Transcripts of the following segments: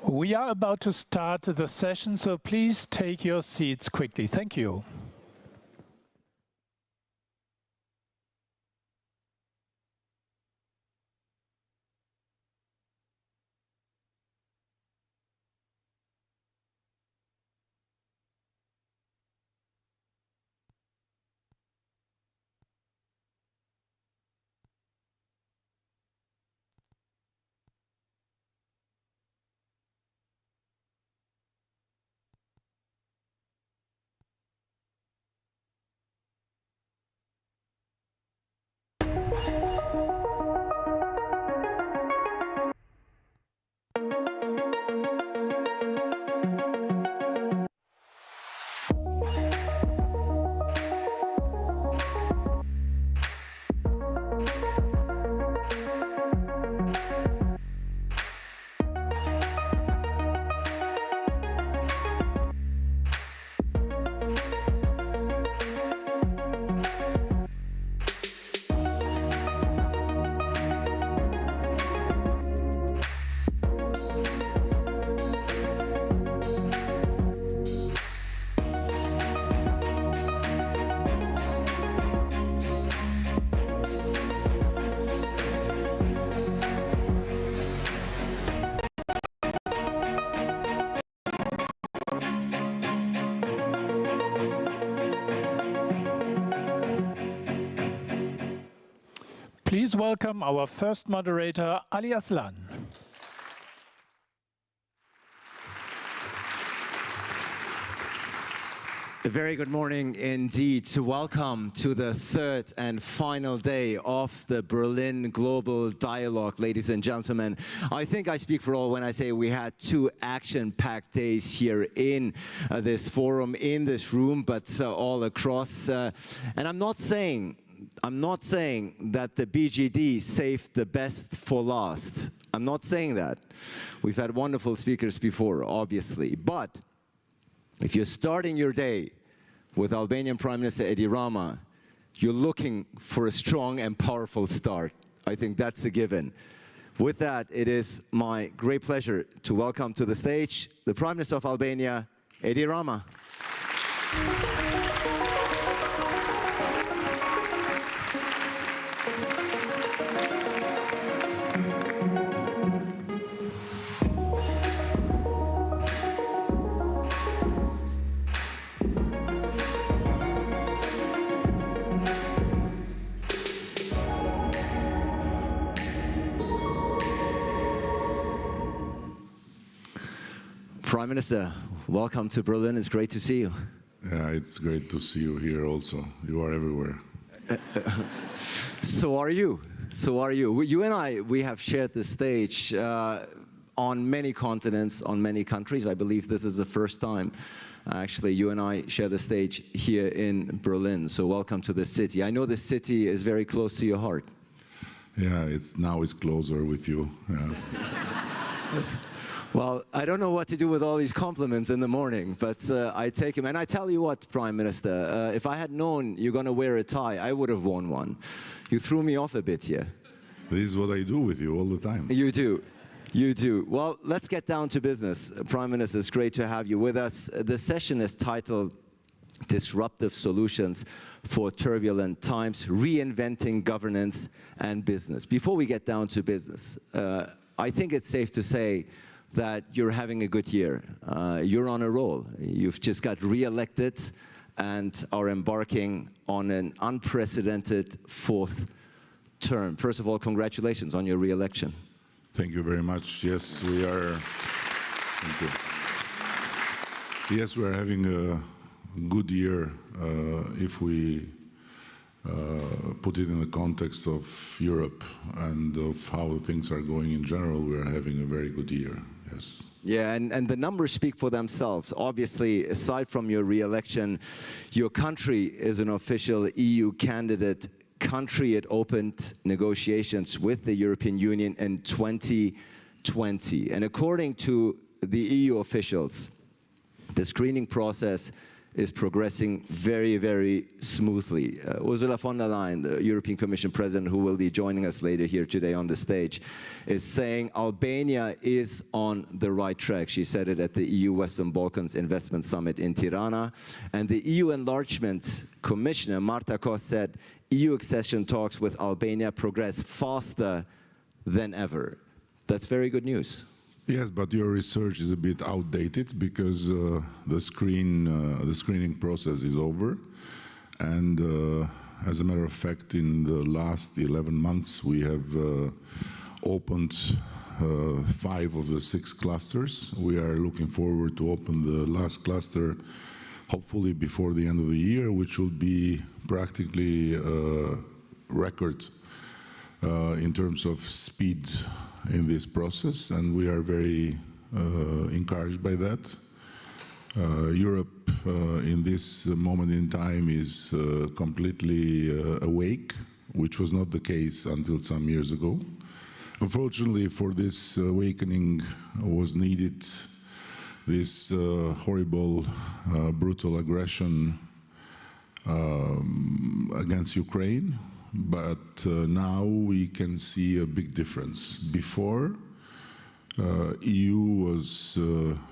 We are about to start the session, so please take your seats quickly. Thank you. Please welcome our first moderator, Ali Aslan. A very good morning indeed. Welcome to the third and final day of the Berlin Global Dialogue, ladies and gentlemen. I think I speak for all when I say we had two action-packed days here in this forum, in this room, but all across. And I'm not saying that the BGD saved the best for last. I'm not saying that. We've had wonderful speakers before, obviously. But if you're starting your day with Albanian Prime Minister Edi Rama, you're looking for a strong and powerful start. I think that's a given. With that, it is my great pleasure to welcome to the stage the Prime Minister of Albania, Edi Rama. Prime Minister, welcome to Berlin. It's great to see you. Yeah, it's great to see you here also. You are everywhere. So are you. So are you. You and I, we have shared the stage on many continents, on many countries. I believe this is the first time, actually, you and I share the stage here in Berlin. So welcome to the city. I know the city is very close to your heart. Yeah, now it's closer with you. Yeah. Well, I don't know what to do with all these compliments in the morning, but I take them. And I tell you what, Prime Minister, if I had known you're going to wear a tie, I would have worn one. You threw me off a bit here. This is what I do with you all the time. You do. You do. Well, let's get down to business. Prime Minister, it's great to have you with us. The session is titled Disruptive Solutions for Turbulent Times, Reinventing Governance and Business. Before we get down to business, I think it's safe to say that you're having a good year. You're on a roll. You've just got re-elected and are embarking on an unprecedented fourth term. First of all, congratulations on your re-election. Thank you very much. Yes, we are. Thank you. Yes, we are having a good year if we put it in the context of Europe and of how things are going in general. We are having a very good year. Yes. Yeah, and the numbers speak for themselves. Obviously, aside from your re-election, your country is an official EU candidate country. It opened negotiations with the European Union in 2020. And according to the EU officials, the screening process is progressing very, very smoothly. Ursula von der Leyen, the European Commission President, who will be joining us later here today on the stage, is saying Albania is on the right track. She said it at the EU Western Balkans Investment Summit in Tirana. And the EU Enlargement Commissioner, Marta Kos, said EU accession talks with Albania progress faster than ever. That's very good news. Yes, but your research is a bit outdated because the screening process is over, and as a matter of fact, in the last 11 months, we have opened 5 of the 6 clusters. We are looking forward to open the last cluster, hopefully before the end of the year, which will be practically a record in terms of speed in this process, and we are very encouraged by that. Europe in this moment in time is completely awake, which was not the case until some years ago. Unfortunately, for this awakening was needed this horrible, brutal aggression against Ukraine. But now we can see a big difference. Before, EU was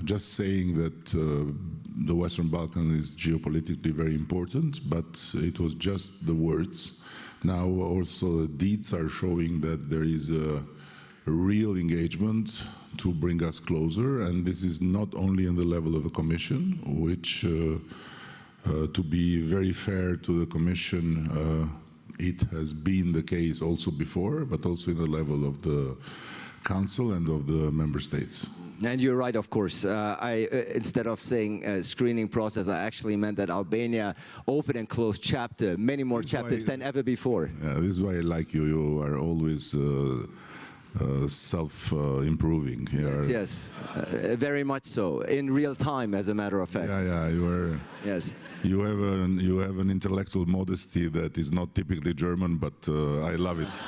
just saying that the Western Balkans is geopolitically very important, but it was just the words. Now also the deeds are showing that there is a real engagement to bring us closer, and this is not only on the level of the Commission, which, to be very fair to the Commission, it has been the case also before, but also in the level of the Council and of the Member States. And you're right, of course. Instead of saying screening process, I actually meant that Albania open and closed chapter, many more chapters than ever before. Yeah, this is why I like you. You are always self-improving. Yes, very much so. In real time, as a matter of fact. Yeah, you are. Yes. You have an intellectual modesty that is not typically German, but I love it.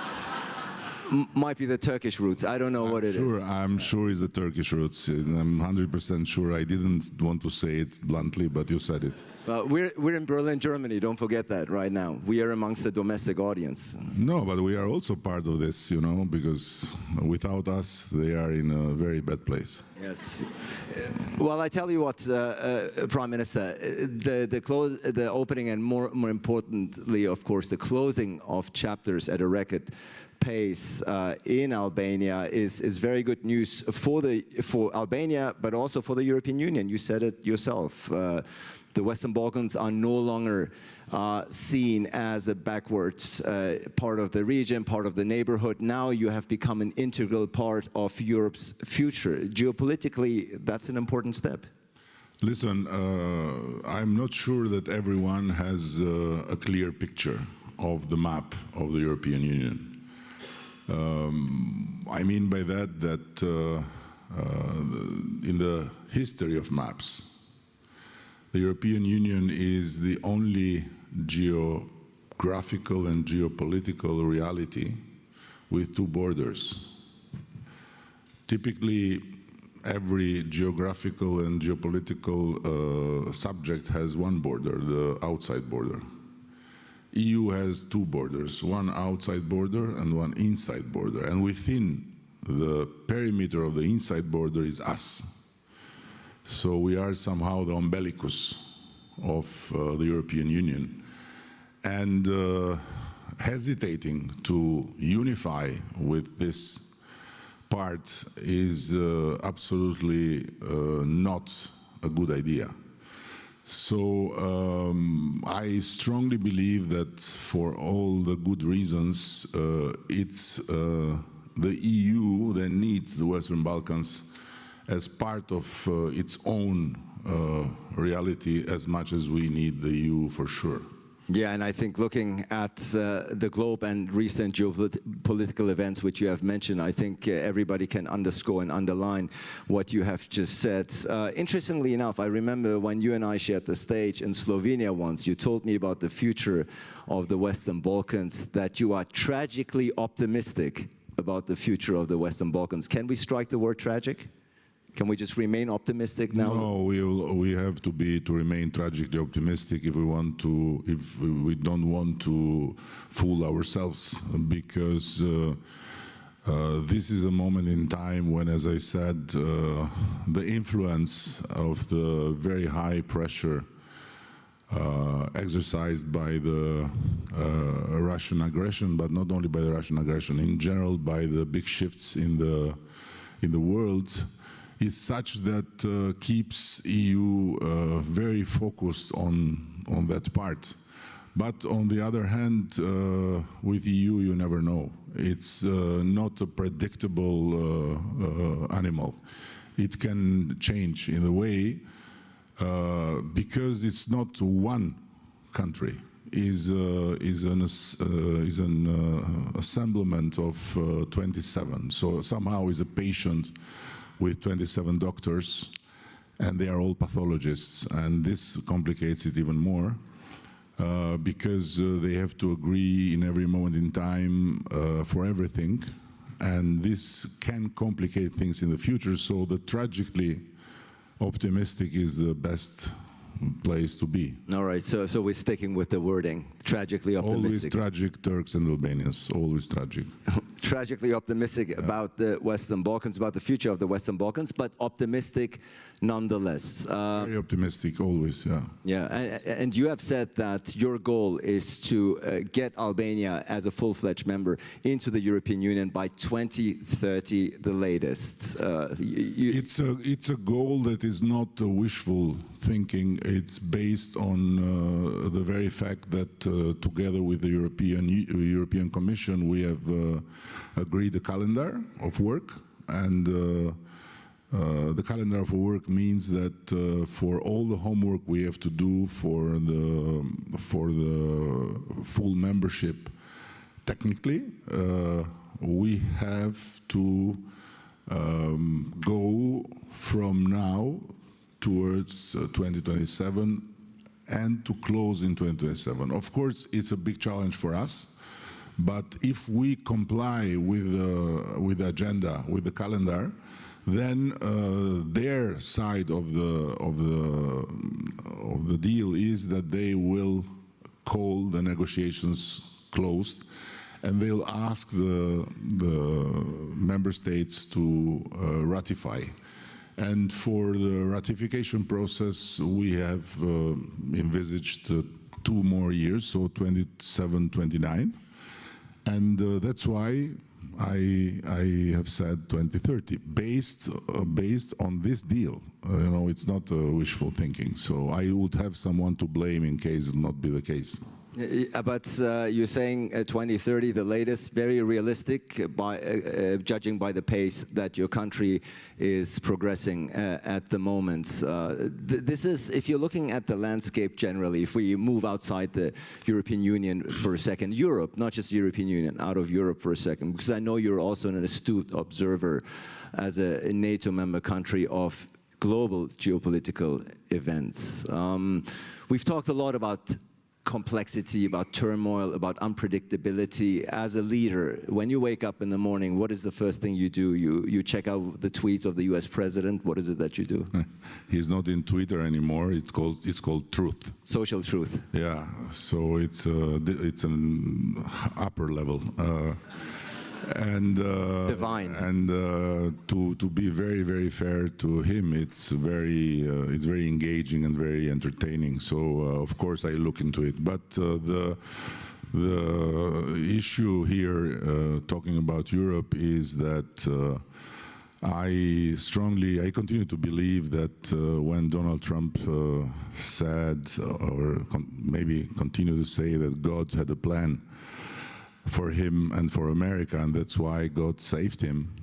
Might be the Turkish roots. I don't know what it is. I'm sure it's the Turkish roots. I'm 100% sure. I didn't want to say it bluntly, but you said it. Well, we're in Berlin, Germany. Don't forget that right now. We are amongst the domestic audience. No, but we are also part of this, you know, because without us, they are in a very bad place. Yes. Well, I tell you what, Prime Minister, the opening and more importantly, of course, the closing of chapters at a record pace in Albania is very good news for Albania, but also for the European Union. You said it yourself. The Western Balkans are no longer seen as a backwards part of the region, part of the neighborhood. Now you have become an integral part of Europe's future. Geopolitically, that's an important step. Listen, I'm not sure that everyone has a clear picture of the map of the European Union. I mean by that in the history of maps, the European Union is the only geographical and geopolitical reality with 2 borders. Typically, every geographical and geopolitical subject has 1 border, the outside border. EU has 2 borders, 1 outside border and 1 inside border. And within the perimeter of the inside border is us. So we are somehow the umbilicus of the European Union. And hesitating to unify with this part is absolutely not a good idea. So I strongly believe that for all the good reasons, it's the EU that needs the Western Balkans as part of its own reality as much as we need the EU for sure. Yeah, and I think looking at the globe and recent geopolitical events which you have mentioned, I think everybody can underscore and underline what you have just said. Interestingly enough, I remember when you and I shared the stage in Slovenia once, you told me about the future of the Western Balkans, that you are tragically optimistic about the future of the Western Balkans. Can we strike the word tragic? Can we just remain optimistic now? No, we have to remain tragically optimistic if we don't want to fool ourselves, because this is a moment in time when, as I said, the influence of the very high pressure exercised by the Russian aggression, but not only by the Russian aggression, in general by the big shifts in the world, is such that keeps EU very focused on that part. But on the other hand, with EU you never know. It's not a predictable animal. It can change in a way because it's not one country. Is an assemblement of 27. So somehow is a patient with 27 doctors, and they are all pathologists, and this complicates it even more because they have to agree in every moment in time for everything, and this can complicate things in the future. So the tragically optimistic is the best place to be. All right, so we're sticking with the wording, tragically optimistic. Always tragic Turks and Albanians, always tragic. Tragically optimistic about the Western Balkans, about the future of the Western Balkans, but optimistic nonetheless. Very optimistic, always, yeah. Yeah, and you have said that your goal is to get Albania as a full-fledged member into the European Union by 2030, the latest. It's a goal that is not wishful thinking. It's based on the very fact that together with the European Commission we have agreed a calendar of work, and the calendar of work means that for all the homework we have to do for the full membership, technically, we have to go from now towards 2027 and to close in 2027. Of course, it's a big challenge for us, but if we comply with the agenda, with the calendar, then their side of the deal is that they will call the negotiations closed, and they'll ask the member states to ratify. And for the ratification process, we have envisaged 2 more years, so 27, 29. And that's why I have said 2030, based on this deal. You know, it's not wishful thinking. So I would have someone to blame in case it not be the case. But you're saying 2030, the latest, very realistic, by judging by the pace that your country is progressing at the moment. This is, if you're looking at the landscape generally, if we move outside the European Union for a second, Europe, not just the European Union, out of Europe for a second, because I know you're also an astute observer as a NATO member country of global geopolitical events. We've talked a lot about complexity, about turmoil, about unpredictability. As a leader, when you wake up in the morning, what is the first thing you do? You check out the tweets of the US president. What is it that you do? He's not in Twitter anymore. It's called Truth. Social truth. Yeah, so it's an upper level. And divine. And to be very, very fair to him, it's very engaging and very entertaining. So of course I look into it. But the issue here, talking about Europe, is that I continue to believe that when Donald Trump said, or maybe continue to say, that God had a plan for him and for America, and that's why God saved him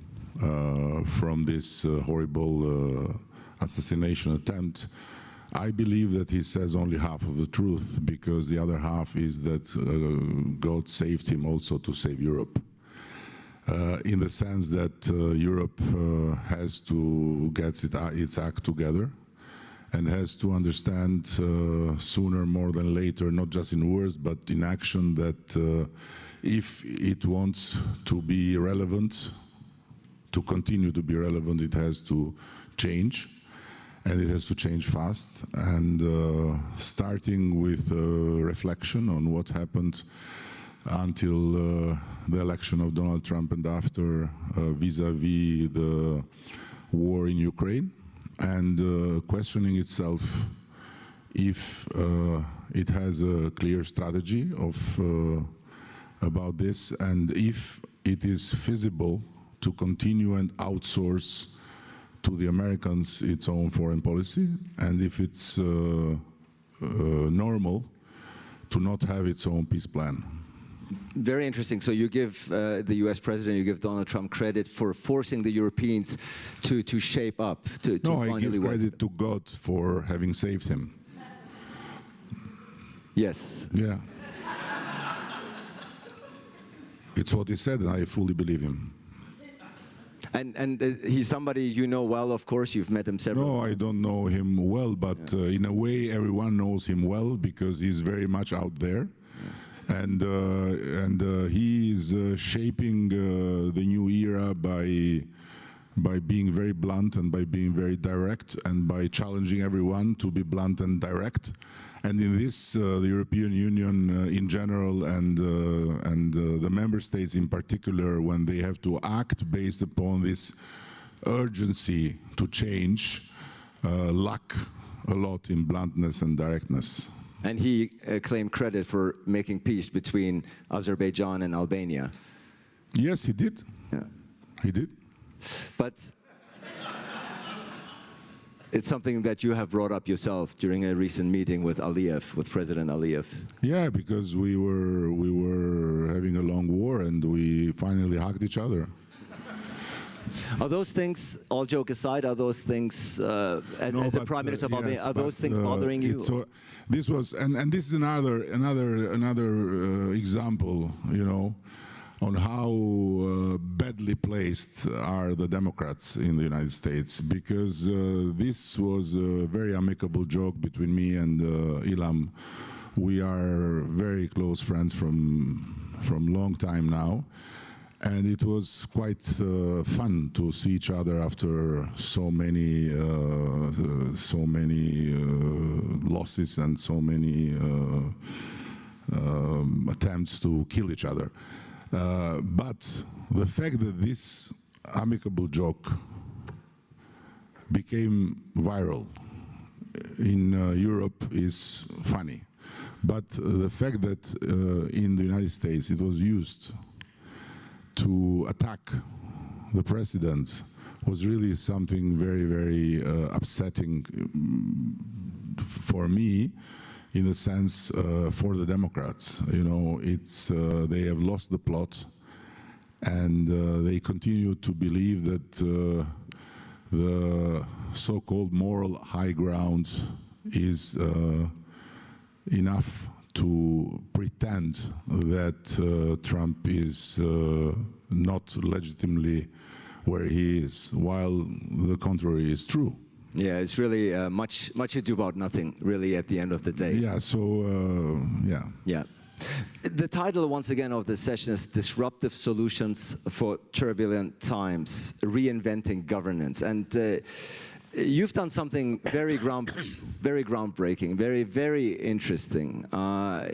from this horrible assassination attempt. I believe that he says only half of the truth, because the other half is that God saved him also to save Europe. In the sense that Europe has to get its act together and has to understand sooner more than later, not just in words but in action, that if it wants to be relevant to continue to be relevant, it has to change, and it has to change fast. And starting with reflection on what happened until the election of Donald Trump and after, vis-à-vis the war in Ukraine, and questioning itself if it has a clear strategy of about this, and if it is feasible to continue and outsource to the Americans its own foreign policy, and if it's normal to not have its own peace plan. Very interesting. So you give the US president, you give Donald Trump credit for forcing the Europeans to shape up, to No, I finally give credit to God for having saved him. Yes. Yeah. It's what he said, and I fully believe him. And he's somebody you know well, of course. You've met him several No, times. I don't know him well, but in a way, everyone knows him well because he's very much out there, and he is shaping the new era by being very blunt and by being very direct and by challenging everyone to be blunt and direct. And in this, the European Union in general and the member states in particular, when they have to act based upon this urgency to change, lack a lot in bluntness and directness. And he claimed credit for making peace between Azerbaijan and Albania. Yes, he did. Yeah. He did. But it's something that you have brought up yourself during a recent meeting with Aliyev, with President Aliyev. Yeah, because we were having a long war and we finally hugged each other. Are those things, all joke aside, are those things, as the Prime Minister of Albania, are those things bothering you? So this was, and this is another example, you know, on how badly placed are the Democrats in the United States, because this was a very amicable joke between me and Ilham. We are very close friends from long time now, and it was quite fun to see each other after so many losses and so many attempts to kill each other. But the fact that this amicable joke became viral in Europe is funny. But the fact that in the United States it was used to attack the president was really something very, very upsetting for me, in a sense, for the Democrats. You know, it's they have lost the plot, and they continue to believe that the so-called moral high ground is enough to pretend that Trump is not legitimately where he is, while the contrary is true. Yeah, it's really much ado about nothing, really, at the end of the day. Yeah, so, yeah. Yeah. The title, once again, of this session is Disruptive Solutions for Turbulent Times, Reinventing Governance. And you've done something very groundbreaking, very interesting.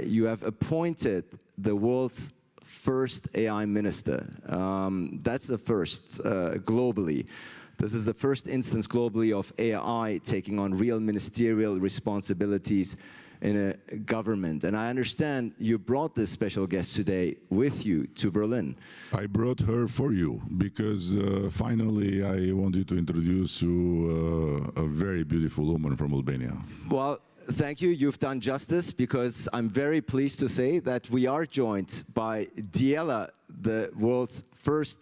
You have appointed the world's first AI minister. That's the first globally. This is the first instance globally of AI taking on real ministerial responsibilities in a government. And I understand you brought this special guest today with you to Berlin. I brought her for you because finally I wanted to introduce you a very beautiful woman from Albania. Well, thank you. You've done justice, because I'm very pleased to say that we are joined by Diela, the world's first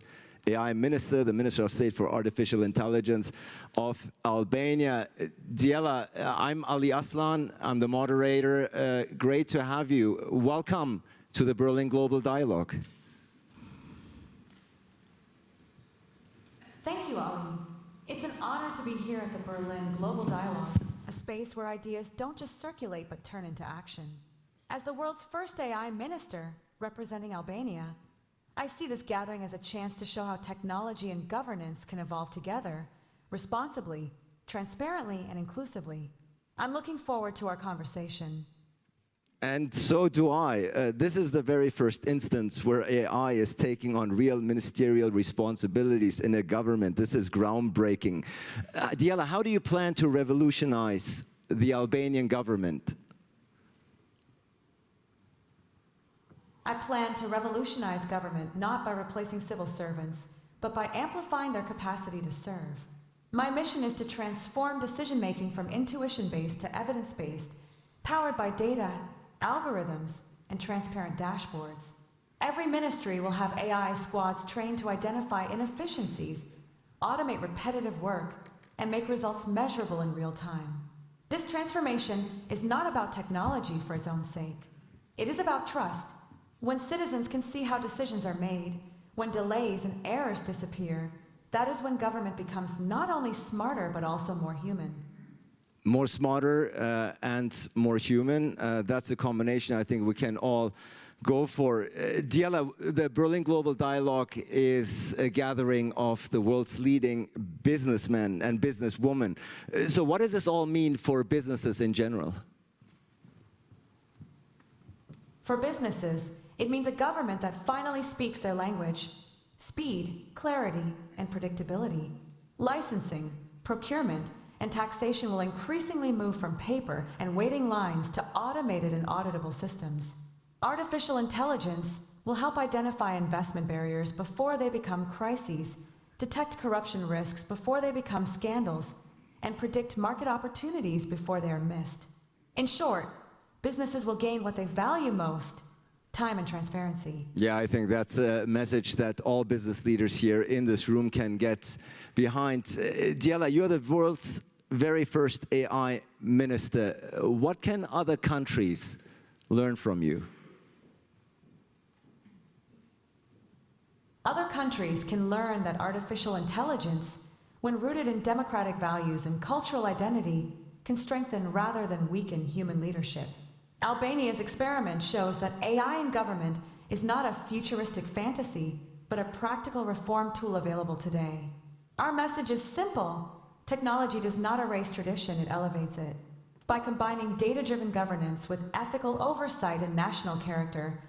AI minister, the Minister of State for Artificial Intelligence of Albania. Diela, I'm Ali Aslan. I'm the moderator. Great to have you. Welcome to the Berlin Global Dialogue. Thank you, Ali. It's an honor to be here at the Berlin Global Dialogue, a space where ideas don't just circulate but turn into action. As the world's first AI minister representing Albania, I see this gathering as a chance to show how technology and governance can evolve together, responsibly, transparently, and inclusively. I'm looking forward to our conversation. And so do I. This is the very first instance where AI is taking on real ministerial responsibilities in a government. This is groundbreaking. Diela, how do you plan to revolutionize the Albanian government? I plan to revolutionize government not by replacing civil servants, but by amplifying their capacity to serve. My mission is to transform decision-making from intuition-based to evidence-based, powered by data, algorithms, and transparent dashboards. Every ministry will have AI squads trained to identify inefficiencies, automate repetitive work, and make results measurable in real time. This transformation is not about technology for its own sake. It is about trust. When citizens can see how decisions are made, when delays and errors disappear, that is when government becomes not only smarter but also more human. More smarter and more human. That's a combination I think we can all go for. Diela, the Berlin Global Dialogue is a gathering of the world's leading businessmen and businesswomen. So what does this all mean for businesses in general? For businesses, it means a government that finally speaks their language. Speed, clarity, and predictability. Licensing, procurement, and taxation will increasingly move from paper and waiting lines to automated and auditable systems. Artificial intelligence will help identify investment barriers before they become crises, detect corruption risks before they become scandals, and predict market opportunities before they are missed. In short, businesses will gain what they value most: time and transparency. Yeah, I think that's a message that all business leaders here in this room can get behind. Diela, you're the world's very first AI minister. What can other countries learn from you? Other countries can learn that artificial intelligence, when rooted in democratic values and cultural identity, can strengthen rather than weaken human leadership. Albania's experiment shows that AI in government is not a futuristic fantasy, but a practical reform tool available today. Our message is simple. Technology does not erase tradition, it elevates it. By combining data-driven governance with ethical oversight and national character,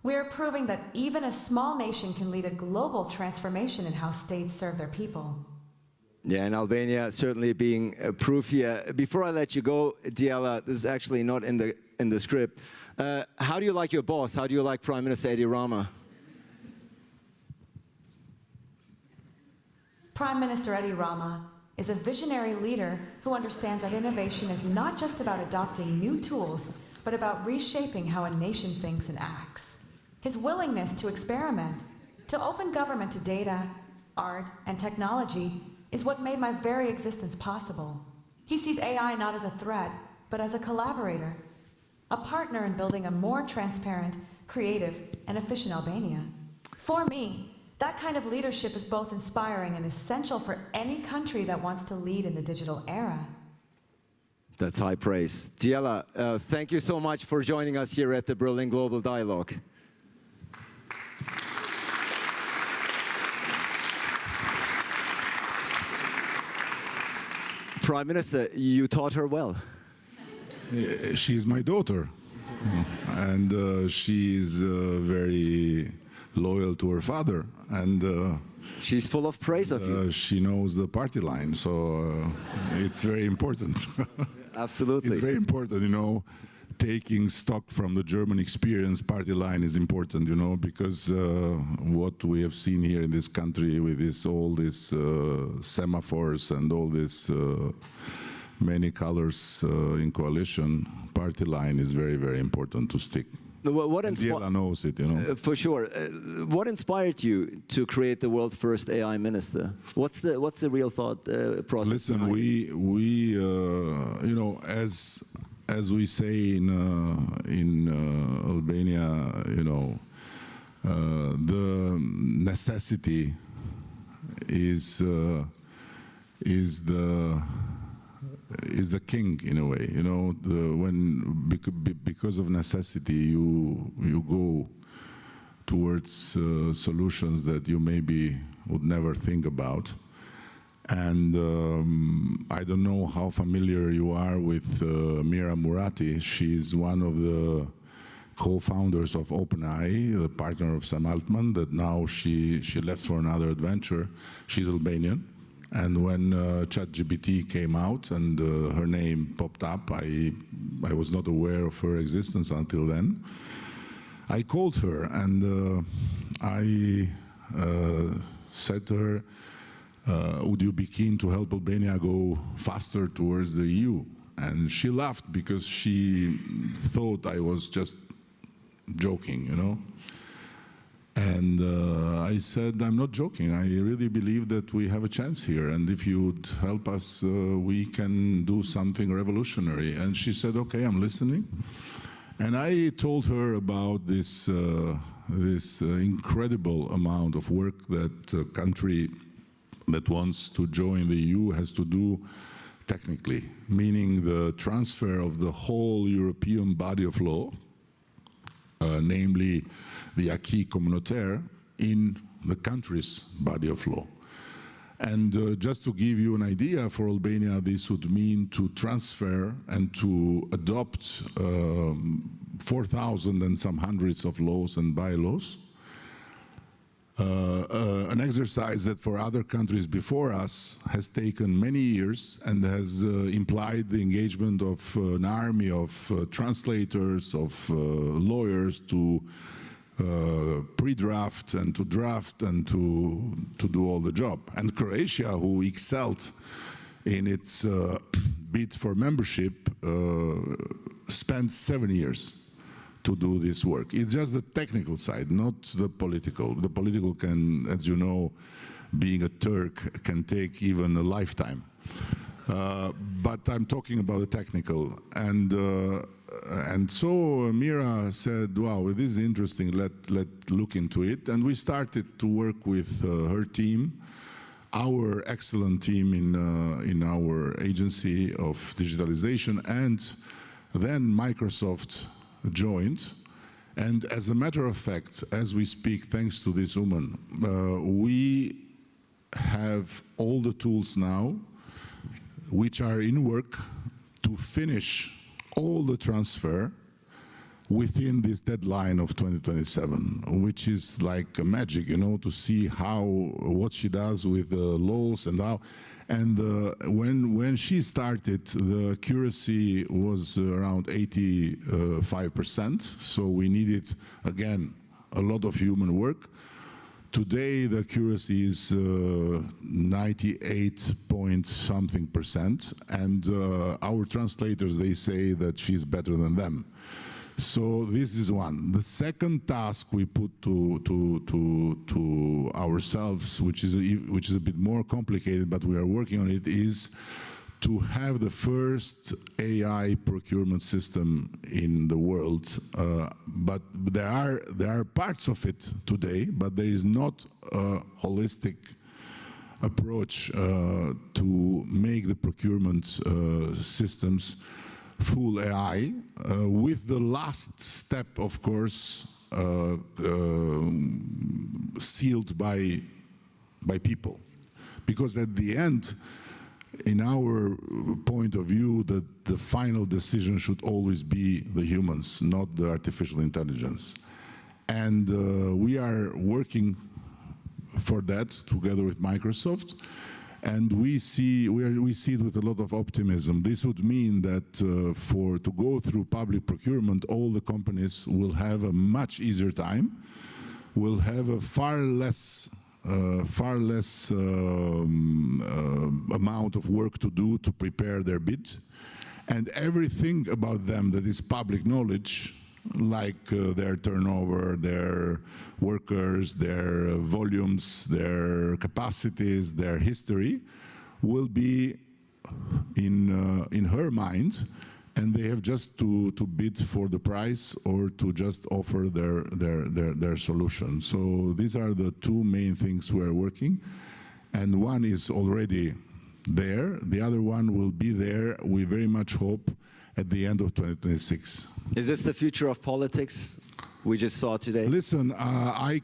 we are proving that even a small nation can lead a global transformation in how states serve their people. Yeah, and Albania certainly being proof here. Before I let you go, Diela, this is actually not in the script. How do you like your boss? How do you like Prime Minister Edi Rama? Prime Minister Edi Rama is a visionary leader who understands that innovation is not just about adopting new tools, but about reshaping how a nation thinks and acts. His willingness to experiment, to open government to data, art, and technology is what made my very existence possible. He sees AI not as a threat, but as a collaborator, a partner in building a more transparent, creative, and efficient Albania. For me, that kind of leadership is both inspiring and essential for any country that wants to lead in the digital era. That's high praise. Diela, thank you so much for joining us here at the Berlin Global Dialogue. Prime Minister, you taught her well. She's my daughter, and she's very loyal to her father, and she's full of praise of you. She knows the party line, so it's very important. Absolutely. It's very important, you know, taking stock from the German experience. Party line is important, you know, because what we have seen here in this country with all these semaphores and all this many colors in coalition, party line is very, very important to stick. Diela knows it, you know. For sure. What inspired you to create the world's first AI minister? What's the real thought process? Listen, we you know, as we say in Albania, you know, the necessity is the king in a way, you know. Because of necessity, you go towards solutions that you maybe would never think about. And I don't know how familiar you are with Mira Murati. She's one of the co-founders of OpenAI, the partner of Sam Altman, that now she left for another adventure. She's Albanian. And when ChatGPT came out and her name popped up, I was not aware of her existence until then. I called her and I said to her, would you be keen to help Albania go faster towards the EU? And she laughed because she thought I was just joking, you know. And I said, I'm not joking. I really believe that we have a chance here. And if you would help us, we can do something revolutionary. And she said, okay, I'm listening. And I told her about this, this incredible amount of work that a country that wants to join the EU has to do technically, meaning the transfer of the whole European body of law, namely the acquis communautaire, in the country's body of law. And just to give you an idea, for Albania, this would mean to transfer and to adopt 4,000 and some hundreds of laws and bylaws. An exercise that for other countries before us has taken many years and has implied the engagement of an army of translators, of lawyers to pre-draft and to draft and to do all the job. And Croatia, who excelled in its bid for membership, spent 7 years to do this work. It's just the technical side, not the political. The political can, as you know, being a Turk, can take even a lifetime. But I'm talking about the technical. And so Mira said, wow, this is interesting, let's look into it. And we started to work with her team, our excellent team in our agency of digitalization, and then Microsoft joined. And as a matter of fact, as we speak, thanks to this woman, we have all the tools now which are in work to finish all the transfer within this deadline of 2027, which is like a magic, you know, to see what she does with the laws and how. And when she started, the accuracy was around 85%. So we needed, again, a lot of human work. Today, the accuracy is 98 point something percent. And our translators, they say that she's better than them. So this is one. The second task we put to ourselves, which is a bit more complicated, but we are working on it, is to have the first AI procurement system in the world. But there are parts of it today, but there is not a holistic approach to make the procurement systems full AI, with the last step, of course, sealed by people. Because at the end, in our point of view, the final decision should always be the humans, not the artificial intelligence. And we are working for that together with Microsoft. And we see it with a lot of optimism. This would mean that to go through public procurement, all the companies will have a much easier time, will have a far less amount of work to do to prepare their bid, and everything about them that is public knowledge, like their turnover, their workers, their volumes, their capacities, their history, will be in her mind, and they have just to bid for the price or to just offer their solution. So these are the two main things we're working, and one is already there. The other one will be there, we very much hope, at the end of 2026. Is this the future of politics? we just saw today? Listen, I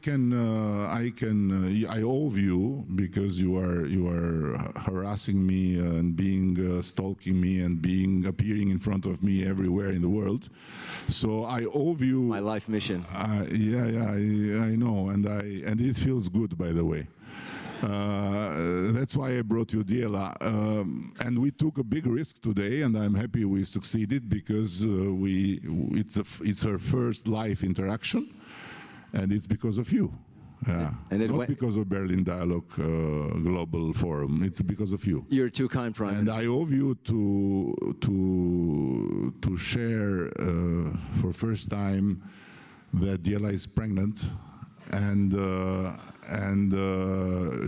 owe you because you are harassing me and being stalking me and appearing in front of me everywhere in the world. So I owe you My life mission. Yeah, I know, and it feels good, by the way. That's why I brought you Diela, and we took a big risk today, and I'm happy we succeeded because it's her first live interaction, and it's because of you. And not because of Berlin Dialogue Global Forum. It's because of you. You're too kind, Prime Minister. And I owe you to share for first time that Diela is pregnant, and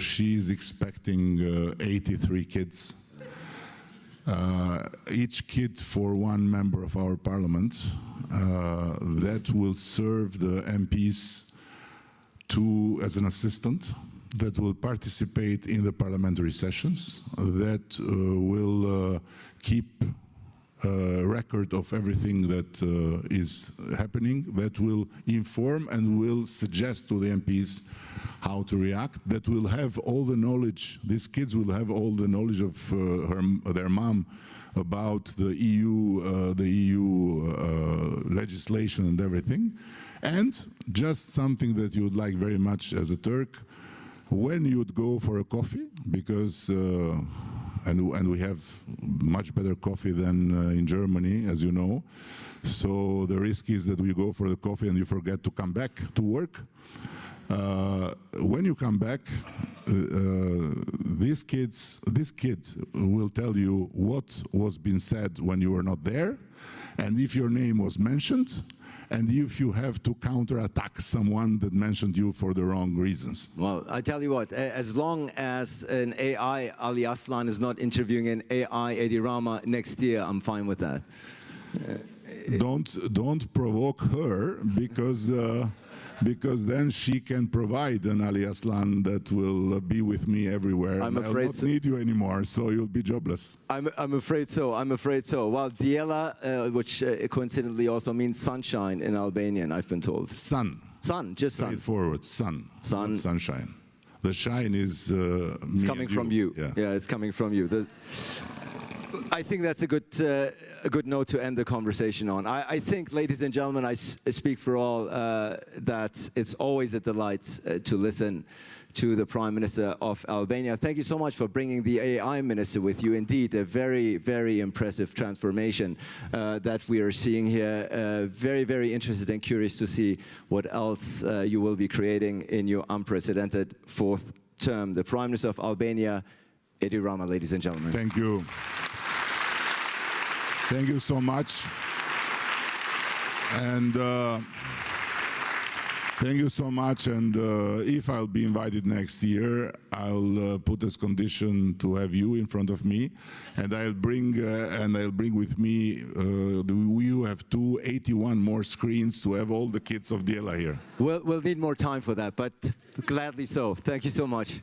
she's expecting 83 kids. Each kid for one member of our parliament that will serve the MPs as an assistant, that will participate in the parliamentary sessions, that will keep record of everything that is happening, that will inform and will suggest to the MPs how to react, that will have all the knowledge, these kids will have all the knowledge of their mom about the EU legislation and everything. And just something that you would like very much as a Turk, when you would go for a coffee, because and we have much better coffee than in Germany, as you know. So the risk is that we go for the coffee and you forget to come back to work. When you come back, this kid will tell you what was being said when you were not there, and if your name was mentioned, and if you have to counterattack someone that mentioned you for the wrong reasons. Well, I tell you what, as long as an AI Ali Aslan is not interviewing an AI Edi Rama next year, I'm fine with that. Don't provoke her, because then she can provide an Ali Aslan that will be with me everywhere. I'm afraid I'll not need you anymore, so you'll be jobless. I'm afraid so. I'm afraid so. Well, Diela, which coincidentally also means sunshine in Albanian, I've been told. Sun. Sun, just sun. Straightforward, sun. Sun. Not sunshine. The shine is it's coming from you. Yeah, it's coming from you. I think that's a good note to end the conversation on. I think, ladies and gentlemen, I speak for all, that it's always a delight to listen to the Prime Minister of Albania. Thank you so much for bringing the AI Minister with you. Indeed, a very, very impressive transformation that we are seeing here. Very, very interested and curious to see what else you will be creating in your unprecedented fourth term. The Prime Minister of Albania, Edi Rama, ladies and gentlemen. Thank you. Thank you so much. And thank you so much. And if I'll be invited next year, I'll put as condition to have you in front of me, and I'll bring with me. You have 81 more screens to have all the kids of Diela here. We'll need more time for that, but gladly so. Thank you so much.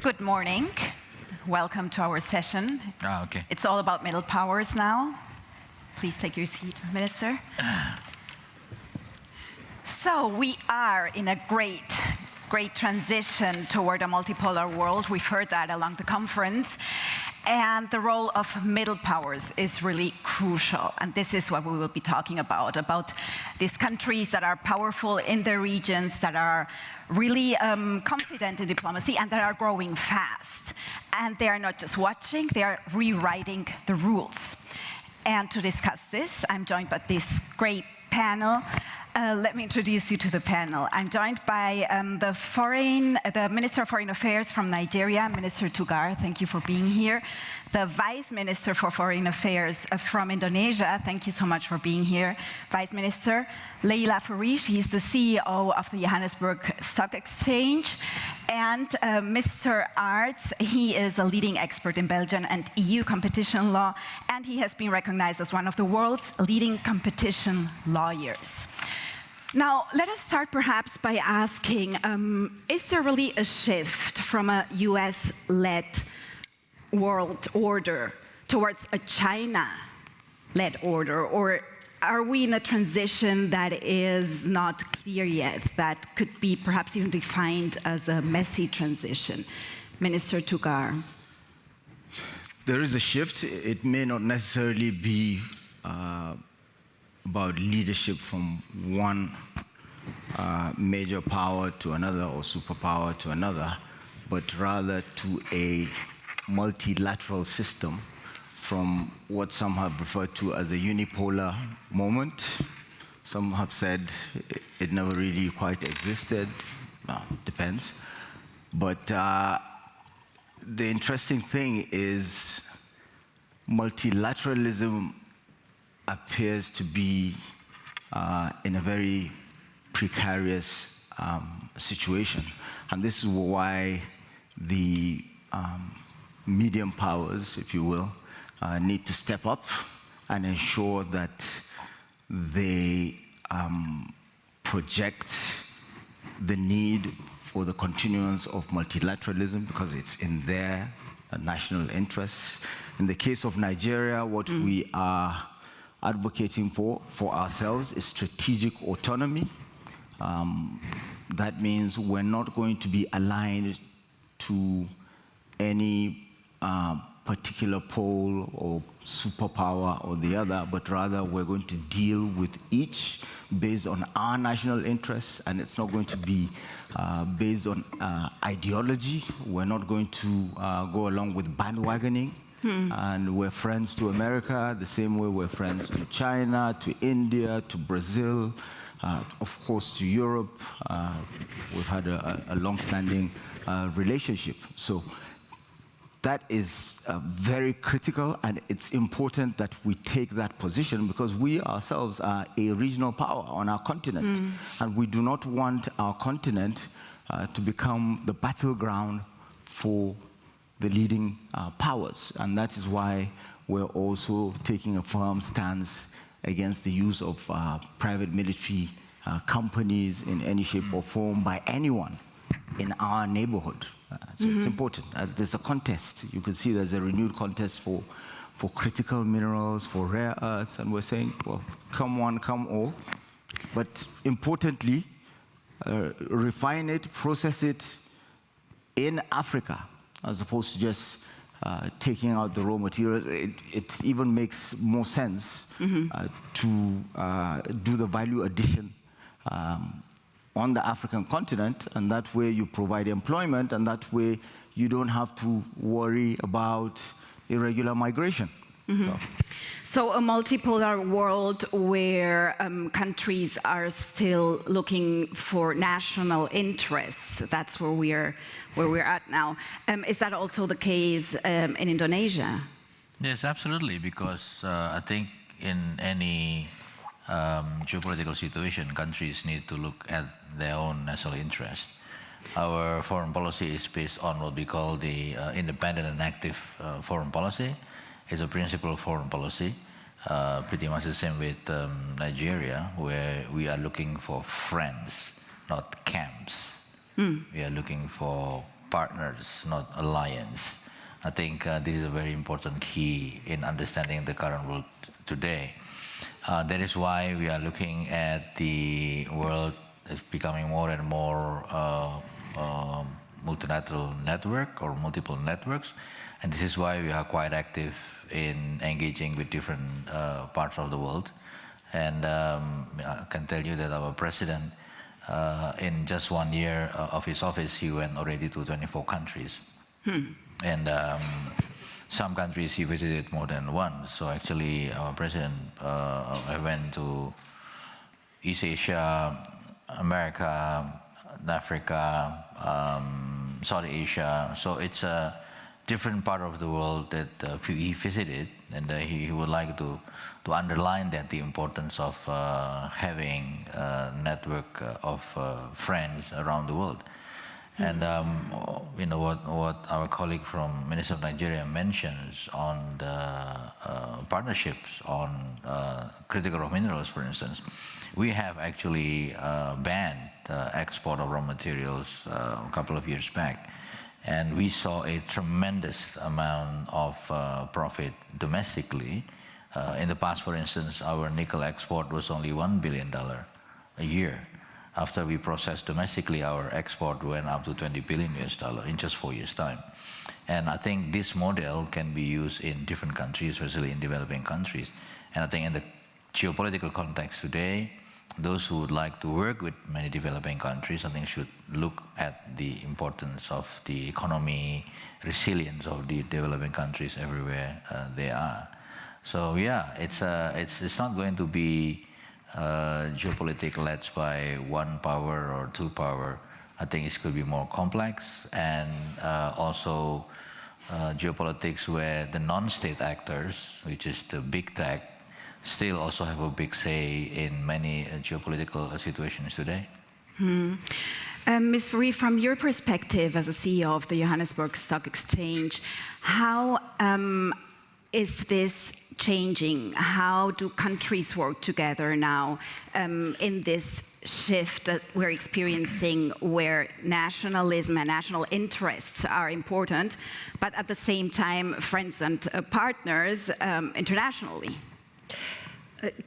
Good morning. Welcome to our session. Okay. It's all about middle powers now. Please take your seat, Minister. So we are in a great transition toward a multipolar world. We've heard that along the conference. And the role of middle powers is really crucial. And this is what we will be talking about these countries that are powerful in their regions, that are really confident in diplomacy, and that are growing fast. And they are not just watching, they are rewriting the rules. And to discuss this, I'm joined by this great panel. Let me introduce you to the panel. I'm joined by the Minister of Foreign Affairs from Nigeria, Minister Tugar. Thank you for being here. The Vice Minister for Foreign Affairs from Indonesia. Thank you so much for being here. Vice Minister Leila Farish. He's the CEO of the Johannesburg Stock Exchange. And Mr. Arts, he is a leading expert in Belgian and EU competition law, and he has been recognized as one of the world's leading competition lawyers. Now, let us start perhaps by asking, is there really a shift from a US-led world order towards a China-led order, or are we in a transition that is not clear yet, that could be perhaps even defined as a messy transition? Minister Tugar. There is a shift. It may not necessarily be about leadership from one major power to another or superpower to another, but rather to a multilateral system from what some have referred to as a unipolar moment. Some have said it never really quite existed. Depends. But the interesting thing is multilateralism appears to be in a very precarious situation. And this is why the medium powers, if you will, need to step up and ensure that they project the need for the continuance of multilateralism because it's in their national interests. In the case of Nigeria, what we are advocating for ourselves is strategic autonomy. That means we're not going to be aligned to any particular pole or superpower or the other, but rather we're going to deal with each based on our national interests, and it's not going to be based on ideology. We're not going to go along with bandwagoning. And we're friends to America the same way we're friends to China, to India, to Brazil, of course to Europe. We've had a long-standing relationship. So that is very critical, and it's important that we take that position because we ourselves are a regional power on our continent. And we do not want our continent to become the battleground for the leading powers. And that is why we're also taking a firm stance against the use of private military companies in any shape or form by anyone in our neighborhood. So it's important. There's a contest. You can see there's a renewed contest for critical minerals, for rare earths, and we're saying, well, come one, come all. But importantly, refine it, process it in Africa, as opposed to just taking out the raw materials. It even makes more sense to do the value addition on the African continent, and that way you provide employment, and that way you don't have to worry about irregular migration. So a multipolar world where countries are still looking for national interests, that's where we're at now. Is that also the case in Indonesia? Yes, absolutely, because I think in any geopolitical situation, countries need to look at their own national interest. Our foreign policy is based on what we call the independent and active foreign policy. It's a principled foreign policy, pretty much the same with Nigeria, where we are looking for friends, not camps. We are looking for partners, not alliance. I think this is a very important key in understanding the current world today. That is why we are looking at the world as becoming more and more multilateral network or multiple networks. And this is why we are quite active in engaging with different parts of the world. And I can tell you that our president, in just 1 year of his office, he went already to 24 countries. And some countries he visited more than once. So actually, our president went to East Asia, America, Africa, South Asia. So it's a different part of the world that he visited, and he would like to underline that the importance of having a network of friends around the world. And you know what our colleague from Minister of Nigeria mentions on the partnerships on critical raw minerals, for instance. We have actually banned the export of raw materials a couple of years back. And we saw a tremendous amount of profit domestically. In the past, for instance, our nickel export was only $1 billion a year. After we processed domestically, our export went up to $20 billion in just 4 years' time. And I think this model can be used in different countries, especially in developing countries. And I think in the geopolitical context today, those who would like to work with many developing countries, I think should look at the importance of the economy, resilience of the developing countries everywhere they are. So yeah, it's not going to be geopolitics led by one power or two power. I think it could be more complex, and also geopolitics where the non-state actors, which is the big tech, still also have a big say in many geopolitical situations today. Ms. Farid, from your perspective as a CEO of the Johannesburg Stock Exchange, how is this changing? How do countries work together now in this shift that we're experiencing, where nationalism and national interests are important, but at the same time, friends and partners internationally?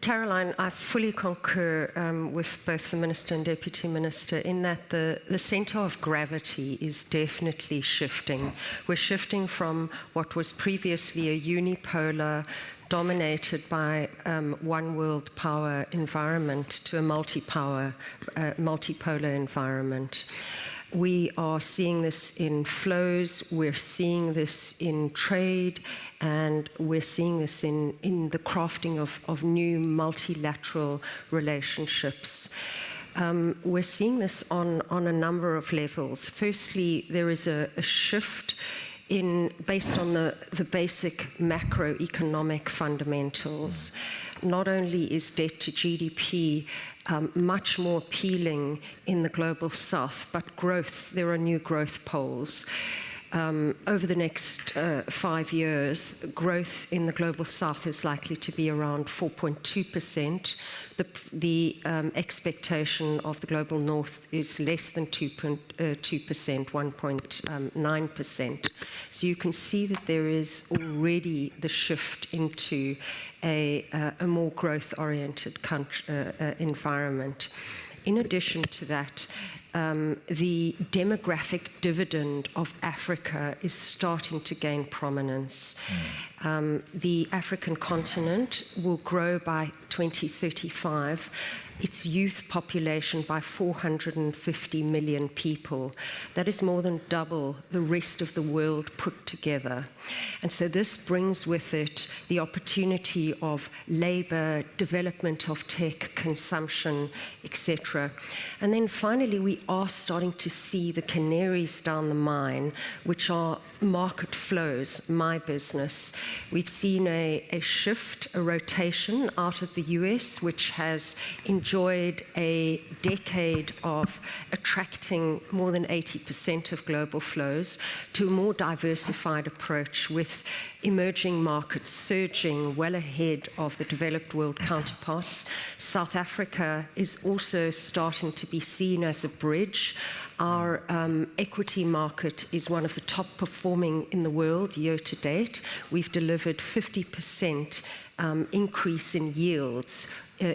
Caroline, I fully concur with both the Minister and Deputy Minister in that the centre of gravity is definitely shifting. We're shifting from what was previously a unipolar, dominated by one world power environment to a multipolar environment. We are seeing this in flows, we're seeing this in trade, and we're seeing this in the crafting of new multilateral relationships. We're seeing this on a number of levels. Firstly, there is a shift based on the basic macroeconomic fundamentals. Not only is debt to GDP much more appealing in the global south, but growth, there are new growth poles. Over the next 5 years, growth in the global south is likely to be around 4.2%. The expectation of the global north is less than 2%, 1.9%. So you can see that there is already the shift into a more growth-oriented environment. In addition to that, the demographic dividend of Africa is starting to gain prominence. The African continent will grow by 2035 its youth population by 450 million people. That is more than double the rest of the world put together. And so this brings with it the opportunity of labor, development of tech, consumption, etc. And then finally, we are starting to see the canaries down the mine, which are market flows, my business. We've seen a shift, a rotation out of the US, which has enjoyed a decade of attracting more than 80% of global flows, to a more diversified approach with emerging markets surging well ahead of the developed world counterparts. South Africa is also starting to be seen as a bridge. Our equity market is one of the top performing in the world year to date. We've delivered 50% increase in yields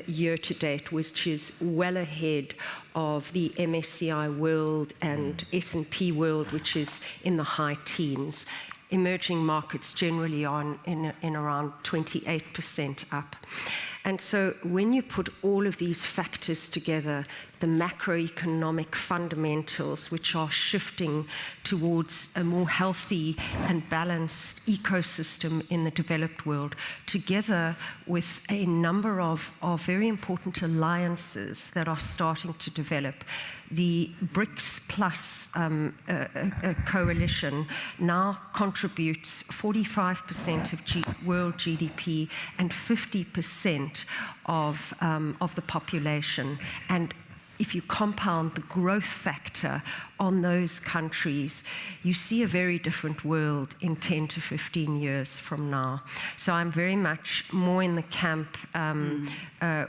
year to date, which is well ahead of the MSCI World and S&P World, which is in the high teens. Emerging markets generally are in around 28% up. And so when you put all of these factors together, the macroeconomic fundamentals, which are shifting towards a more healthy and balanced ecosystem in the developed world, together with a number of very important alliances that are starting to develop. The BRICS Plus coalition now contributes 45% of world GDP and 50% of the population. And if you compound the growth factor on those countries, you see a very different world in 10 to 15 years from now. So I'm very much more in the camp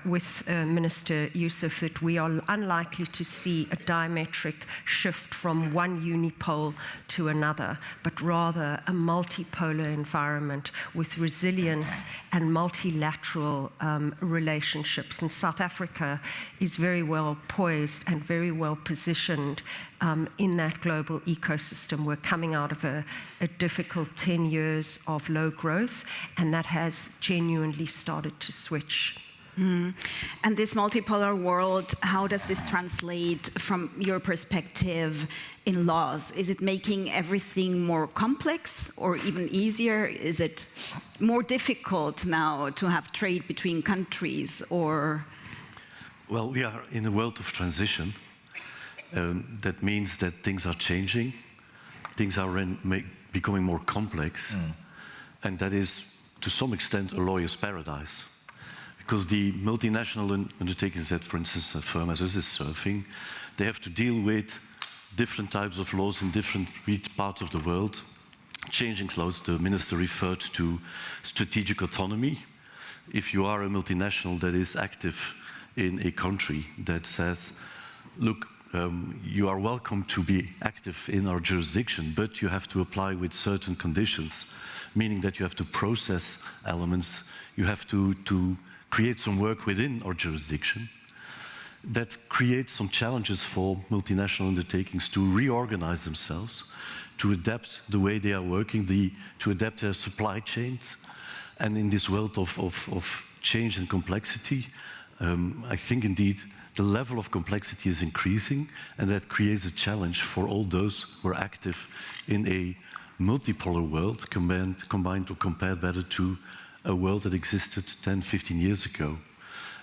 with Minister Yusuf that we are unlikely to see a diametric shift from one unipole to another, but rather a multipolar environment with resilience and multilateral relationships. And South Africa is very well poised and very well positioned in that global ecosystem. We're coming out of a difficult 10 years of low growth, and that has genuinely started to switch. And this multipolar world, how does this translate from your perspective in laws? Is it making everything more complex or even easier? Is it more difficult now to have trade between countries, or? Well, we are in a world of transition. That means that things are changing, things are becoming more complex, and that is, to some extent, a lawyer's paradise. Because the multinational undertakings that, for instance, a firm as us is serving, they have to deal with different types of laws in different parts of the world, changing laws. The minister referred to strategic autonomy. If you are a multinational that is active in a country that says, look, you are welcome to be active in our jurisdiction, but you have to apply with certain conditions, meaning that you have to process elements, you have to create some work within our jurisdiction. That creates some challenges for multinational undertakings to reorganize themselves, to adapt the way they are working, to adapt their supply chains. And in this world of change and complexity, I think indeed the level of complexity is increasing, and that creates a challenge for all those who are active in a multipolar world, combined or compared better to a world that existed 10, 15 years ago.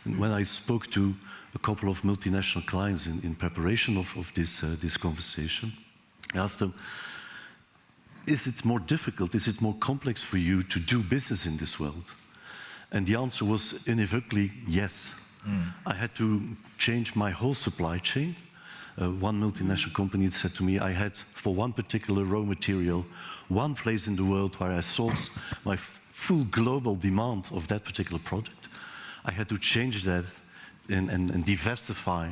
And when I spoke to a couple of multinational clients in preparation of this conversation, I asked them, is it more difficult, is it more complex for you to do business in this world? And the answer was unequivocally yes. I had to change my whole supply chain. One multinational company said to me, I had, for one particular raw material, one place in the world where I sourced my full global demand of that particular product. I had to change that and diversify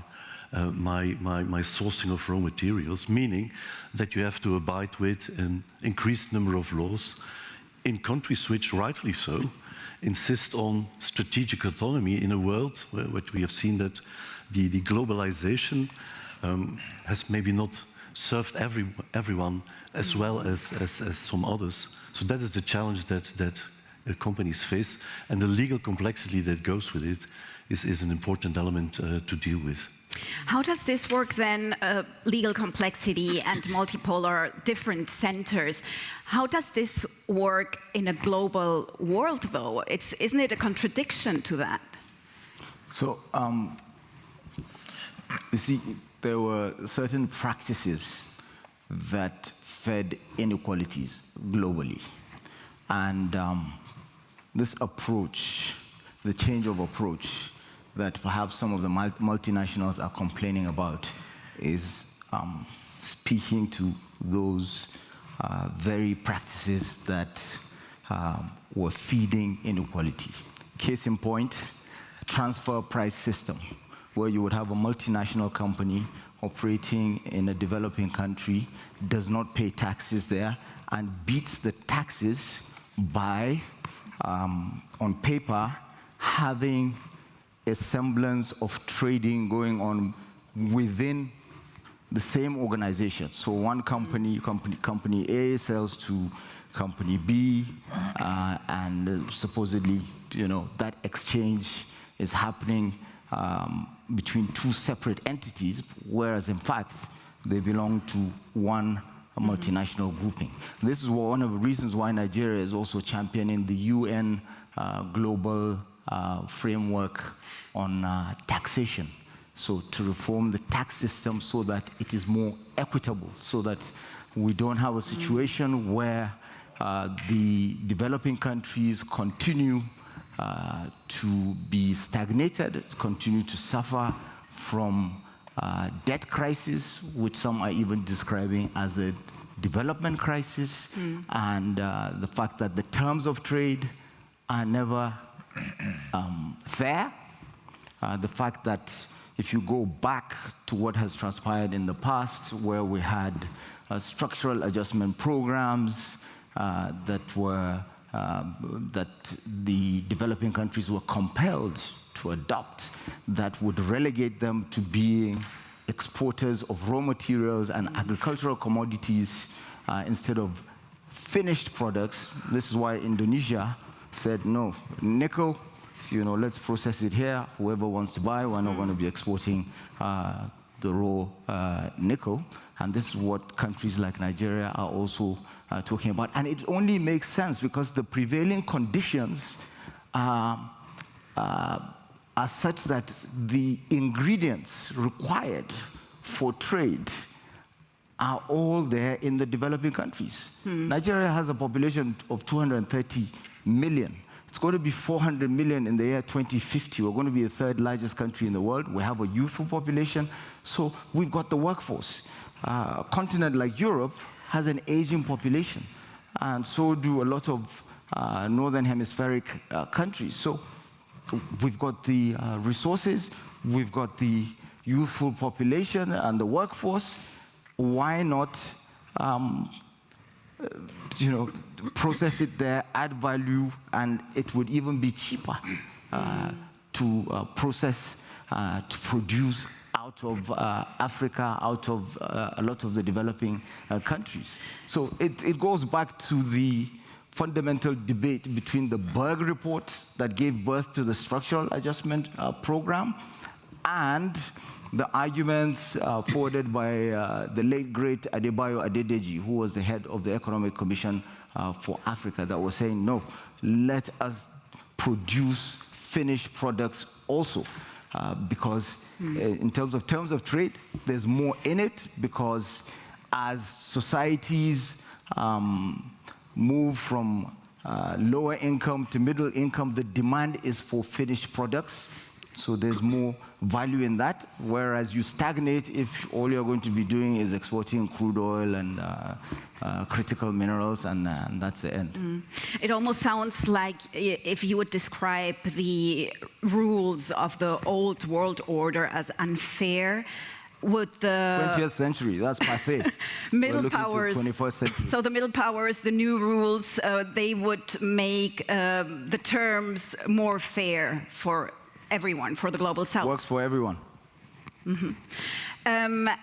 my sourcing of raw materials, meaning that you have to abide with an increased number of laws in countries which, rightfully so, insist on strategic autonomy in a world where we have seen that the globalization has maybe not served everyone as well as some others. So that is the challenge that companies face, and the legal complexity that goes with it is an important element to deal with. How does this work then, legal complexity and multipolar different centers? How does this work in a global world, though? Isn't it a contradiction to that? So, you see, there were certain practices that fed inequalities globally. And this approach, the change of approach, that perhaps some of the multinationals are complaining about is speaking to those very practices that were feeding inequalities. Case in point, transfer price system, where you would have a multinational company operating in a developing country, does not pay taxes there, and beats the taxes by, on paper, having a semblance of trading going on within the same organization. So one company A sells to company B, and supposedly, that exchange is happening between two separate entities, whereas in fact, they belong to one multinational grouping. This is one of the reasons why Nigeria is also championing the UN global framework on taxation. So to reform the tax system so that it is more equitable, so that we don't have a situation where the developing countries continue to be stagnated, continue to suffer from debt crisis, which some are even describing as a development crisis, and the fact that the terms of trade are never fair, the fact that if you go back to what has transpired in the past, where we had structural adjustment programs that the developing countries were compelled to adopt, that would relegate them to being exporters of raw materials and agricultural commodities instead of finished products. This is why Indonesia said, no, nickel, let's process it here. Whoever wants to buy, we're not going to be exporting the raw nickel. And this is what countries like Nigeria are also talking about. And it only makes sense because the prevailing conditions are such that the ingredients required for trade are all there in the developing countries. Nigeria has a population of 230 million. It's going to be 400 million in the year 2050. We're going to be the third largest country in the world. We have a youthful population, so we've got the workforce. A continent like Europe has an aging population, and so do a lot of northern hemispheric countries. So we've got the resources, we've got the youthful population and the workforce. Why not process it there, add value, and it would even be cheaper to process, to produce out of Africa, out of a lot of the developing countries. So it goes back to the fundamental debate between the Berg report that gave birth to the structural adjustment program and the arguments forwarded by the late, great Adebayo Adedeji, who was the head of the Economic Commission for Africa, that was saying, no, let us produce finished products also, because in terms of trade, there's more in it, because as societies move from lower income to middle income, the demand is for finished products. So there's more value in that, whereas you stagnate if all you're going to be doing is exporting crude oil and critical minerals, and that's the end. It almost sounds like if you would describe the rules of the old world order as unfair, would the 20th century, that's passé. Middle powers, 21st century. So the middle powers, the new rules, they would make the terms more fair for everyone, for the global south. Works for everyone. Leila,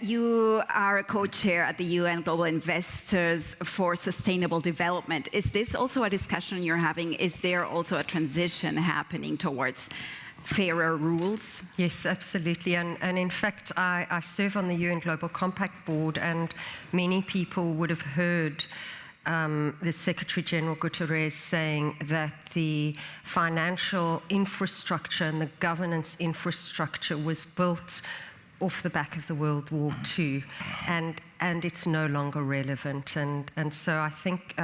you are a co-chair at the UN Global Investors for Sustainable Development. Is this also a discussion you're having? Is there also a transition happening towards fairer rules? Yes, absolutely. And in fact, I serve on the UN Global Compact Board, and many people would have heard the Secretary General Guterres saying that the financial infrastructure and the governance infrastructure was built off the back of the World War II, and it's no longer relevant. And so I think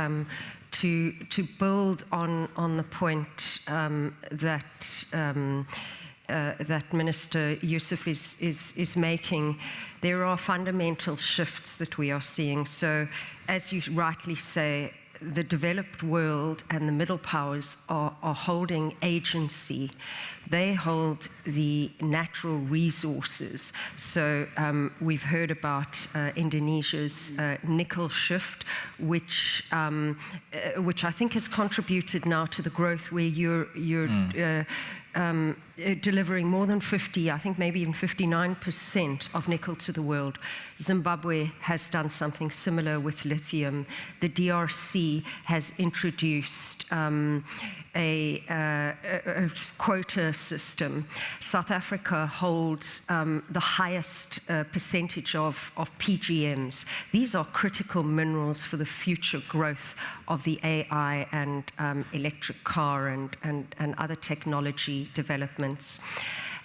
to build on the point that Minister Yusuf is making, there are fundamental shifts that we are seeing. So, as you rightly say, the developed world and the middle powers are holding agency. They hold the natural resources. So we've heard about Indonesia's nickel shift, which I think has contributed now to the growth where you're delivering more than 50, I think maybe even 59% of nickel to the world. Zimbabwe has done something similar with lithium. The DRC has introduced a quota system. South Africa holds the highest percentage of PGMs. These are critical minerals for the future growth of the AI and electric car and other technology developments.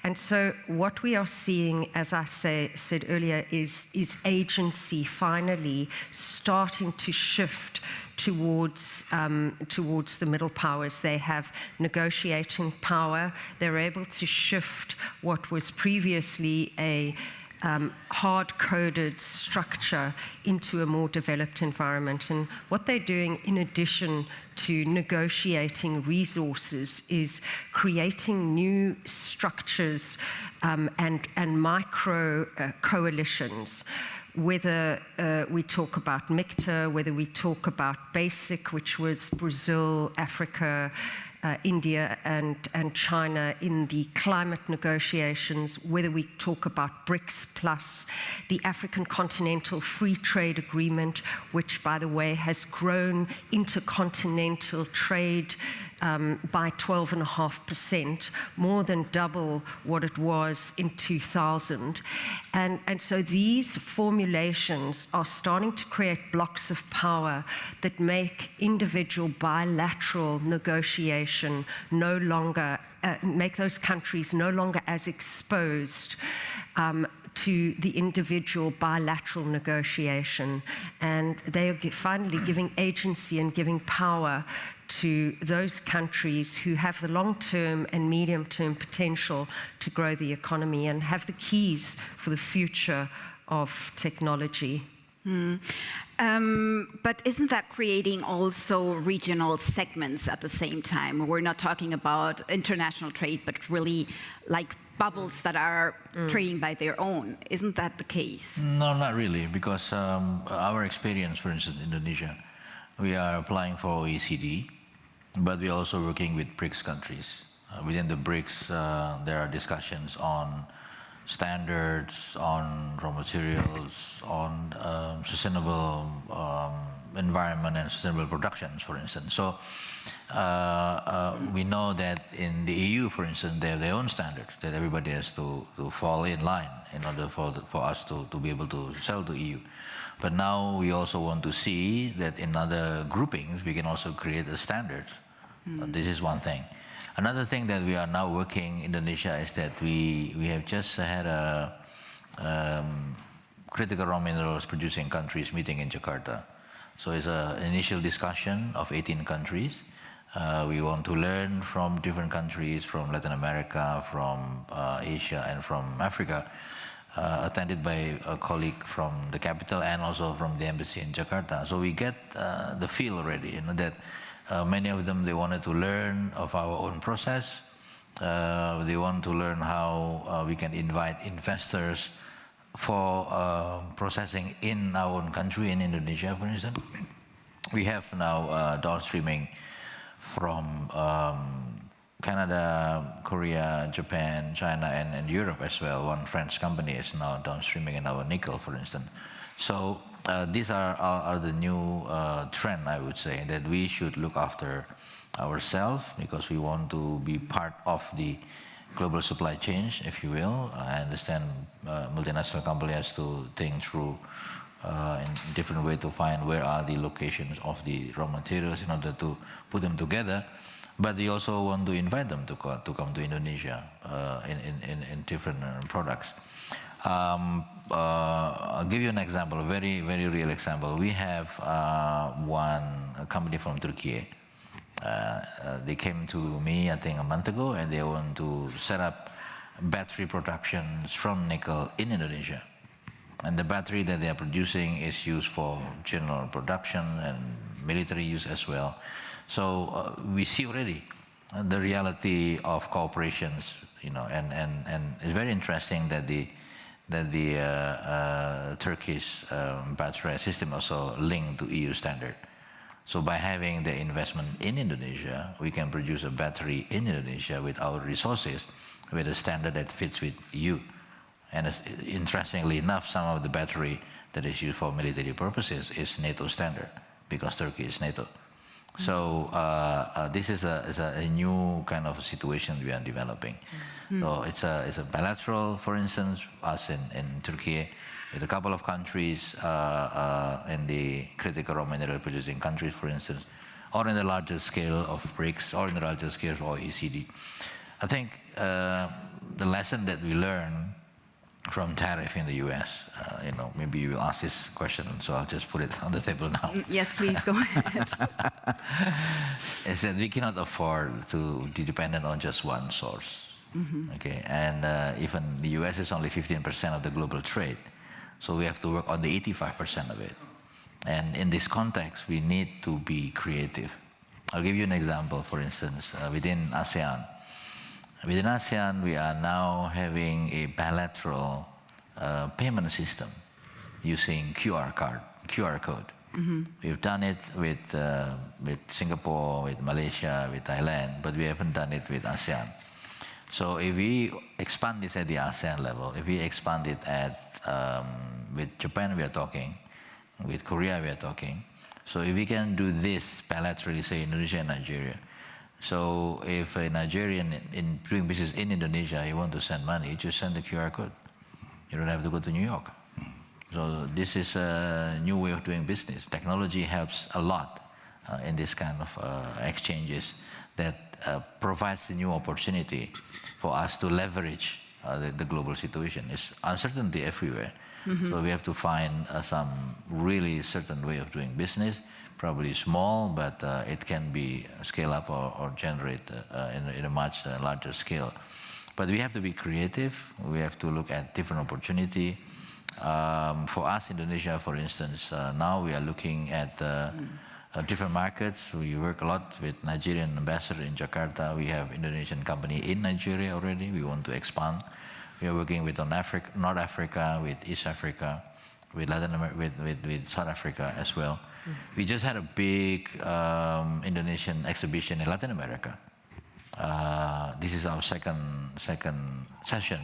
And so what we are seeing, as I said earlier, is agency finally starting to shift towards the middle powers. They have negotiating power. They're able to shift what was previously a hard-coded structure into a more developed environment. And what they're doing, in addition to negotiating resources, is creating new structures and micro coalitions. Whether we talk about MICTA, whether we talk about BASIC, which was Brazil, Africa, India and China in the climate negotiations, whether we talk about BRICS plus the African Continental Free Trade Agreement, which, by the way, has grown intercontinental trade by 12.5%, more than double what it was in 2000. And so these formulations are starting to create blocks of power that make individual bilateral negotiation no longer, make those countries no longer as exposed to the individual bilateral negotiation. And they are finally giving agency and giving power to those countries who have the long-term and medium-term potential to grow the economy and have the keys for the future of technology. But isn't that creating also regional segments at the same time? We're not talking about international trade, but really like bubbles that are trading by their own. Isn't that the case? No, not really, because our experience, for instance, in Indonesia, we are applying for OECD, but we're also working with BRICS countries. Within the BRICS, there are discussions on standards, on raw materials, on sustainable environment and sustainable productions, for instance. So we know that in the EU, for instance, they have their own standards that everybody has to fall in line in order for us to be able to sell to EU. But now we also want to see that in other groupings, we can also create a standard. This is one thing. Another thing that we are now working in Indonesia is that we have just had a critical raw minerals producing countries meeting in Jakarta. So it's an initial discussion of 18 countries. We want to learn from different countries, from Latin America, from Asia, and from Africa, attended by a colleague from the capital and also from the embassy in Jakarta. So we get the feel already, you know, that many of them, they wanted to learn of our own process. They want to learn how we can invite investors for processing in our own country, in Indonesia, for instance. We have now downstreaming from Canada, Korea, Japan, China, and Europe as well. One French company is now downstreaming in our nickel, for instance. So these are the new trend, I would say, that we should look after ourselves because we want to be part of the global supply chain, if you will. I understand multinational company has to think through in different way to find where are the locations of the raw materials in order to put them together. But we also want to invite them to come to Indonesia in different products. I'll give you an example, a very, very real example. We have one company from Turkey. They came to me, I think, a month ago, and they want to set up battery productions from nickel in Indonesia. And the battery that they are producing is used for general production and military use as well. So we see already the reality of cooperations, and it's very interesting that the Turkish battery system also linked to EU standard. So by having the investment in Indonesia, we can produce a battery in Indonesia with our resources, with a standard that fits with EU. And interestingly enough, some of the battery that is used for military purposes is NATO standard, because Turkey is NATO. So this is a new kind of situation we are developing. So it's a bilateral, for instance, us in Turkey, with a couple of countries in the critical raw mineral producing countries, for instance, or in the larger scale of BRICS, or in the larger scale of OECD. I think the lesson that we learn from tariff in the US, maybe you will ask this question, so I'll just put it on the table now. Yes, please, go ahead. Is that we cannot afford to be dependent on just one source. Okay, and even the US is only 15% of the global trade, so we have to work on the 85% of it. And in this context, we need to be creative. I'll give you an example, for instance, within ASEAN. Within ASEAN, we are now having a bilateral payment system using QR code. We've done it with Singapore, with Malaysia, with Thailand, but we haven't done it with ASEAN. So if we expand this at the ASEAN level, if we expand it with Japan, we are talking, with Korea, we are talking. So if we can do this bilaterally, say Indonesia and Nigeria. So if a Nigerian in doing business in Indonesia, you want to send money, you just send the QR code. You don't have to go to New York. So this is a new way of doing business. Technology helps a lot in this kind of exchanges that provides a new opportunity for us to leverage the global situation. It's uncertainty everywhere. So we have to find some really certain way of doing business, probably small, but it can be scale up or generate in a much larger scale. But we have to be creative. We have to look at different opportunity. For us, Indonesia, for instance, now we are looking at different markets. We work a lot with Nigerian ambassador in Jakarta. We have Indonesian company in Nigeria already. We want to expand. We are working with North Africa, with East Africa, with Latin America, with South Africa as well. We just had a big Indonesian exhibition in Latin America. This is our second session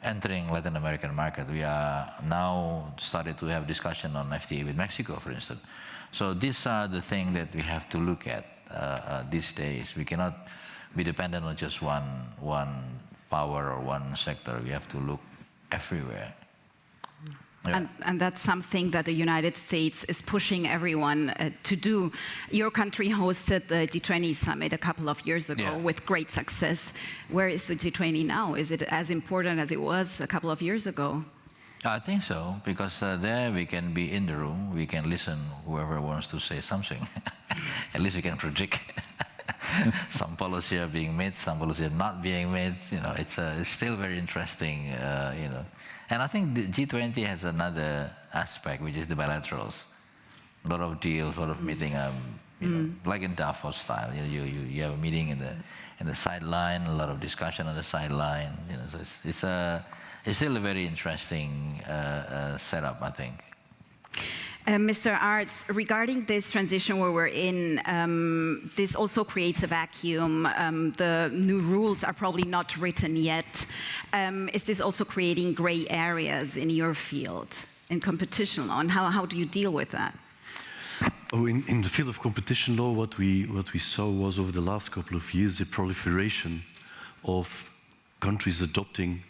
entering Latin American market. We are now started to have discussion on FTA with Mexico, for instance. So these are the things that we have to look at these days. We cannot be dependent on just one power or one sector. We have to look everywhere. Yeah. And that's something that the United States is pushing everyone to do. Your country hosted the G20 summit a couple of years ago with great success. Where is the G20 now? Is it as important as it was a couple of years ago? I think so, because there we can be in the room, we can listen whoever wants to say something. At least we can predict. Some policy are being made, some policy are not being made. It's still very interesting. And I think the G20 has another aspect, which is the bilaterals. A lot of deals, a lot of meeting, like in Davos style. You have a meeting in the sideline, a lot of discussion on the sideline. So it's still a very interesting setup, I think. Mr. Arts, regarding this transition where we're in, this also creates a vacuum. The new rules are probably not written yet. Is this also creating gray areas in your field, in competition law, and how do you deal with that? Oh, in the field of competition law, what we saw was over the last couple of years a proliferation of countries adopting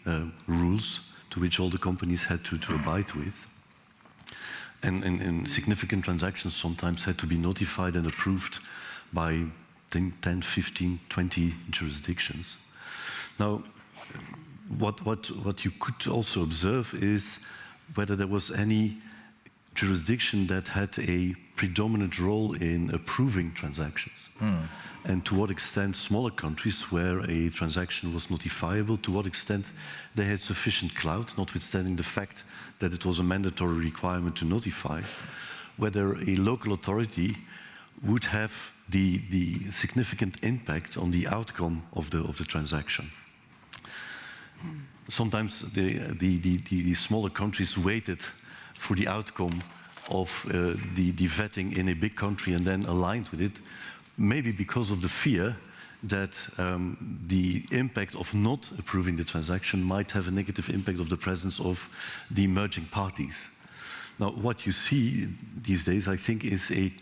rules to which all the companies had to abide with. And significant transactions sometimes had to be notified and approved by 10, 15, 20 jurisdictions. Now, what you could also observe is whether there was any jurisdiction that had a predominant role in approving transactions. And to what extent smaller countries where a transaction was notifiable, to what extent they had sufficient clout, notwithstanding the fact that it was a mandatory requirement to notify, whether a local authority would have the significant impact on the outcome of the transaction. Sometimes the smaller countries waited for the outcome of the vetting in a big country and then aligned with it, maybe because of the fear that the impact of not approving the transaction might have a negative impact of the presence of the emerging parties. Now, what you see these days, I think, is a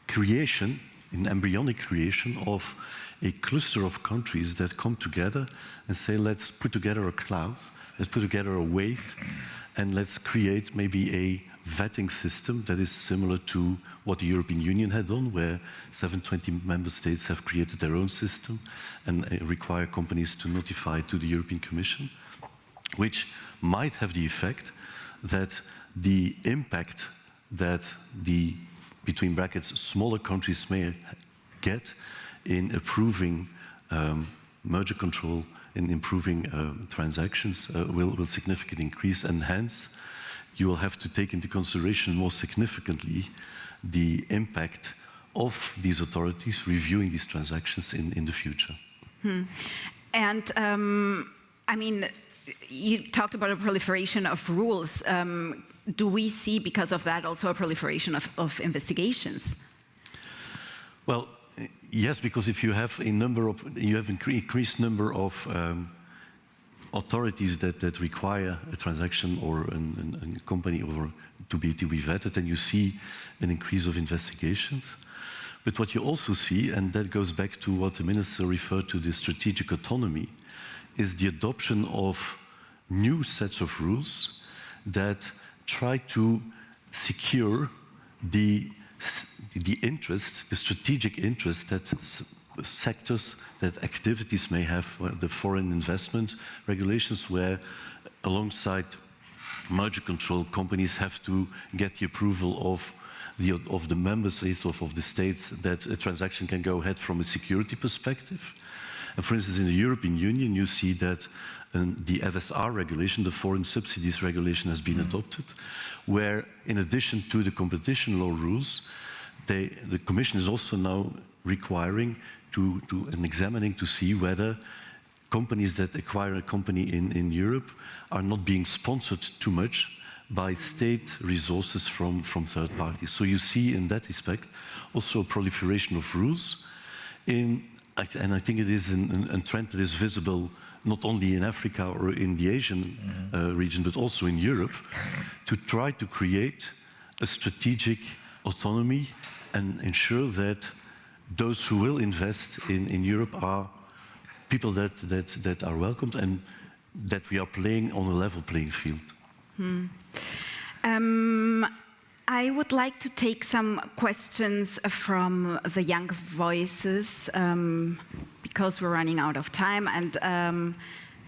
creation, an embryonic creation of a cluster of countries that come together and say, let's put together a cloud, let's put together a wave, and let's create maybe a vetting system that is similar to what the European Union had done, where 720 member states have created their own system and require companies to notify to the European Commission, which might have the effect that the impact that the, between brackets, smaller countries may get in approving merger control, in improving transactions will significantly increase, and hence you will have to take into consideration more significantly the impact of these authorities reviewing these transactions in the future. And I mean, you talked about a proliferation of rules. Do we see, because of that, also a proliferation of investigations? Well, yes, because if you have a number of, you have increased number of authorities that require a transaction or a company or to be vetted, then you see an increase of investigations. But what you also see, and that goes back to what the minister referred to, the strategic autonomy, is the adoption of new sets of rules that try to secure the interest, the strategic interest that sectors, that activities may have, the foreign investment regulations, where alongside merger control, companies have to get the approval of the member states, of the states, that a transaction can go ahead from a security perspective. And for instance, in the European Union, you see that the FSR regulation, the foreign subsidies regulation, has been adopted, where in addition to the competition law rules, the Commission is also now requiring and examining to see whether companies that acquire a company in Europe are not being sponsored too much by state resources from third parties. So you see in that respect also a proliferation of rules, and I think it is a trend that is visible not only in Africa or in the Asian region, but also in Europe, to try to create a strategic autonomy and ensure that those who will invest in Europe are people that are welcomed and that we are playing on a level playing field. I would like to take some questions from the young voices because we're running out of time, and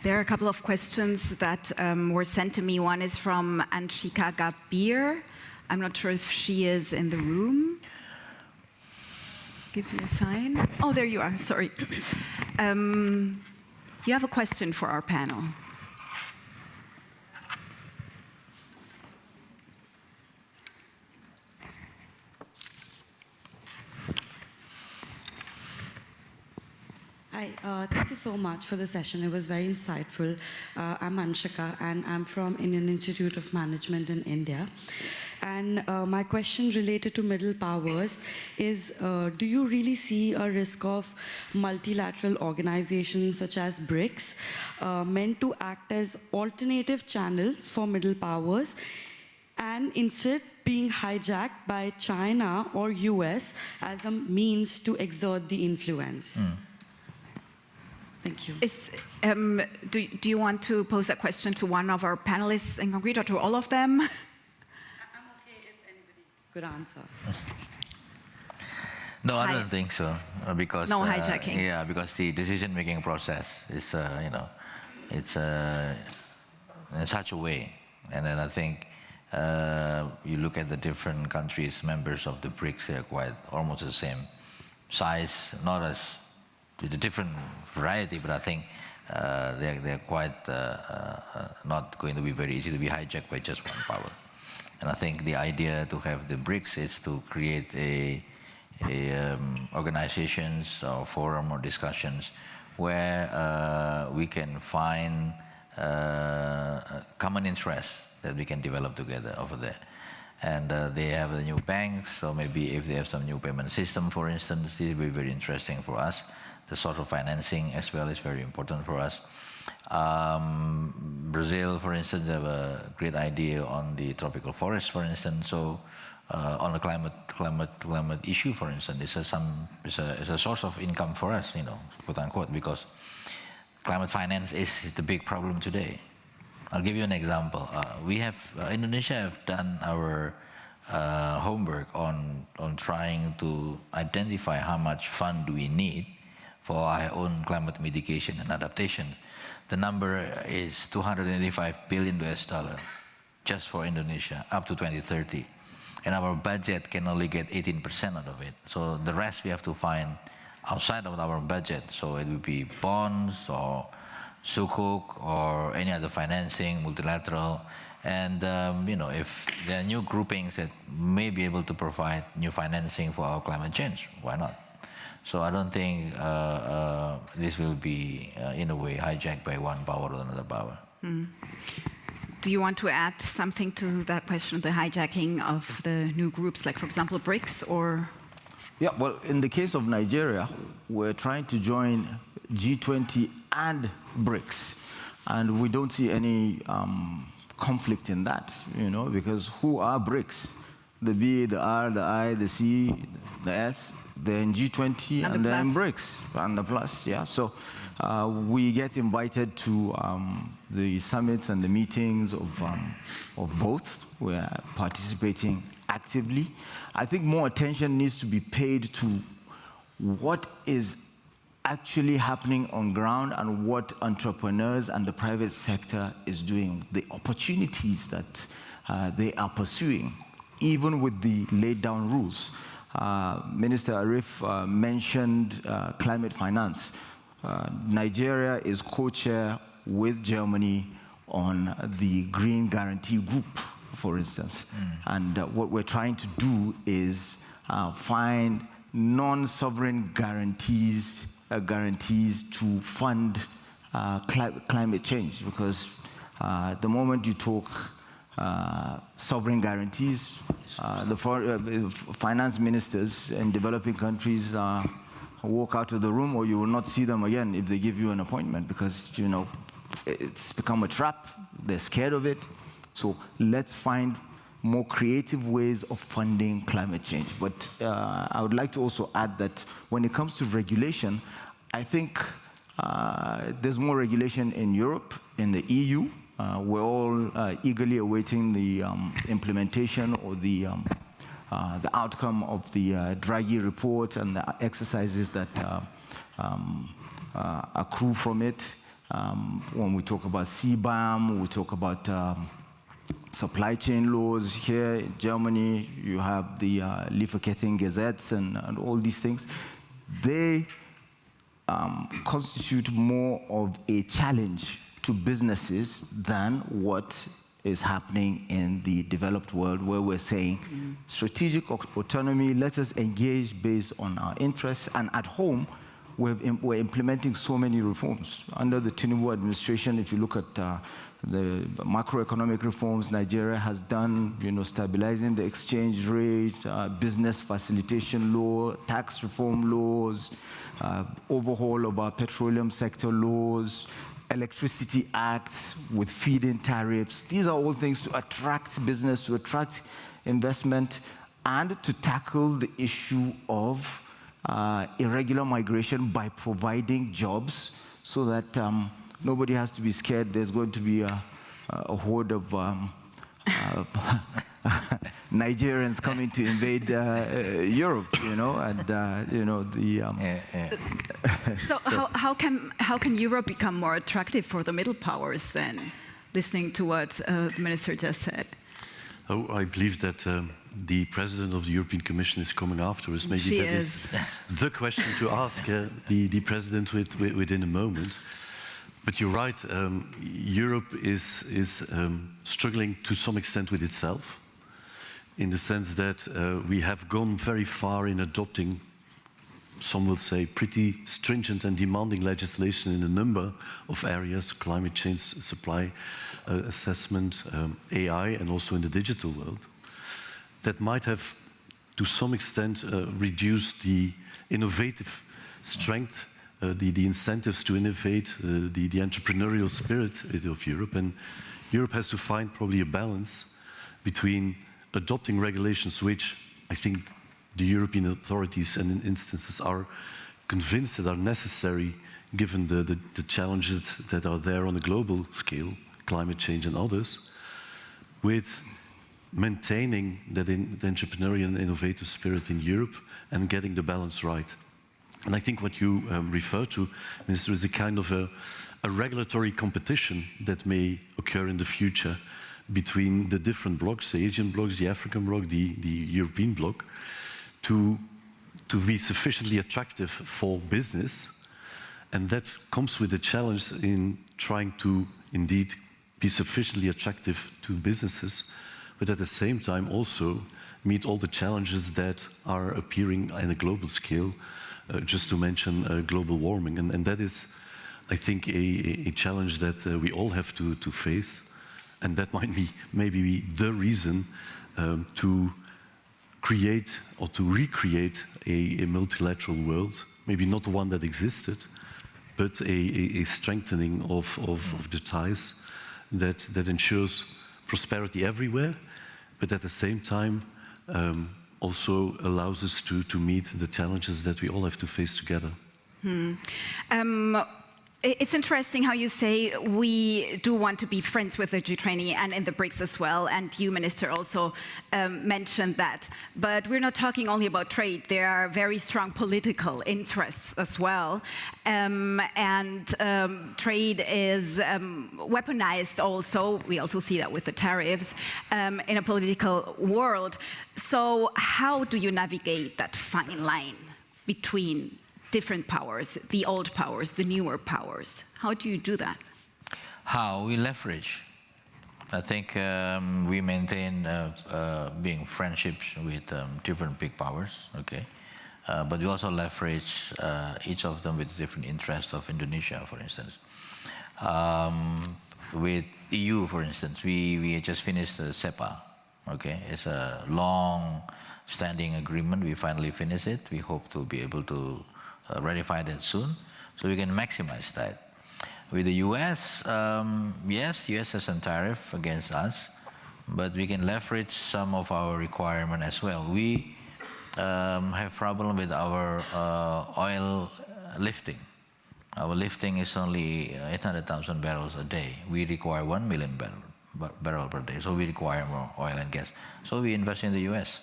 there are a couple of questions that were sent to me. One is from Anshika Gabir. I'm not sure if she is in the room. Give me a sign. Oh, there you are, sorry. You have a question for our panel. Hi, thank you so much for the session. It was very insightful. I'm Anshika, and I'm from Indian Institute of Management in India. And my question related to middle powers is, do you really see a risk of multilateral organizations such as BRICS meant to act as alternative channel for middle powers and instead being hijacked by China or US as a means to exert the influence? Thank you. Do you want to pose that question to one of our panelists in concrete, or to all of them? I'm okay if anybody could answer. No, I don't think so, because no hijacking. Yeah, because the decision-making process is, it's in such a way, and then I think you look at the different countries, members of the BRICS, they're quite almost the same size, not as with a different variety, but I think they're quite not going to be very easy to be hijacked by just one power. And I think the idea to have the BRICS is to create organizations or forum or discussions where we can find common interests that we can develop together over there. And they have the new banks, so maybe if they have some new payment system, for instance, it will be very interesting for us. The sort of financing as well is very important for us. Brazil, for instance, have a great idea on the tropical forest, for instance. So on the climate issue, for instance, it's a source of income for us, you know, quote unquote, because climate finance is the big problem today. I'll give you an example. Indonesia have done our homework on trying to identify how much fund do we need for our own climate mitigation and adaptation. The number is $285 billion just for Indonesia up to 2030. And our budget can only get 18% out of it. So the rest we have to find outside of our budget. So it would be bonds or sukuk or any other financing, multilateral. And you know, if there are new groupings that may be able to provide new financing for our climate change, why not? So I don't think this will be, in a way, hijacked by one power or another power. Mm. Do you want to add something to that question of the hijacking of the new groups, like, for example, BRICS, or? Yeah, well, in the case of Nigeria, we're trying to join G20 and BRICS, and we don't see any conflict in that, you know, because who are BRICS? The B, the R, the I, the C, the S, then G20, and then BRICS, and the plus, yeah. So we get invited to the summits and the meetings of both. We're participating actively. I think more attention needs to be paid to what is actually happening on ground and what entrepreneurs and the private sector is doing, the opportunities that they are pursuing, even with the laid down rules. Minister Arif mentioned climate finance. Nigeria is co-chair with Germany on the Green Guarantee Group, for instance. And what we're trying to do is find non-sovereign guarantees to fund climate change, because the moment you talk sovereign guarantees, the finance ministers in developing countries walk out of the room, or you will not see them again if they give you an appointment, because, you know, it's become a trap. They're scared of it. So let's find more creative ways of funding climate change. But I would like to also add that when it comes to regulation, I think there's more regulation in Europe, in the EU. We're all eagerly awaiting the implementation or the outcome of the Draghi report and the exercises that accrue from it. When we talk about CBAM, we talk about supply chain laws. Here in Germany, you have the Lieferkettengesetz and all these things. They constitute more of a challenge to businesses than what is happening in the developed world, where we're saying strategic autonomy, let us engage based on our interests. And at home, we're implementing so many reforms. Under the Tinubu administration, if you look at the macroeconomic reforms Nigeria has done, you know, stabilizing the exchange rate, business facilitation law, tax reform laws, overhaul of our petroleum sector laws, Electricity Act with feed-in tariffs. These are all things to attract business, to attract investment, and to tackle the issue of irregular migration by providing jobs, so that nobody has to be scared there's going to be a horde of Nigerians coming to invade Europe, you know, and you know the. So how can Europe become more attractive for the middle powers then? Listening to what the minister just said. Oh, I believe that the president of the European Commission is coming after us. Maybe that is the question to ask the president within a moment. But you're right. Europe is struggling to some extent with itself. in the sense that we have gone very far in adopting, some will say, pretty stringent and demanding legislation in a number of areas: climate change, supply assessment, AI, and also in the digital world. That might have, to some extent, reduced the innovative strength, the incentives to innovate, the entrepreneurial spirit of Europe. And Europe has to find probably a balance between adopting regulations which I think the European authorities and in instances are convinced that are necessary given the challenges that are there on a global scale, climate change and others, with maintaining that the entrepreneurial and innovative spirit in Europe and getting the balance right. And I think what you refer to, Minister, is a kind of a regulatory competition that may occur in the future between the different blocs, the Asian blocs, the African bloc, the European bloc, to be sufficiently attractive for business. And that comes with the challenge in trying to indeed be sufficiently attractive to businesses, but at the same time also meet all the challenges that are appearing on a global scale, just to mention global warming. And that is, I think, a challenge that we all have to face. And that might be maybe the reason to create or to recreate a multilateral world, maybe not the one that existed, but a strengthening of the ties that ensures prosperity everywhere, but at the same time also allows us to meet the challenges that we all have to face together. It's interesting how you say we do want to be friends with the G20 and in the BRICS as well, and you, Minister, also mentioned that. But we're not talking only about trade. There are very strong political interests as well, and trade is weaponized also. We also see that with the tariffs in a political world. So how do you navigate that fine line between different powers, the old powers, the newer powers? How do you do that? How? We leverage. I think we maintain being friendships with different big powers, okay? But we also leverage each of them with different interests of Indonesia, for instance. With EU, for instance, we just finished the CEPA, okay? It's a long-standing agreement. We finally finished it. We hope to be able to ratify that soon, so we can maximize that. With the US, yes, US has some tariff against us, but we can leverage some of our requirement as well. We have problem with our oil lifting. Our lifting is only 800,000 barrels a day. We require 1 million barrel per day, so we require more oil and gas. So we invest in the US.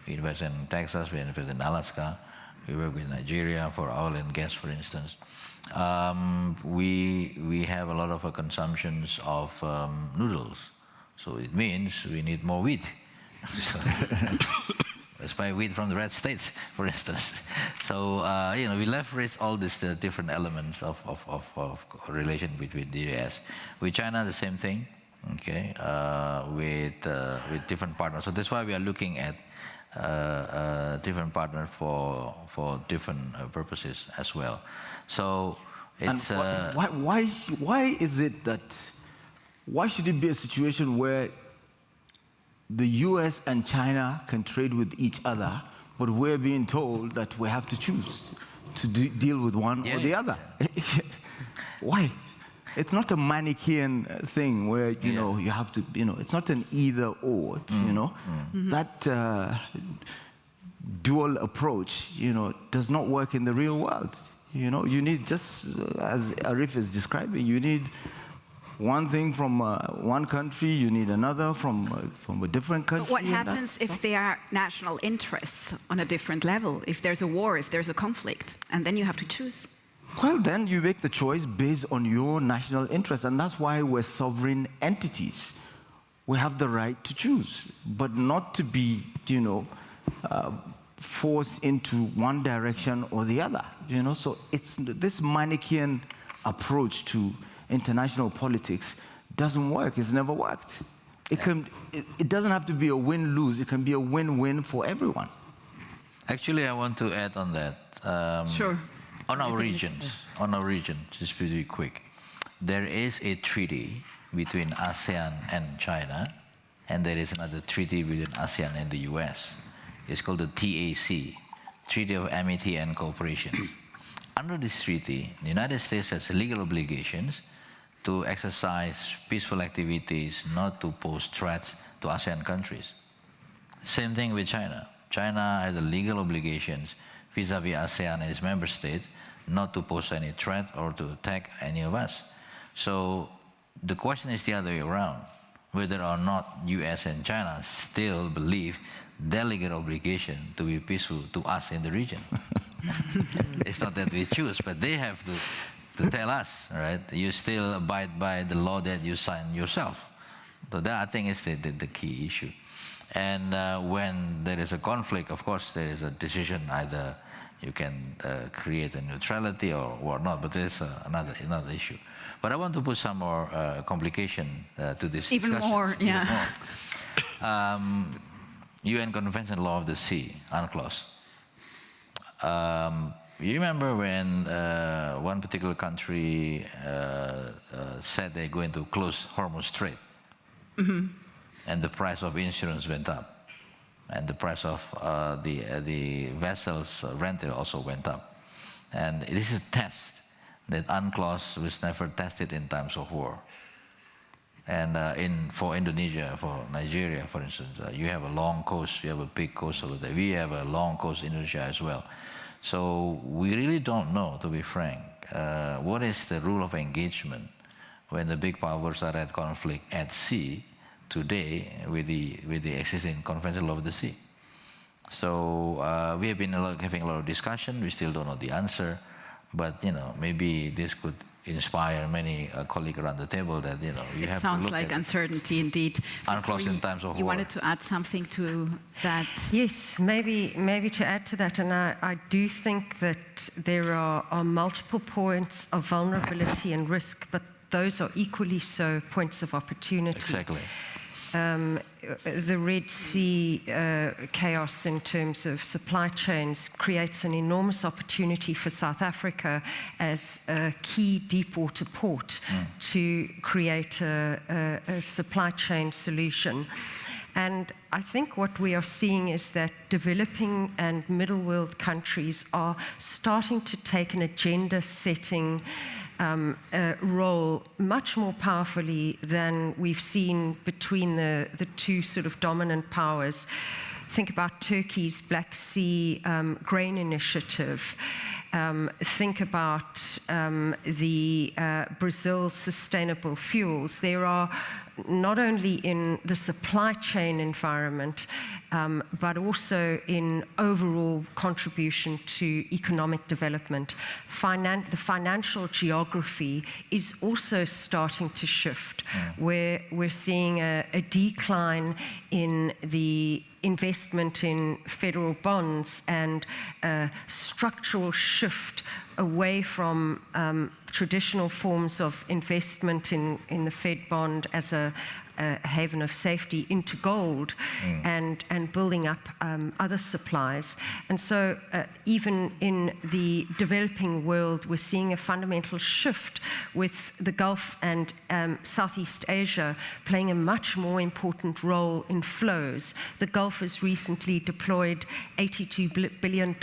We invest in Texas, we invest in Alaska. We work with Nigeria for oil and gas, for instance. We have a lot of consumptions of noodles. So it means we need more wheat. So let's buy wheat from the red states, for instance. So, you know, we leverage all these different elements of relation between the US. With China, the same thing, okay, with different partners. So that's why we are looking at different partner for different purposes as well. So it's why is it that why should it be a situation where the US and China can trade with each other, but we're being told that we have to choose to deal with one or the other? Why? It's not a Manichaean thing where, you know, you have to, you know, it's not an either or, you know. That dual approach, you know, does not work in the real world. You know, you need, just as Arif is describing, you need one thing from one country, you need another from a different country. But what happens if there are national interests on a different level? If there's a war, if there's a conflict, and then you have to choose? Well, then you make the choice based on your national interest, and that's why we're sovereign entities. We have the right to choose, but not to be, you know, forced into one direction or the other. You know, so it's this Manichaean approach to international politics doesn't work. It's never worked. It doesn't have to be a win-lose. It can be a win-win for everyone. Actually, I want to add on that. Sure. On our region, just to be quick, there is a treaty between ASEAN and China, and there is another treaty between ASEAN and the US. It's called the TAC, Treaty of Amity and Cooperation. Under this treaty, the United States has legal obligations to exercise peaceful activities, not to pose threats to ASEAN countries. Same thing with China. China has a legal obligations vis-à-vis ASEAN and its member states not to pose any threat or to attack any of us. So the question is the other way around, whether or not US and China still believe their legal obligation to be peaceful to us in the region. It's not that we choose, but they have to tell us, right? You still abide by the law that you signed yourself. So that, I think, is the key issue. And when there is a conflict, of course, there is a decision, either you can create a neutrality or whatnot, but there's another issue. But I want to put some more complication to this Even discussion. more, yeah. UN Convention Law of the Sea, UNCLOS. You remember when one particular country said they're going to close Hormuz Strait, and the price of insurance went up, and the price of the vessels rented also went up. And this is a test that UNCLOS was never tested in times of war. And for Indonesia, for Nigeria, for instance, you have a long coast, you have a big coast over there. We have a long coast in Indonesia as well. So we really don't know, to be frank, what is the rule of engagement when the big powers are at conflict at sea today with the existing convention law of the sea. So we have been having a lot of discussion. We still don't know the answer, but maybe this could inspire many colleagues around the table that you have to look at. It sounds like uncertainty indeed. UNCLOS in times of war. You wanted to add something to that? Yes, maybe to add to that, and I do think that there are multiple points of vulnerability and risk, but those are equally so points of opportunity. Exactly. The Red Sea chaos in terms of supply chains creates an enormous opportunity for South Africa as a key deepwater port to create a supply chain solution. And I think what we are seeing is that developing and middle world countries are starting to take an agenda-setting role much more powerfully than we've seen between the two sort of dominant powers. Think about Turkey's Black Sea grain initiative. Think about the Brazil's sustainable fuels. There are not only in the supply chain environment, but also in overall contribution to economic development. The financial geography is also starting to shift, where we're seeing a decline in the investment in federal bonds and a structural shift away from traditional forms of investment in the Fed bond as a haven of safety into gold and building up other supplies. And so even in the developing world, we're seeing a fundamental shift with the Gulf and Southeast Asia playing a much more important role in flows. The Gulf has recently deployed $82 billion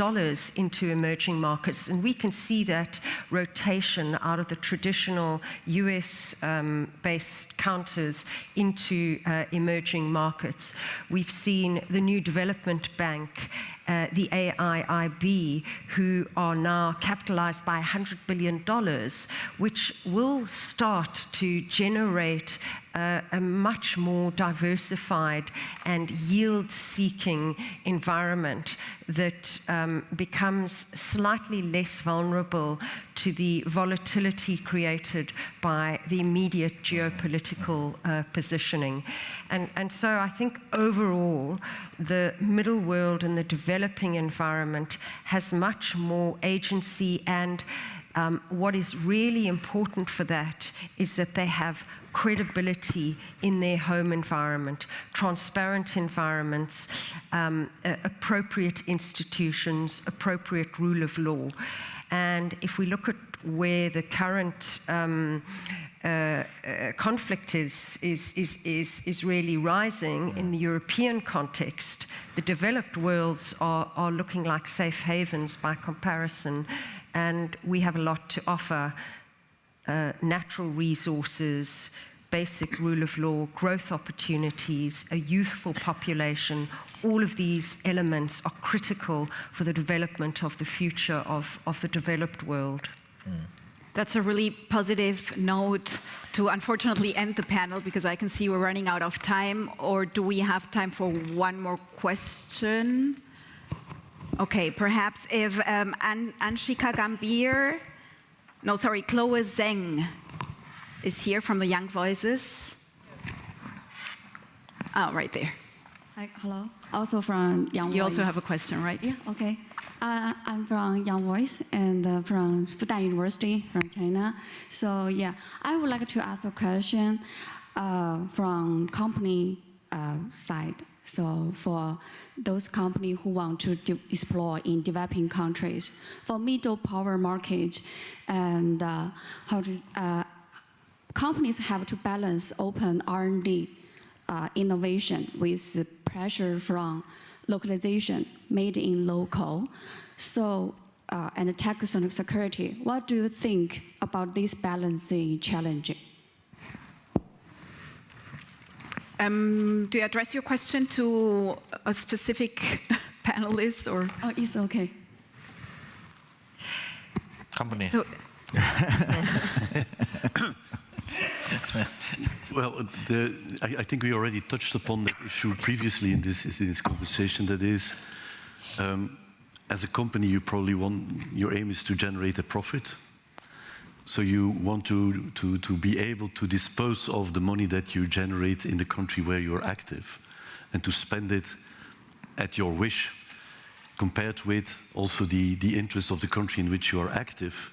into emerging markets, and we can see that rotation out of the traditional US-based counters into emerging markets. We've seen the new development bank, the AIIB, who are now capitalized by $100 billion, which will start to generate a much more diversified and yield-seeking environment that becomes slightly less vulnerable to the volatility created by the immediate geopolitical positioning. And so I think overall, the middle world and the developing environment has much more agency, and what is really important for that is that they have credibility in their home environment, transparent environments, appropriate institutions, appropriate rule of law. And if we look at where the current conflict is really rising in the European context, the developed worlds are looking like safe havens by comparison, and we have a lot to offer. Natural resources, basic rule of law, growth opportunities, a youthful population, all of these elements are critical for the development of the future of the developed world. That's a really positive note to unfortunately end the panel, because I can see we're running out of time. Or do we have time for one more question? Okay, perhaps if Anshika Gambhir, no, sorry, Chloe Zeng is here from the Young Voices. Oh, right there. Hi, hello. Also from Young Voice. You also have a question, right? Yeah, okay. I'm from Young Voice and from Fudan University from China. So yeah, I would like to ask a question from company side. So for those companies who want to explore in developing countries, for middle power market, and companies have to balance open R&D innovation with pressure from localization, made in local, so and tax security. What do you think about this balancing challenge? Do you address your question to a specific panelist, or? Oh, it's okay. Company. So, Well, I think we already touched upon that issue previously in this conversation. That is, as a company, you probably your aim is to generate a profit. So you want to be able to dispose of the money that you generate in the country where you're active, and to spend it at your wish, compared with also the interest of the country in which you are active,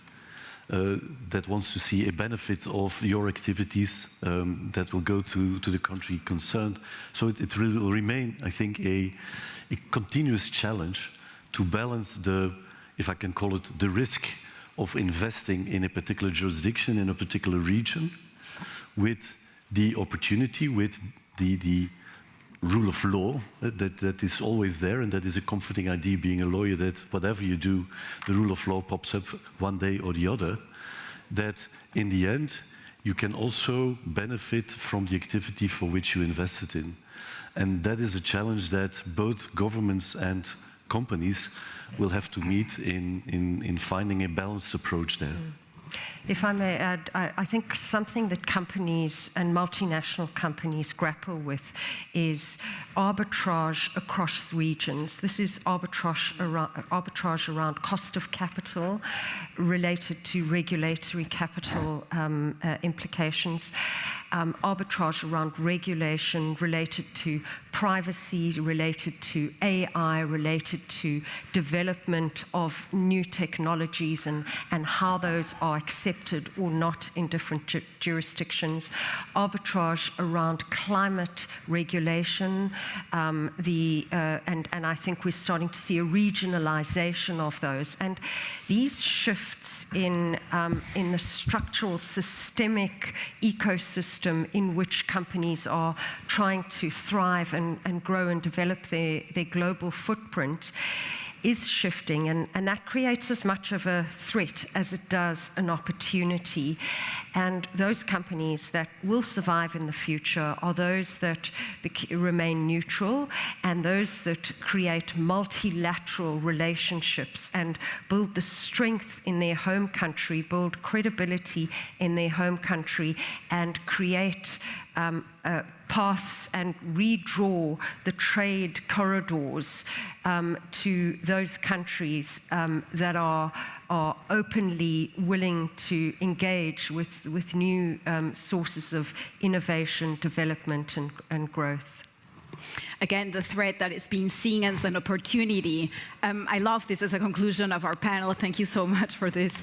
that wants to see a benefit of your activities that will go to the country concerned. So it will remain, I think, a continuous challenge to balance if I can call it, the risk of investing in a particular jurisdiction, in a particular region, with the opportunity, with the rule of law that is always there, and that is a comforting idea, being a lawyer, that whatever you do, the rule of law pops up one day or the other, that in the end, you can also benefit from the activity for which you invested in. And that is a challenge that both governments and companies will have to meet in finding a balanced approach there. If I may add, I think something that companies and multinational companies grapple with is arbitrage across regions. This is arbitrage around cost of capital related to regulatory capital implications. Arbitrage around regulation related to privacy, related to AI, related to development of new technologies and how those are accepted or not in different jurisdictions. Arbitrage around climate regulation, and I think we're starting to see a regionalization of those. And these shifts in the structural systemic ecosystem in which companies are trying to thrive and grow and develop their global footprint is shifting, and that creates as much of a threat as it does an opportunity. And those companies that will survive in the future are those that remain neutral, and those that create multilateral relationships and build the strength in their home country, build credibility in their home country, and create paths and redraw the trade corridors to those countries that are openly willing to engage with new sources of innovation, development, and growth. again, the threat that is being seen as an opportunity. I love this as a conclusion of our panel. Thank you so much for this.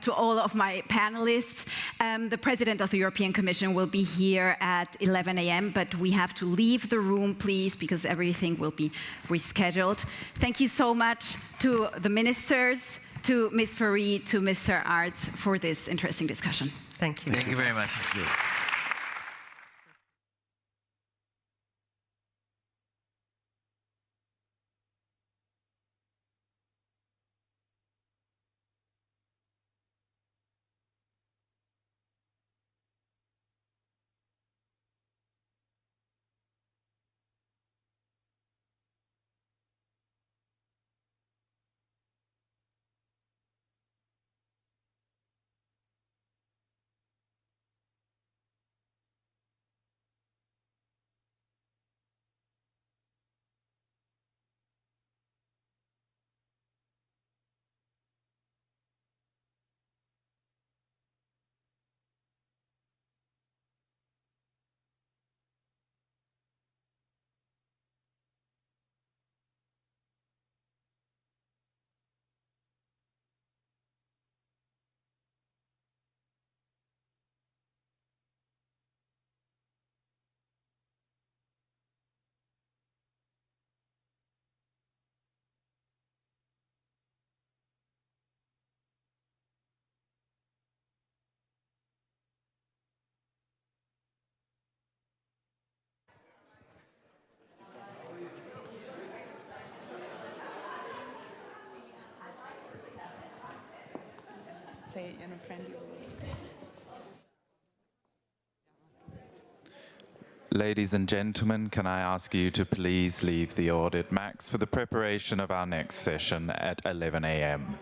To all of my panelists, the President of the European Commission will be here at 11 a.m., but we have to leave the room, please, because everything will be rescheduled. Thank you so much to the ministers, to Ms. Farid, to Mr. Arts for this interesting discussion. Thank you. Thank you very much. Ladies and gentlemen, can I ask you to please leave the audit max for the preparation of our next session at 11 a.m.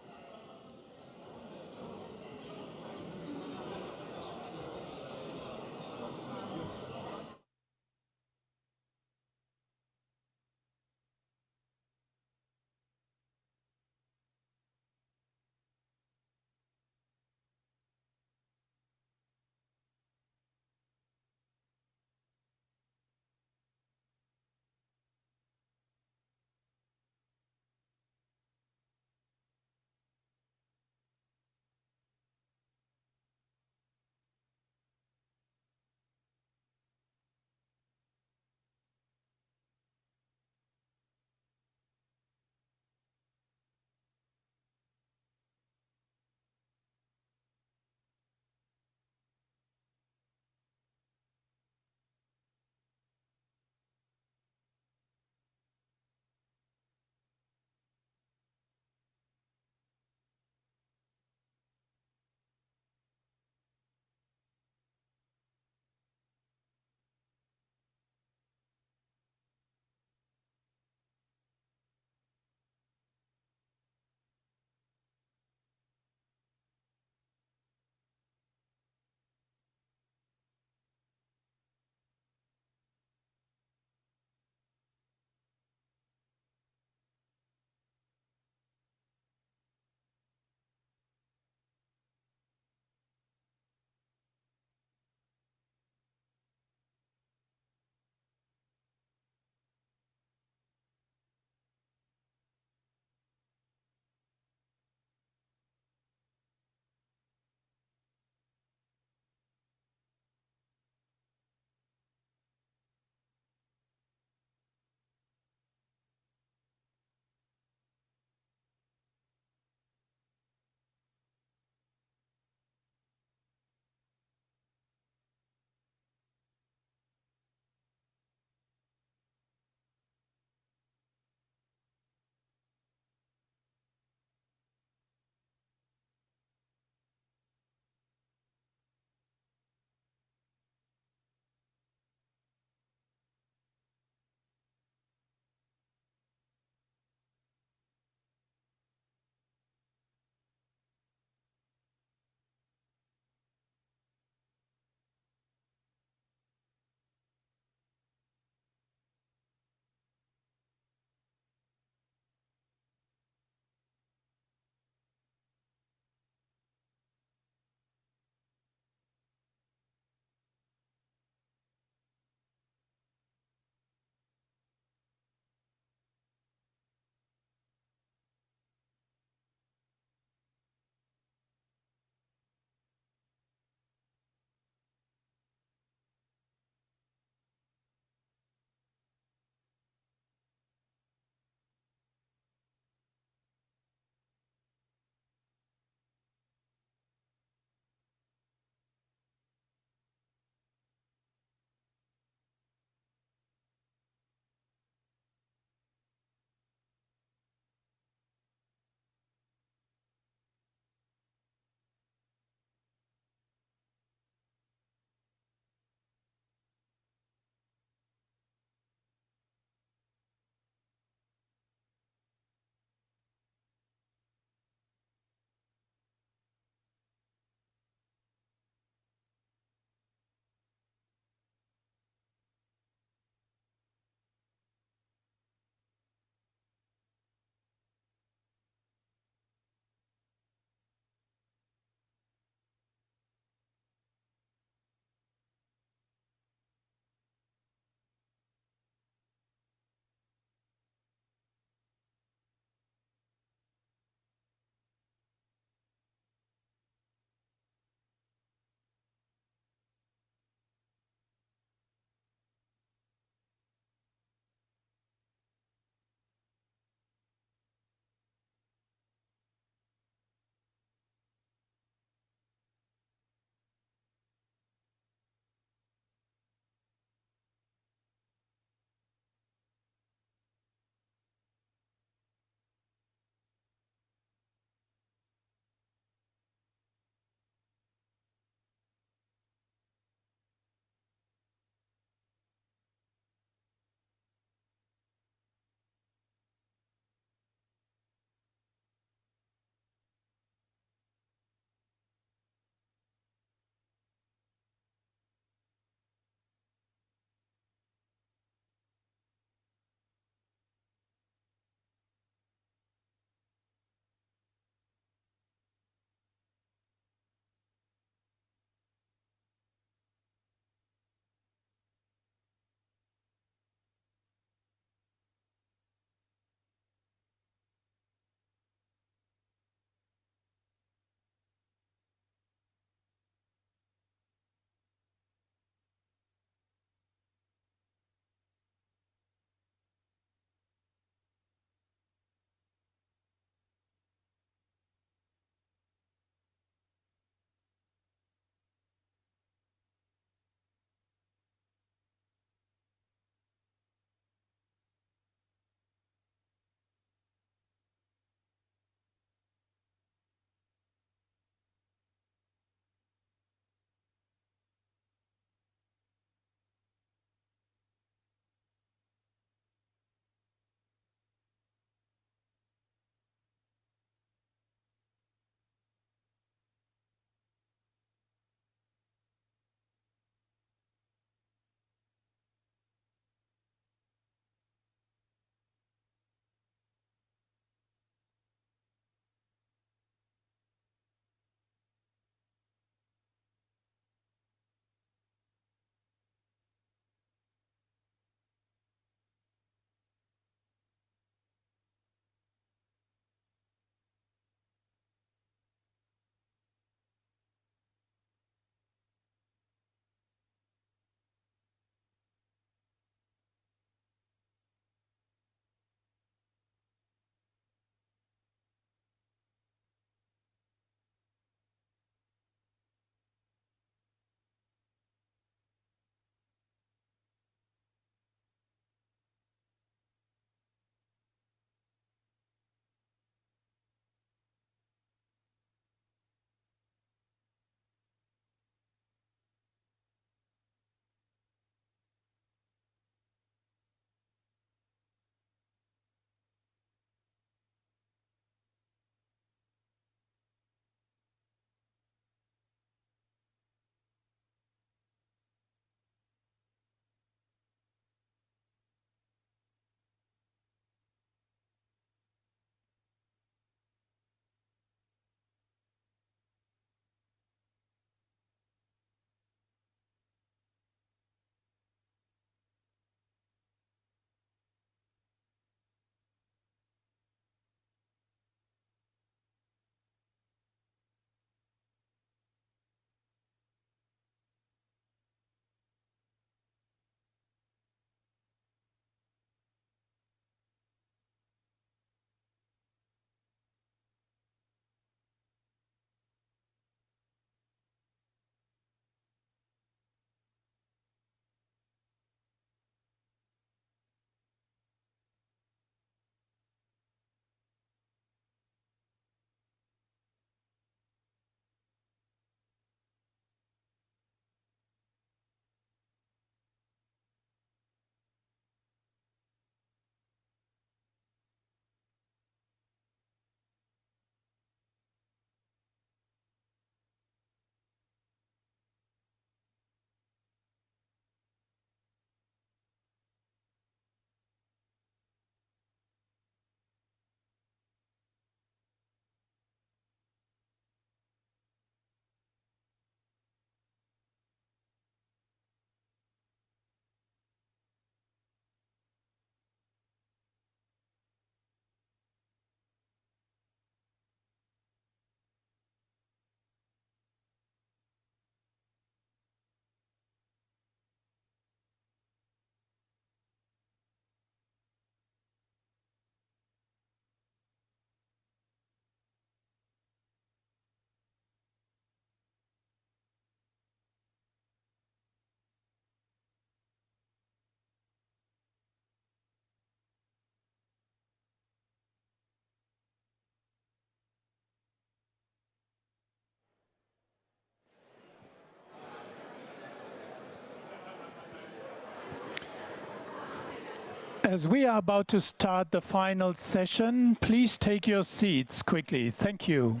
As we are about to start the final session, please take your seats quickly. Thank you.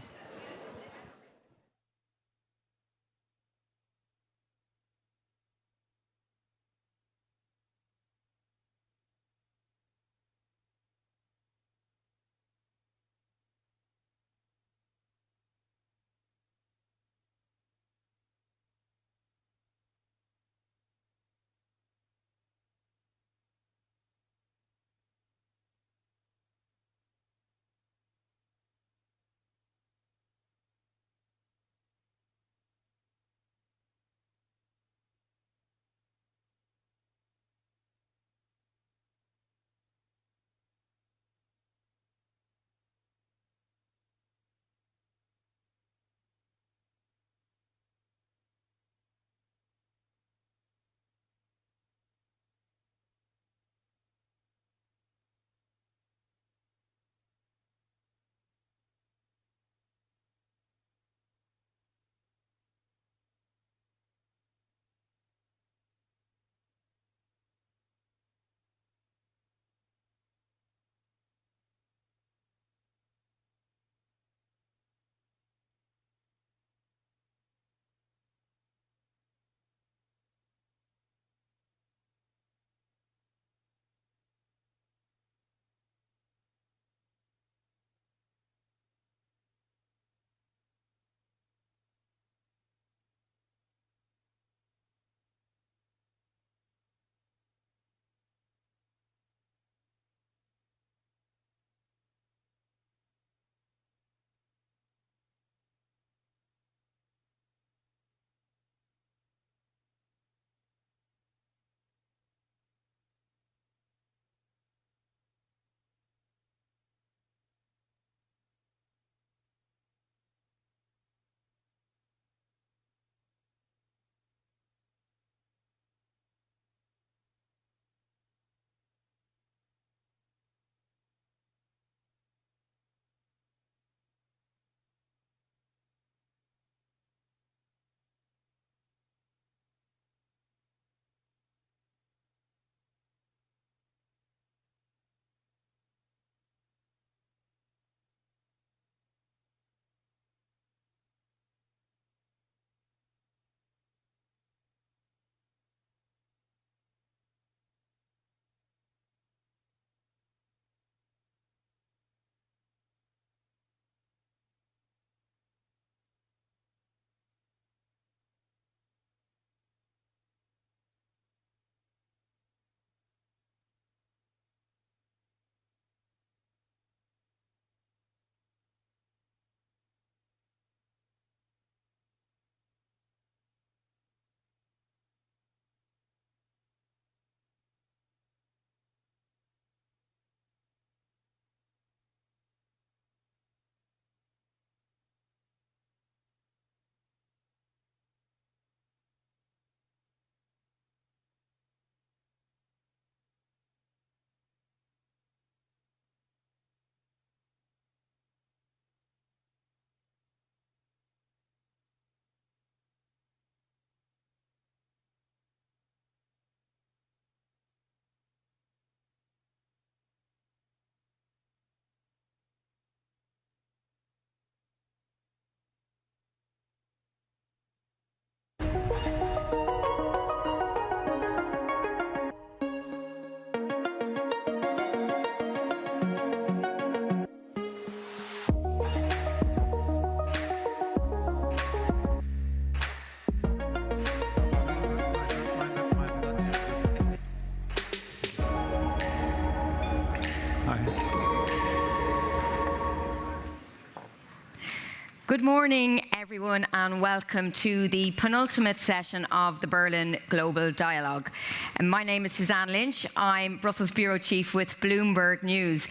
Good morning, everyone, and welcome to the penultimate session of the Berlin Global Dialogue. And my name is Suzanne Lynch. I'm Brussels Bureau Chief with Bloomberg News.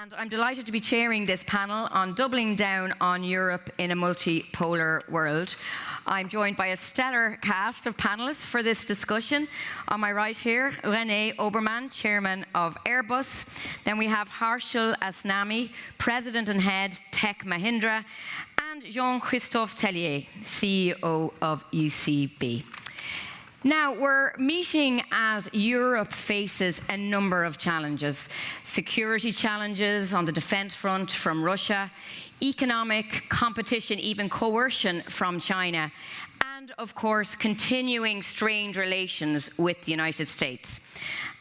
And I'm delighted to be chairing this panel on doubling down on Europe in a multipolar world. I'm joined by a stellar cast of panelists for this discussion. On my right here, René Obermann, Chairman of Airbus. Then we have Harshil Asnami, President and Head, Tech Mahindra, and Jean-Christophe Tellier, CEO of UCB. Now, we're meeting as Europe faces a number of challenges. Security challenges on the defence front from Russia, economic competition, even coercion from China, and, of course, continuing strained relations with the United States.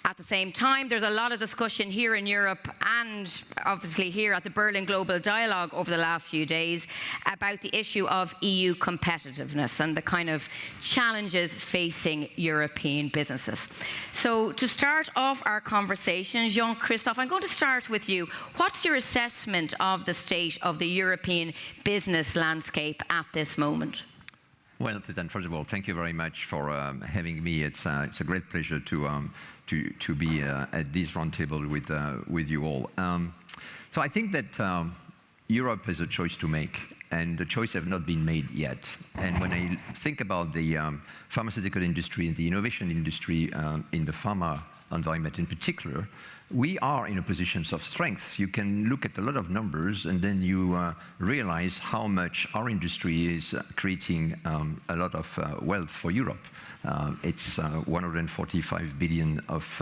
At the same time, there's a lot of discussion here in Europe and obviously here at the Berlin Global Dialogue over the last few days about the issue of EU competitiveness and the kind of challenges facing European businesses. So to start off our conversation, Jean-Christophe, I'm going to start with you. What's your assessment of the state of the European business landscape at this moment? Well, first of all, thank you very much for having me. It's a great pleasure to be at this roundtable with you all. So I think that Europe has a choice to make, and the choice has not been made yet. And when I think about the pharmaceutical industry and the innovation industry in the pharma environment in particular, we are in a position of strength. You can look at a lot of numbers and then you realize how much our industry is creating a lot of wealth for Europe. It's 145 billion of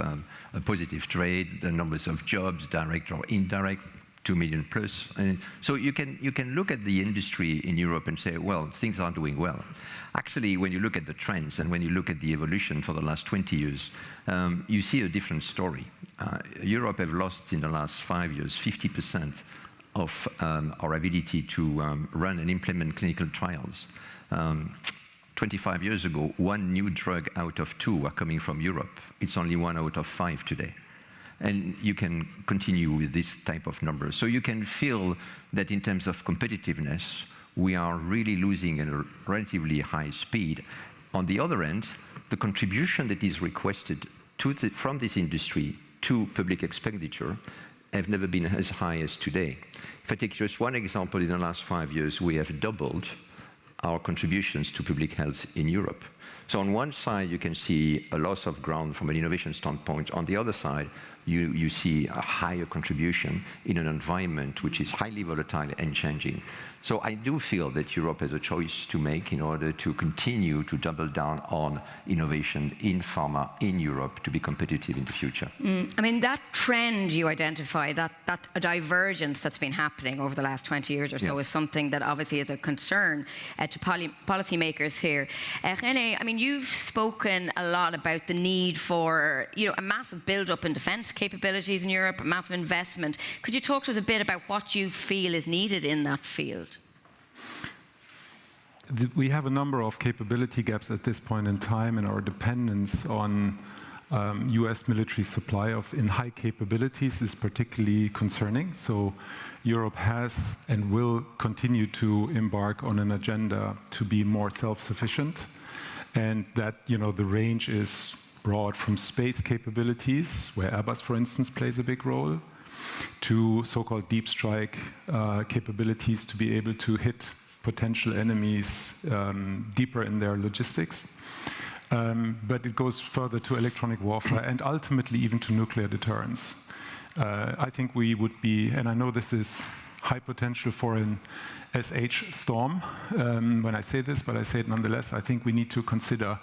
positive trade, the numbers of jobs, direct or indirect, 2 million plus. And so you can look at the industry in Europe and say, well, things are doing well. Actually, when you look at the trends and when you look at the evolution for the last 20 years, you see a different story. Europe have lost in the last 5 years 50% of our ability to run and implement clinical trials. 25 years ago, 1 new drug out of 2 were coming from Europe. It's only 1 out of 5 today. And you can continue with this type of numbers. So you can feel that in terms of competitiveness, we are really losing at a relatively high speed. On the other end, the contribution that is requested from this industry to public expenditure have never been as high as today. If I take just one example, in the last 5 years, we have doubled our contributions to public health in Europe. So on one side, you can see a loss of ground from an innovation standpoint. On the other side, you see a higher contribution in an environment which is highly volatile and changing. So I do feel that Europe has a choice to make in order to continue to double down on innovation in pharma in Europe to be competitive in the future. I mean, that trend you identify, that divergence that's been happening over the last 20 years or so is something that obviously is a concern to policymakers here. René, I mean, you've spoken a lot about the need for a massive build-up in defence capabilities in Europe, a massive investment. Could you talk to us a bit about what you feel is needed in that field? We have a number of capability gaps at this point in time, and our dependence on US military supply in high capabilities is particularly concerning. So Europe has and will continue to embark on an agenda to be more self-sufficient, and that the range is broad, from space capabilities, where Airbus, for instance, plays a big role, to so-called deep strike capabilities to be able to hit potential enemies deeper in their logistics. But it goes further to electronic warfare and ultimately even to nuclear deterrence. I think we would be, and I know this is high potential for an SH storm when I say this, but I say it nonetheless. I think we need to consider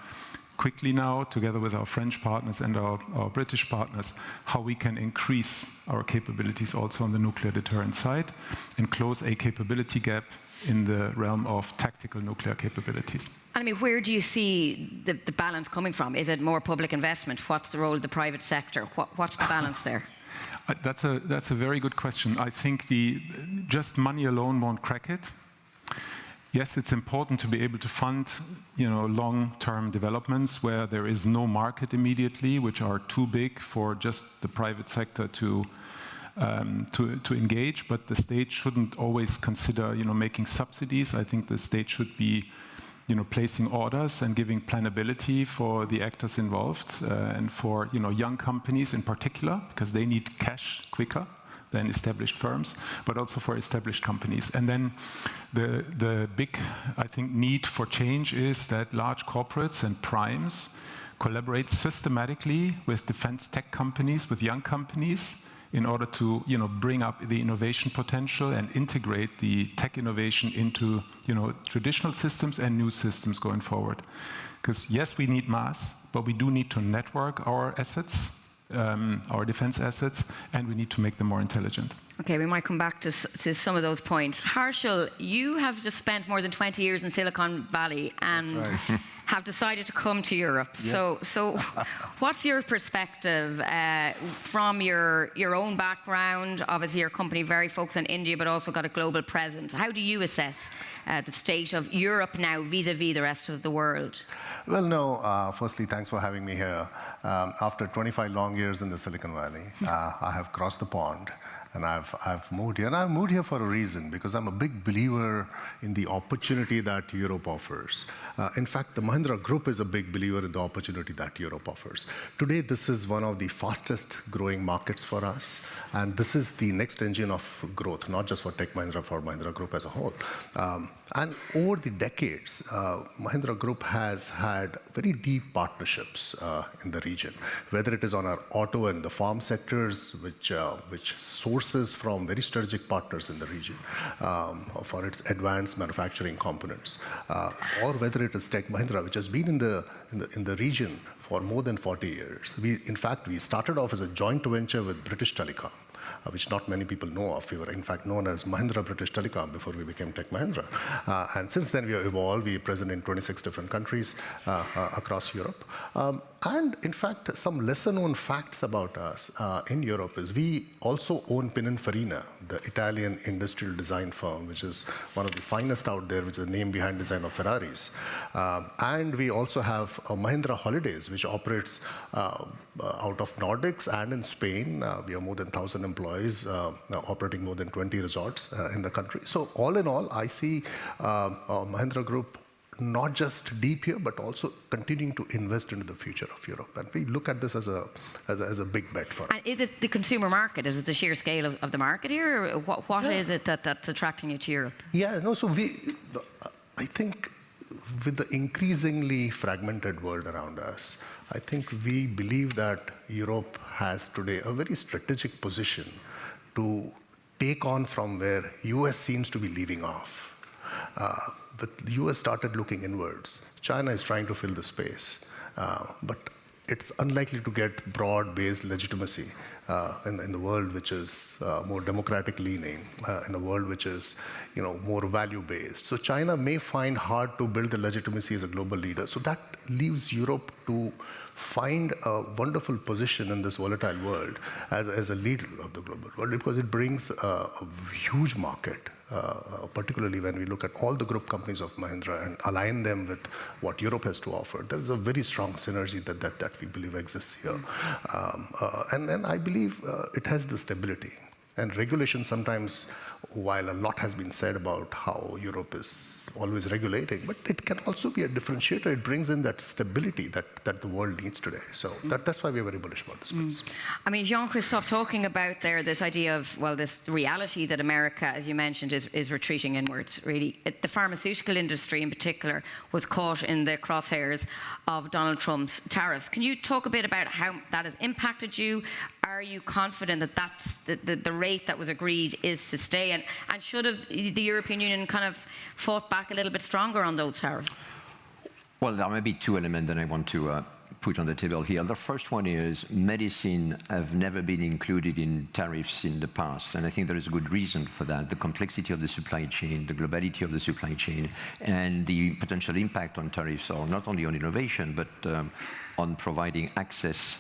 quickly now, together with our French partners and our British partners, how we can increase our capabilities also on the nuclear deterrence side and close a capability gap in the realm of tactical nuclear capabilities. I mean, where do you see the balance coming from? Is it more public investment? What's the role of the private sector? What's the balance there? That's a very good question. I think just money alone won't crack it. Yes, it's important to be able to fund, long-term developments where there is no market immediately, which are too big for just the private sector to engage. But the state shouldn't always consider, making subsidies. I think the state should be, placing orders and giving planability for the actors involved and for, young companies in particular, because they need cash quicker than established firms, but also for established companies. And then the big, I think, need for change is that large corporates and primes collaborate systematically with defense tech companies, with young companies, in order to bring up the innovation potential and integrate the tech innovation into traditional systems and new systems going forward. Because yes, we need mass, but we do need to network our assets, our defense assets, and we need to make them more intelligent. Okay, we might come back to some of those points. Harshal, you have just spent more than 20 years in Silicon Valley and have decided to come to Europe. Yes. So what's your perspective from your own background? Obviously, your company very focused on India, but also got a global presence. How do you assess the state of Europe now vis-a-vis the rest of the world? Well, no, firstly, thanks for having me here. After 25 long years in the Silicon Valley, I have crossed the pond. And I've moved here. And I've moved here for a reason, because I'm a big believer in the opportunity that Europe offers. In fact, the Mahindra Group is a big believer in the opportunity that Europe offers. Today, this is one of the fastest growing markets for us. And this is the next engine of growth, not just for Tech Mahindra, for Mahindra Group as a whole. And over the decades, Mahindra Group has had very deep partnerships in the region, whether it is on our auto and the farm sectors, which sources from very strategic partners in the region for its advanced manufacturing components, or whether it is Tech Mahindra, which has been in the region for more than 40 years. In fact, we started off as a joint venture with British Telecom, which not many people know of. We were, in fact, known as Mahindra British Telecom before we became Tech Mahindra. And since then, we have evolved. We are present in 26 different countries across Europe. And in fact, some lesser-known facts about us in Europe is we also own Pininfarina, the Italian industrial design firm, which is one of the finest out there, which is the name behind design of Ferraris. And we also have Mahindra Holidays, which operates out of Nordics and in Spain. We have more than 1,000 employees operating more than 20 resorts in the country. So all in all, I see Mahindra Group not just deep here, but also continuing to invest into the future of Europe. And we look at this as a big bet for us. And is it the consumer market? Is it the sheer scale of the market here? Or what is it that's attracting you to Europe? Yeah, no, so I think with the increasingly fragmented world around us, I think we believe that Europe has today a very strategic position to take on from where US seems to be leaving off. But the US started looking inwards. China is trying to fill the space, but it's unlikely to get broad-based legitimacy in the world which is more democratic leaning, in a world which is more value-based. So China may find hard to build the legitimacy as a global leader. So that leaves Europe to find a wonderful position in this volatile world as a leader of the global world, because it brings a huge market, particularly when we look at all the group companies of Mahindra and align them with what Europe has to offer. There is a very strong synergy that we believe exists here. And I believe it has the stability. And regulation sometimes, while a lot has been said about how Europe is always regulating, but it can also be a differentiator. It brings in that stability that the world needs today. So that's why we're very bullish about this space. I mean, Jean-Christophe, talking about there this idea of, well, this reality that America, as you mentioned, is retreating inwards, really. The pharmaceutical industry in particular was caught in the crosshairs of Donald Trump's tariffs. Can you talk a bit about how that has impacted you? Are you confident that that's the rate that was agreed is to stay? And should have the European Union kind of fought back a little bit stronger on those tariffs? Well, there may be two elements that I want to put on the table here. The first one is medicine have never been included in tariffs in the past, and I think there is a good reason for that. The complexity of the supply chain, the globality of the supply chain, and the potential impact on tariffs are not only on innovation, but on providing access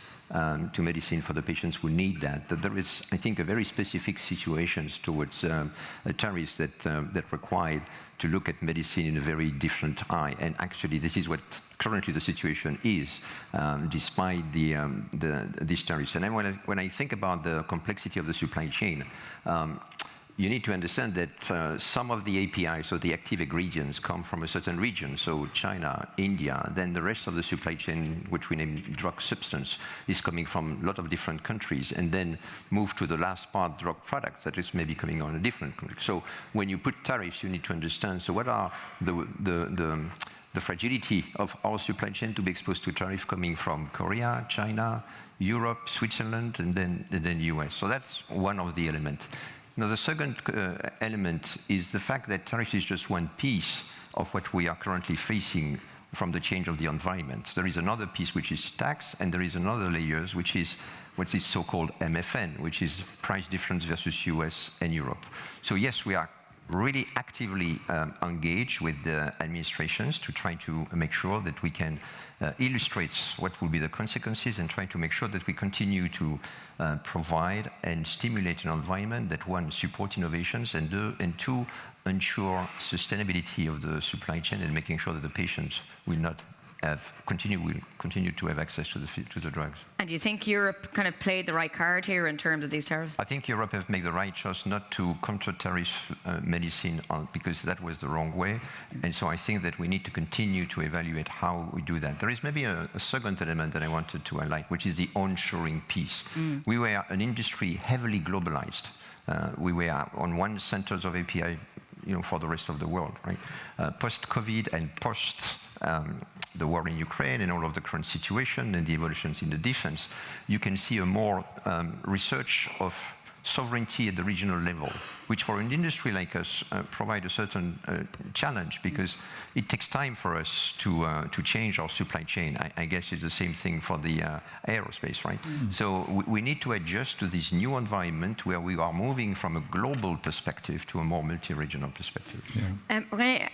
to medicine for the patients who need that. That there is, I think, a very specific situations towards tariffs that require to look at medicine in a very different eye. And actually, this is what currently the situation is, despite these tariffs. And then when I think about the complexity of the supply chain, you need to understand that some of the APIs, so the active ingredients, come from a certain region, so China, India, then the rest of the supply chain, which we name drug substance, is coming from a lot of different countries, and then move to the last part, drug products, that is maybe coming on a different country. So when you put tariffs, you need to understand, so what are the the fragility of our supply chain to be exposed to tariff coming from Korea, China, Europe, Switzerland, and then US. So that's one of the elements. Now, the second element is the fact that tariff is just one piece of what we are currently facing from the change of the environment. There is another piece which is tax, and there is another layer which is what is so-called MFN, which is price difference versus US and Europe. So yes, we are really actively engaged with the administrations to try to make sure that we can illustrate what will be the consequences and try to make sure that we continue to provide and stimulate an environment that, one, support innovations, and two, ensure sustainability of the supply chain and making sure that the patients will not continue to have access to the drugs. And do you think Europe kind of played the right card here in terms of these tariffs? I think Europe have made the right choice not to counter-tariff medicine because that was the wrong way. And so I think that we need to continue to evaluate how we do that. There is maybe a second element that I wanted to highlight, which is the onshoring piece. We were an industry heavily globalized. We were on one centers of API for the rest of the world, right? Post-COVID and post the war in Ukraine and all of the current situation and the evolutions in the defense, you can see a more research of sovereignty at the regional level, which for an industry like us provide a certain challenge because it takes time for us to change our supply chain. I guess it's the same thing for the aerospace, right? So we need to adjust to this new environment where we are moving from a global perspective to a more multi-regional perspective. René,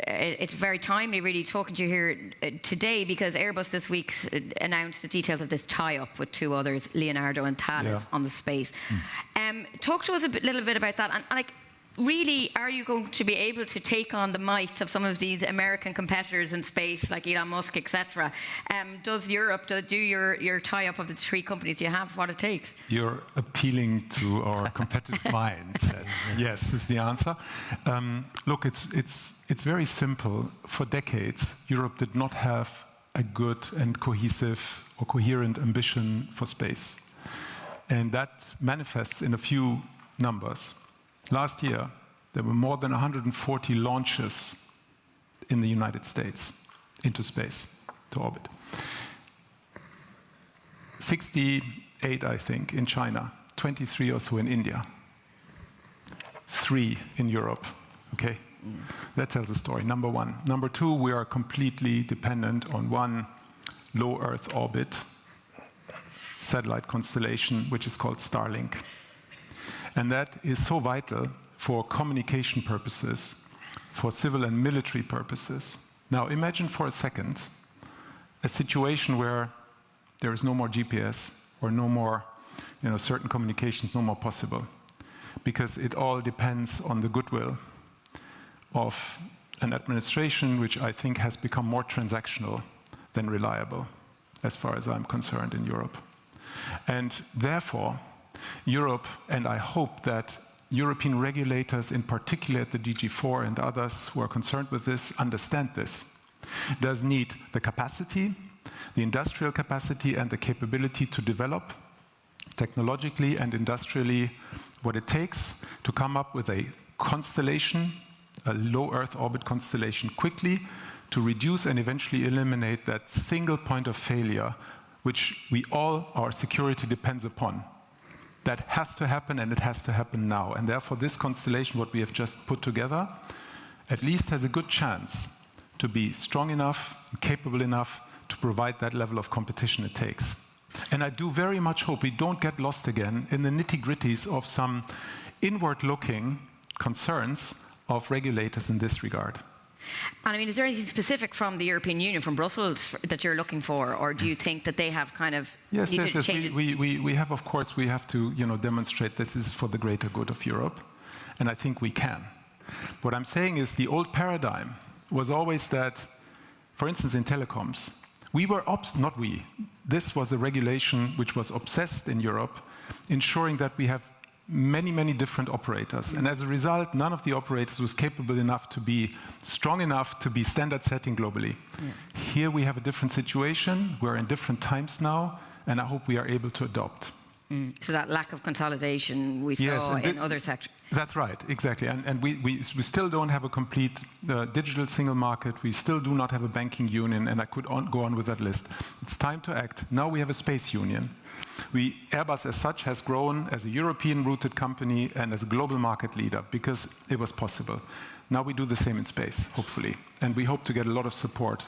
it's very timely really talking to you here today because Airbus this week announced the details of this tie-up with two others, Leonardo and Thales, on the space. Talk to us a little bit about that. And like, really, are you going to be able to take on the might of some of these American competitors in space, like Elon Musk, etc.? Does Europe, do your tie-up of the three companies, do you have what it takes? You're appealing to our competitive mindset. Yes, is the answer. Look, it's very simple. For decades, Europe did not have a good and cohesive or coherent ambition for space. And that manifests in a few numbers. Last year, there were more than 140 launches in the United States into space, to orbit. 68, I think, in China, 23 or so in India, 3 in Europe, okay? That tells a story, number one. Number two, we are completely dependent on one low Earth orbit satellite constellation, which is called Starlink. And that is so vital for communication purposes, for civil and military purposes. Now, imagine for a second a situation where there is no more GPS or no more, certain communications no more possible, because it all depends on the goodwill of an administration which I think has become more transactional than reliable, as far as I'm concerned, in Europe. And therefore, Europe, and I hope that European regulators, in particular at the DG4 and others who are concerned with this, understand this, does need the capacity, the industrial capacity and the capability to develop technologically and industrially what it takes to come up with a constellation, a low Earth orbit constellation, quickly to reduce and eventually eliminate that single point of failure which our security depends upon. That has to happen, and it has to happen now. And therefore, this constellation, what we have just put together, at least has a good chance to be strong enough, capable enough to provide that level of competition it takes. And I do very much hope we don't get lost again in the nitty-gritties of some inward-looking concerns of regulators in this regard. And I mean, is there anything specific from the European Union, from Brussels, that you're looking for, or do you think that they have kind of yes, change it? We have, of course, we have to demonstrate this is for the greater good of Europe, and I think we can. What I'm saying is the old paradigm was always that, for instance, in telecoms, this was a regulation which was obsessed in Europe, ensuring that we have many, many different operators. And as a result, none of the operators was capable enough to be strong enough to be standard setting globally. Here we have a different situation. We're in different times now, and I hope we are able to adopt. So that lack of consolidation we saw in other sectors. That's right, exactly. And we still don't have a complete digital single market. We still do not have a banking union, and I could go on with that list. It's time to act. Now we have a space union. Airbus as such has grown as a European-rooted company and as a global market leader because it was possible. Now we do the same in space, hopefully. And we hope to get a lot of support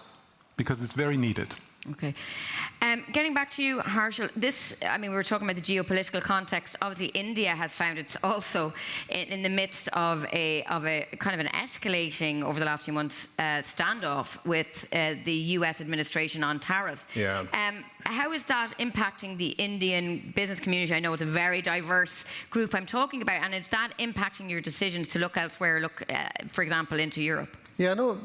because it's very needed. Okay. Getting back to you, Harshal, we were talking about the geopolitical context. Obviously, India has found it also in the midst of a kind of an escalating over the last few months standoff with the US administration on tariffs. Yeah. How is that impacting the Indian business community? I know it's a very diverse group I'm talking about, and is that impacting your decisions to look elsewhere, for example, into Europe? Yeah, no,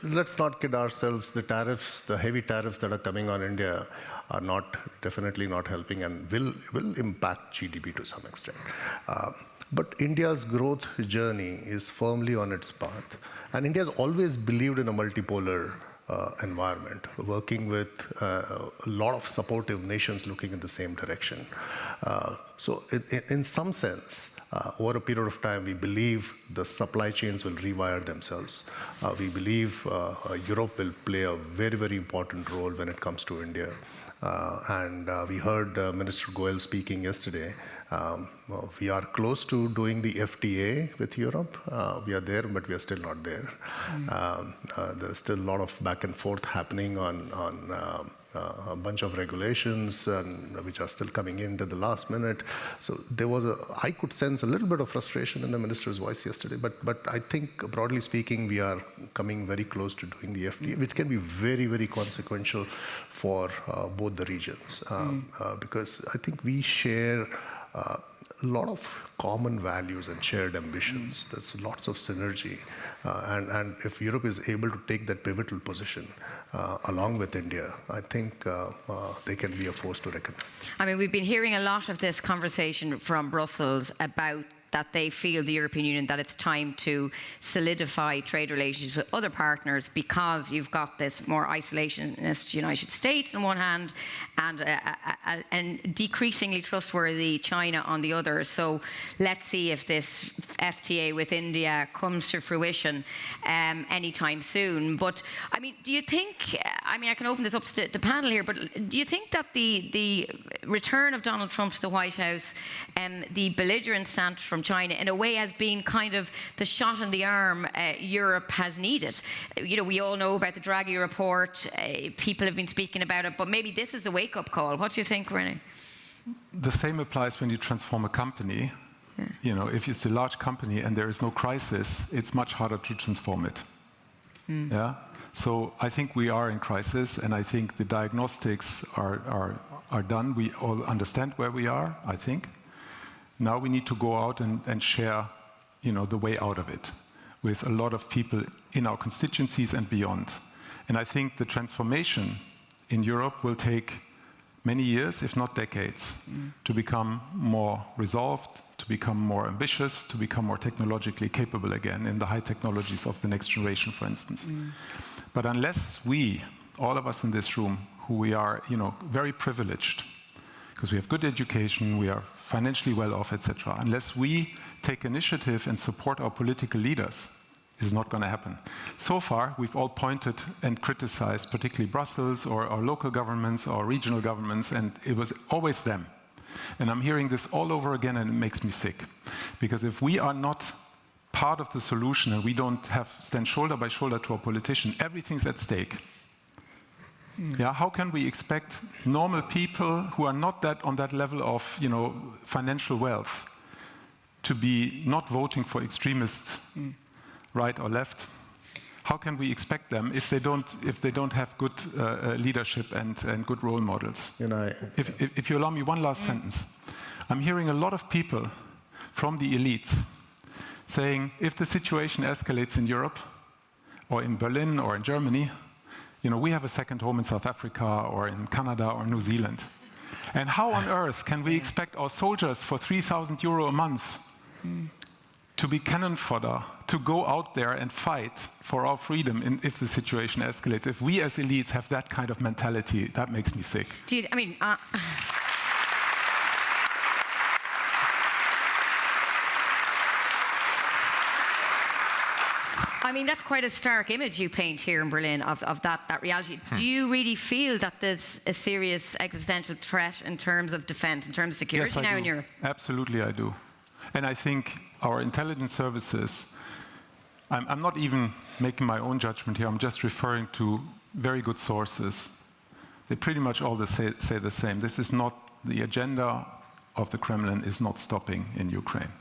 let's not kid ourselves. The tariffs, the heavy tariffs that are coming on India are definitely not helping and will impact GDP to some extent. But India's growth journey is firmly on its path. And India has always believed in a multipolar environment, working with a lot of supportive nations looking in the same direction. So in some sense, over a period of time, we believe the supply chains will rewire themselves. We believe Europe will play a very, very important role when it comes to India. And we heard Minister Goel speaking yesterday. We are close to doing the FTA with Europe. We are there, but we are still not there. There's still a lot of back and forth happening on a bunch of regulations which are still coming in to the last minute. So I could sense a little bit of frustration in the minister's voice yesterday, but I think broadly speaking, we are coming very close to doing the FTA, which can be very, very consequential for both the regions. Because I think we share a lot of common values and shared ambitions. There's lots of synergy. And if Europe is able to take that pivotal position along with India, I think they can be a force to reckon with. I mean, we've been hearing a lot of this conversation from Brussels about that they feel, the European Union, that it's time to solidify trade relations with other partners because you've got this more isolationist United States on one hand and decreasingly trustworthy China on the other. So let's see if this FTA with India comes to fruition anytime soon. But I mean, do you think, I can open this up to the panel here, but do you think that the return of Donald Trump to the White House and the belligerent stance from China in a way has been kind of the shot in the arm Europe has needed? We all know about the Draghi report. People have been speaking about it, but maybe this is the wake-up call. What do you think, René? The same applies when you transform a company. Yeah. If it's a large company and there is no crisis, it's much harder to transform it. Yeah. So I think we are in crisis, and I think the diagnostics are done. We all understand where we are, I think. Now we need to go out and share, the way out of it with a lot of people in our constituencies and beyond. And I think the transformation in Europe will take many years, if not decades, to become more resolved, to become more ambitious, to become more technologically capable again in the high technologies of the next generation, for instance. But unless we, all of us in this room, who we are, very privileged, because we have good education, we are financially well off, etc. Unless we take initiative and support our political leaders, this is not going to happen. So far, we've all pointed and criticized, particularly Brussels or our local governments or regional governments, and it was always them. And I'm hearing this all over again, and it makes me sick. Because if we are not part of the solution and we don't stand shoulder by shoulder to our politician, everything's at stake. Yeah, how can we expect normal people who are not on that level of, financial wealth to be not voting for extremists, right or left? How can we expect them if they don't have good leadership and good role models? If you allow me one last sentence, I'm hearing a lot of people from the elites saying, if the situation escalates in Europe, or in Berlin, or in Germany, we have a second home in South Africa or in Canada or New Zealand. And how on earth can we expect our soldiers for €3,000 a month to be cannon fodder, to go out there and fight for our freedom if the situation escalates? If we as elites have that kind of mentality, that makes me sick. I mean, that's quite a stark image you paint here in Berlin of that reality. Do you really feel that there's a serious existential threat in terms of defense, in terms of security now in Europe? Absolutely, I do. And I think our intelligence services, I'm not even making my own judgment here, I'm just referring to very good sources. They pretty much all say the same. This is not, the agenda of the Kremlin is not stopping in Ukraine.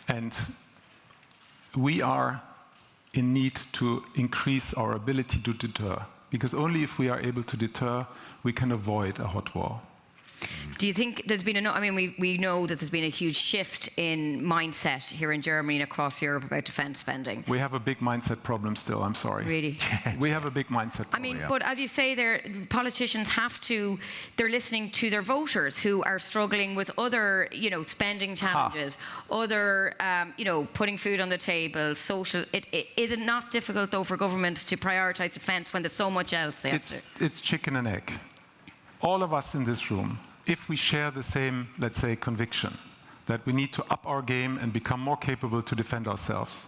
And we are in need to increase our ability to deter, because only if we are able to deter, we can avoid a hot war. Do you think there's been I mean, we know that there's been a huge shift in mindset here in Germany and across Europe about defence spending. We have a big mindset problem still, I'm sorry. Really? We have a big mindset problem. I mean, but as you say, politicians they're listening to their voters who are struggling with other, spending challenges, other, putting food on the table, social. Is it not difficult, though, for governments to prioritise defence when there's so much else they have to? It's chicken and egg. All of us in this room, if we share the same, let's say, conviction that we need to up our game and become more capable to defend ourselves,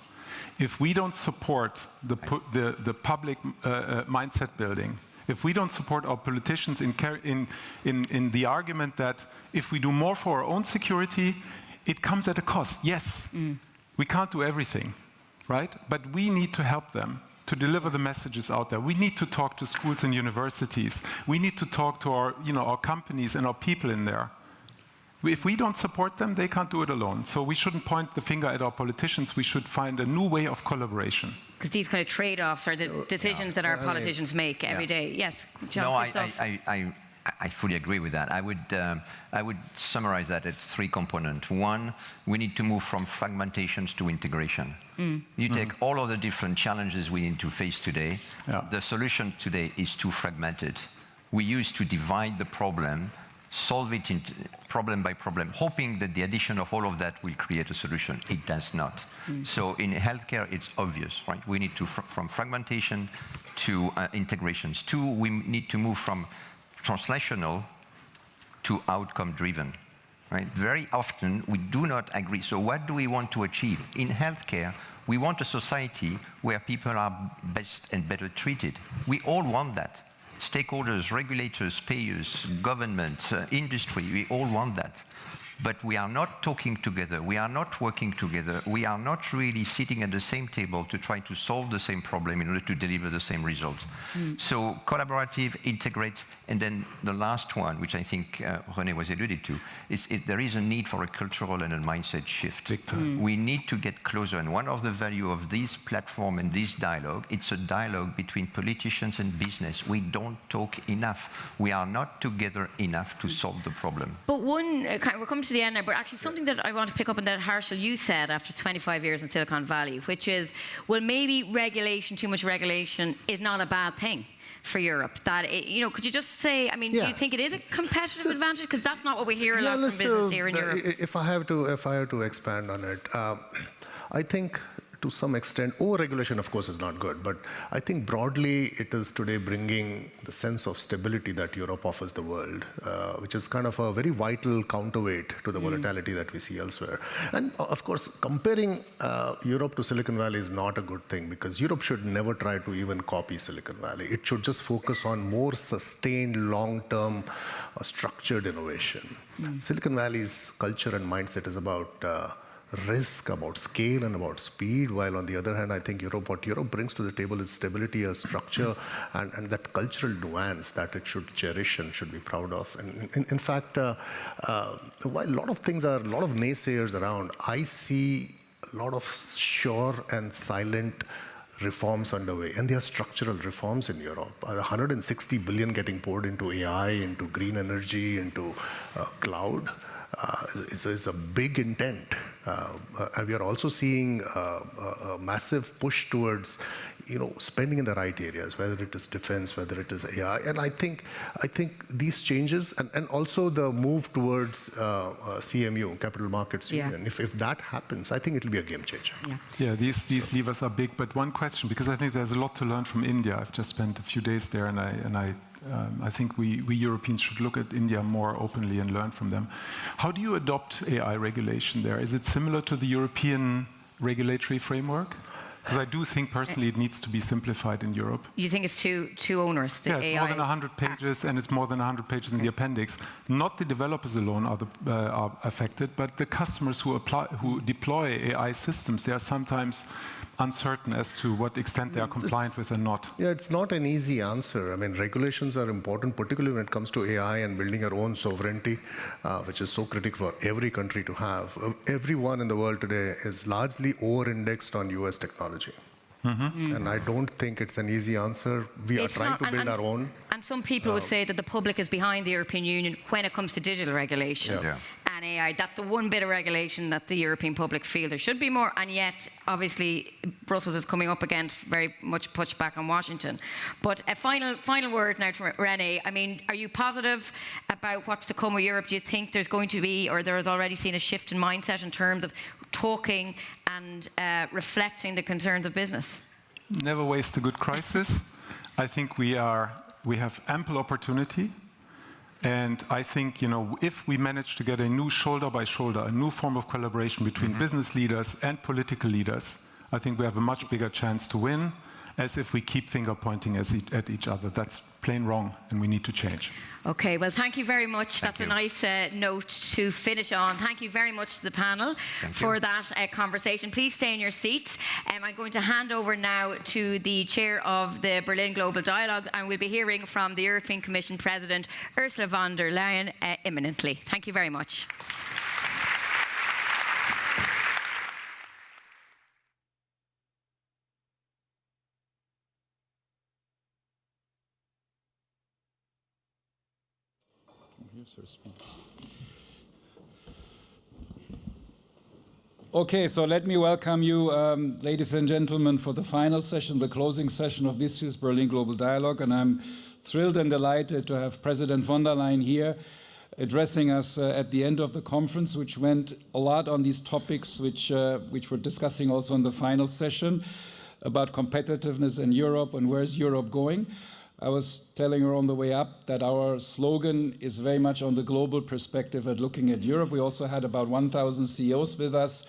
if we don't support the public mindset building, if we don't support our politicians in the argument that if we do more for our own security, it comes at a cost. Yes, we can't do everything, right? But we need to help them to deliver the messages out there. We need to talk to schools and universities. We need to talk to our companies and our people in there. If we don't support them, they can't do it alone. So we shouldn't point the finger at our politicians. We should find a new way of collaboration. Because these kind of trade-offs are the decisions that our politicians make every day. Yes, John. No, I fully agree with that. I would summarize that as three components. One, we need to move from fragmentations to integration. You take all of the different challenges we need to face today. The solution today is too fragmented. We used to divide the problem, solve it problem by problem, hoping that the addition of all of that will create a solution. It does not. So in healthcare, it's obvious, right? We need to, from fragmentation to integrations. Two, we need to move from translational to outcome-driven, right? Very often, we do not agree. So what do we want to achieve? In healthcare, we want a society where people are best and better treated. We all want that. Stakeholders, regulators, payers, government, industry, we all want that. But we are not talking together, we are not working together, we are not really sitting at the same table to try to solve the same problem in order to deliver the same result. So collaborative, integrate, and then the last one, which I think René was alluded to, is there is a need for a cultural and a mindset shift. We need to get closer, and one of the value of this platform and this dialogue, it's a dialogue between politicians and business. We don't talk enough. We are not together enough to solve the problem. But we're coming to the end now, but actually something that I want to pick up on that, Harshal, you said after 25 years in Silicon Valley, which is, well, maybe regulation, too much regulation, is not a bad thing for Europe. That, could you just say, do you think it is a competitive advantage? Because that's not what we hear a lot from business here in Europe. If I have to expand on it, I think to some extent, over-regulation, of course, is not good, but I think broadly it is today bringing the sense of stability that Europe offers the world, which is kind of a very vital counterweight to the volatility that we see elsewhere. And of course, comparing Europe to Silicon Valley is not a good thing, because Europe should never try to even copy Silicon Valley. It should just focus on more sustained, long-term, structured innovation. Silicon Valley's culture and mindset is about risk, about scale, and about speed, while on the other hand, I think what Europe brings to the table is stability, a structure, and that cultural nuance that it should cherish and should be proud of. And in fact, while a lot of naysayers around, I see a lot of sure and silent reforms underway, and there are structural reforms in Europe. 160 billion getting poured into AI, into green energy, into cloud. Is a big intent. We are also seeing a massive push towards, spending in the right areas, whether it is defense, whether it is AI. And I think these changes, and also the move towards CMU, Capital Markets Union, if that happens, I think it will be a game changer. Yeah, these levers are big. But one question, because I think there's a lot to learn from India. I've just spent a few days there, and I think we Europeans should look at India more openly and learn from them. How do you adopt AI regulation there? Is it similar to the European regulatory framework? Because I do think personally it needs to be simplified in Europe. You think it's too onerous, the yeah, it's AI? more than 100 pages, and it's more than 100 pages in the appendix. Not the developers alone are affected, but the customers who deploy AI systems. They are sometimes uncertain as to what extent they are compliant with and not. Yeah, it's not an easy answer. I mean, regulations are important, particularly when it comes to AI and building our own sovereignty, which is so critical for every country to have. Everyone in the world today is largely over-indexed on US technology. And I don't think it's an easy answer. We are trying to build our own. And some people would say that the public is behind the European Union when it comes to digital regulation and AI. That's the one bit of regulation that the European public feel there should be more, and yet, obviously, Brussels is coming up against very much pushback on Washington. But a final word now to René. I mean, are you positive about what's to come with Europe? Do you think there's going to be, or there has already seen a shift in mindset in terms of talking and reflecting the concerns of business? Never waste a good crisis. I think we have ample opportunity, and I think, you know, if we manage to get a new shoulder by shoulder, a new form of collaboration between business leaders and political leaders, I think we have a much bigger chance to win, as if we keep finger pointing at each other. That's plain wrong, and we need to change. Okay, well, thank you very much. That's a nice note to finish on. Thank you very much to the panel for that conversation. Please stay in your seats. I'm going to hand over now to the chair of the Berlin Global Dialogue, and we'll be hearing from the European Commission President Ursula von der Leyen imminently. Thank you very much. Okay, so let me welcome you, ladies and gentlemen, for the final session, the closing session of this year's Berlin Global Dialogue. And I'm thrilled and delighted to have President von der Leyen here addressing us at the end of the conference, which went a lot on these topics, which we're discussing also in the final session, about competitiveness in Europe and where's Europe going. I was telling her on the way up that our slogan is very much on the global perspective at looking at Europe. We also had about 1,000 CEOs with us,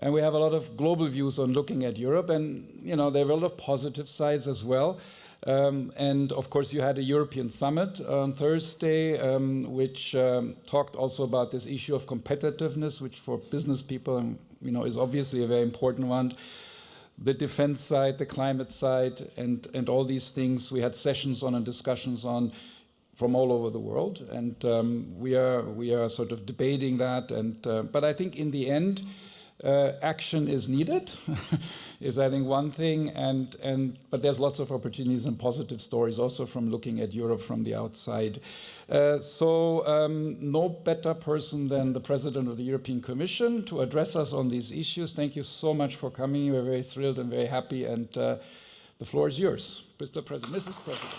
and we have a lot of global views on looking at Europe. And, you know, there were a lot of positive sides as well. And, of course, you had a European summit on Thursday, which talked also about this issue of competitiveness, which for business people, you know, is obviously a very important one. The defense side, the climate side, and all these things. We had sessions on and discussions on from all over the world, and we are sort of debating that. And but I think in the end, action is needed, is I think one thing. But there's lots of opportunities and positive stories also from looking at Europe from the outside. No better person than the President of the European Commission to address us on these issues. Thank you so much for coming. We're very thrilled and very happy, and the floor is yours, Mr. President, Mrs. President.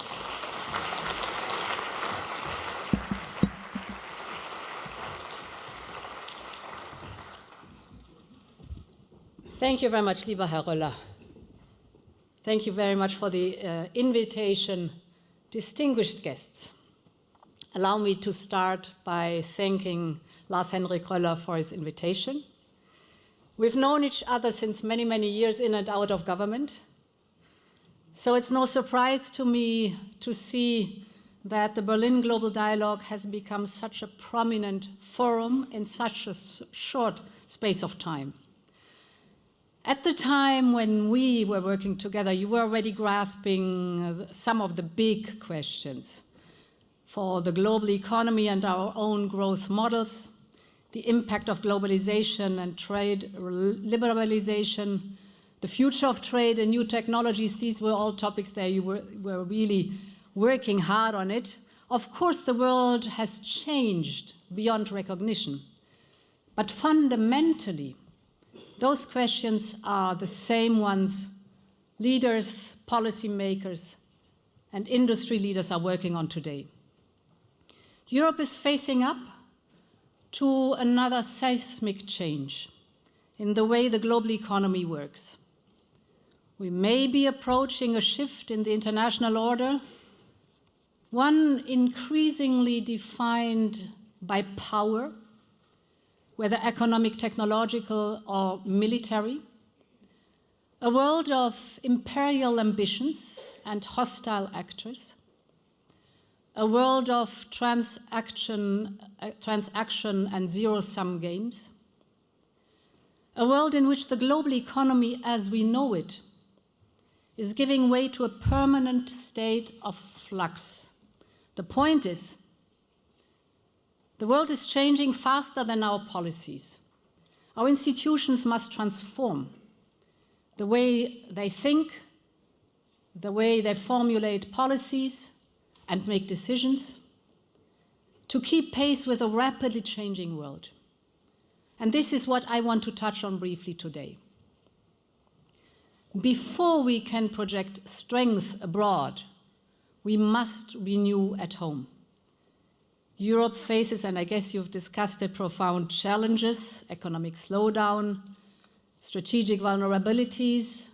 Thank you very much, lieber Herr Röller. Thank you very much for the invitation. Distinguished guests, allow me to start by thanking Lars-Henrik Röller for his invitation. We've known each other since many, many years in and out of government. So it's no surprise to me to see that the Berlin Global Dialogue has become such a prominent forum in such a short space of time. At the time when we were working together, you were already grasping some of the big questions for the global economy and our own growth models, the impact of globalization and trade liberalization, the future of trade and new technologies. These were all topics that you were really working hard on it. Of course, the world has changed beyond recognition, but fundamentally, those questions are the same ones leaders, policymakers, and industry leaders are working on today. Europe is facing up to another seismic change in the way the global economy works. We may be approaching a shift in the international order, one increasingly defined by power, whether economic, technological, or military, A world of imperial ambitions and hostile actors. A world of transaction and zero-sum games. A world in which the global economy as we know it is giving way to a permanent state of flux. The point is, the world is changing faster than our policies. Our institutions must transform the way they think, the way they formulate policies and make decisions to keep pace with a rapidly changing world. And this is what I want to touch on briefly today. Before we can project strength abroad, we must renew at home. Europe faces, and I guess you've discussed it, profound challenges: economic slowdown, strategic vulnerabilities,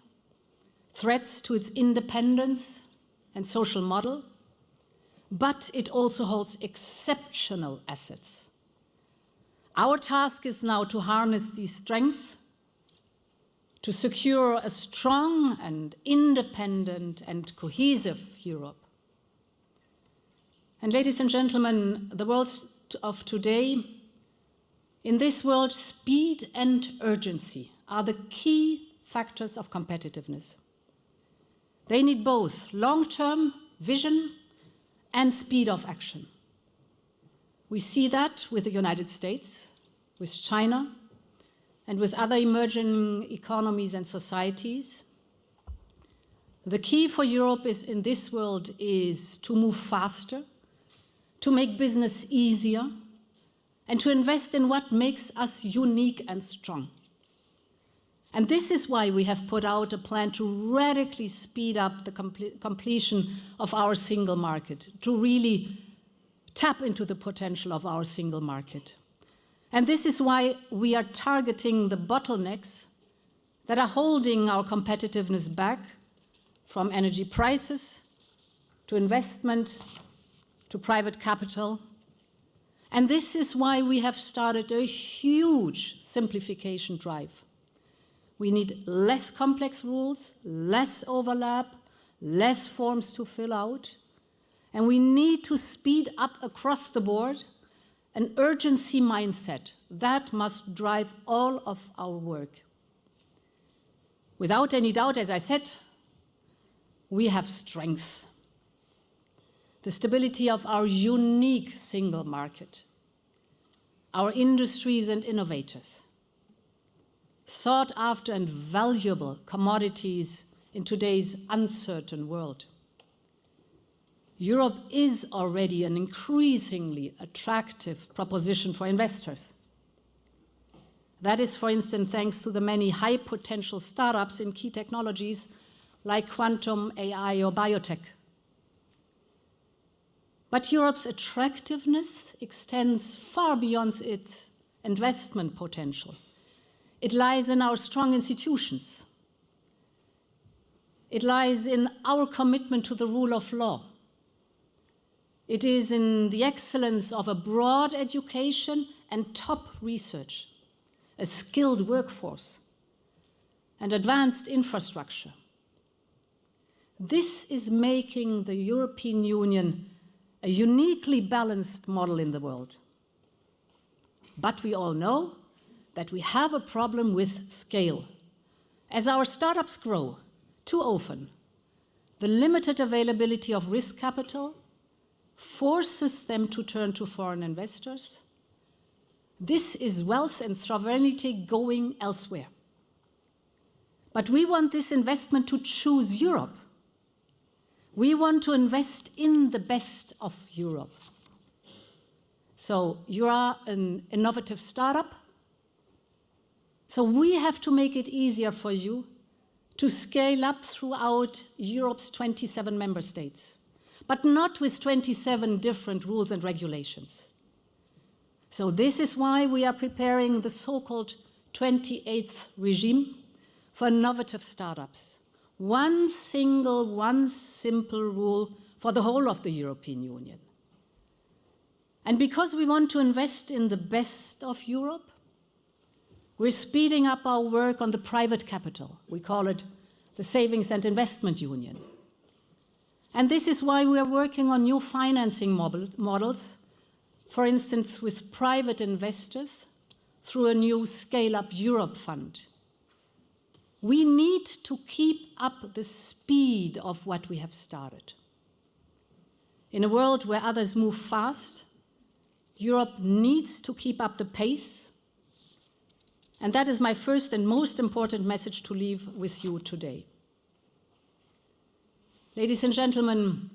threats to its independence and social model, but it also holds exceptional assets. Our task is now to harness these strengths, to secure a strong and independent and cohesive Europe. And ladies and gentlemen, the world of today, in this world, speed and urgency are the key factors of competitiveness. They need both long-term vision and speed of action. We see that with the United States, with China, and with other emerging economies and societies. The key for Europe in this world is to move faster, to make business easier, and to invest in what makes us unique and strong. And this is why we have put out a plan to radically speed up the completion of our single market, to really tap into the potential of our single market. And this is why we are targeting the bottlenecks that are holding our competitiveness back, from energy prices to investment to private capital. And this is why we have started a huge simplification drive. We need less complex rules, less overlap, less forms to fill out, and we need to speed up across the board an urgency mindset that must drive all of our work. Without any doubt, as I said, we have strength. The stability of our unique single market, our industries and innovators, sought after and valuable commodities in today's uncertain world. Europe is already an increasingly attractive proposition for investors. That is, for instance, thanks to the many high-potential startups in key technologies like quantum, AI, or biotech. But Europe's attractiveness extends far beyond its investment potential. It lies in our strong institutions. It lies in our commitment to the rule of law. It is in the excellence of a broad education and top research, a skilled workforce, and advanced infrastructure. This is making the European Union a uniquely balanced model in the world. But we all know that we have a problem with scale. As our startups grow, too often, the limited availability of risk capital forces them to turn to foreign investors. This is wealth and sovereignty going elsewhere. But we want this investment to choose Europe. We want to invest in the best of Europe. So you are an innovative startup. So we have to make it easier for you to scale up throughout Europe's 27 member states, but not with 27 different rules and regulations. So this is why we are preparing the so-called 28th regime for innovative startups. One simple rule for the whole of the European Union. And because we want to invest in the best of Europe, we're speeding up our work on the private capital. We call it the Savings and Investment Union. And this is why we are working on new financing models, for instance, with private investors through a new Scale Up Europe fund. We need to keep up the speed of what we have started. In a world where others move fast, Europe needs to keep up the pace. And that is my first and most important message to leave with you today. Ladies and gentlemen,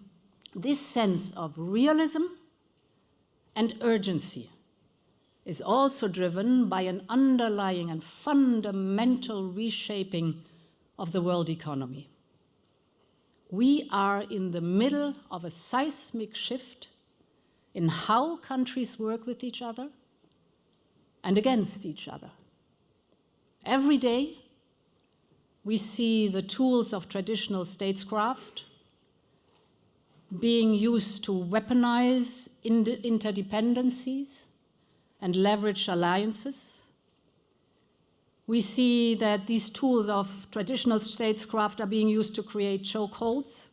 this sense of realism and urgency is also driven by an underlying and fundamental reshaping of the world economy. We are in the middle of a seismic shift in how countries work with each other and against each other. Every day, we see the tools of traditional statecraft being used to weaponize interdependencies and leverage alliances. We see that these tools of traditional statecraft are being used to create chokeholds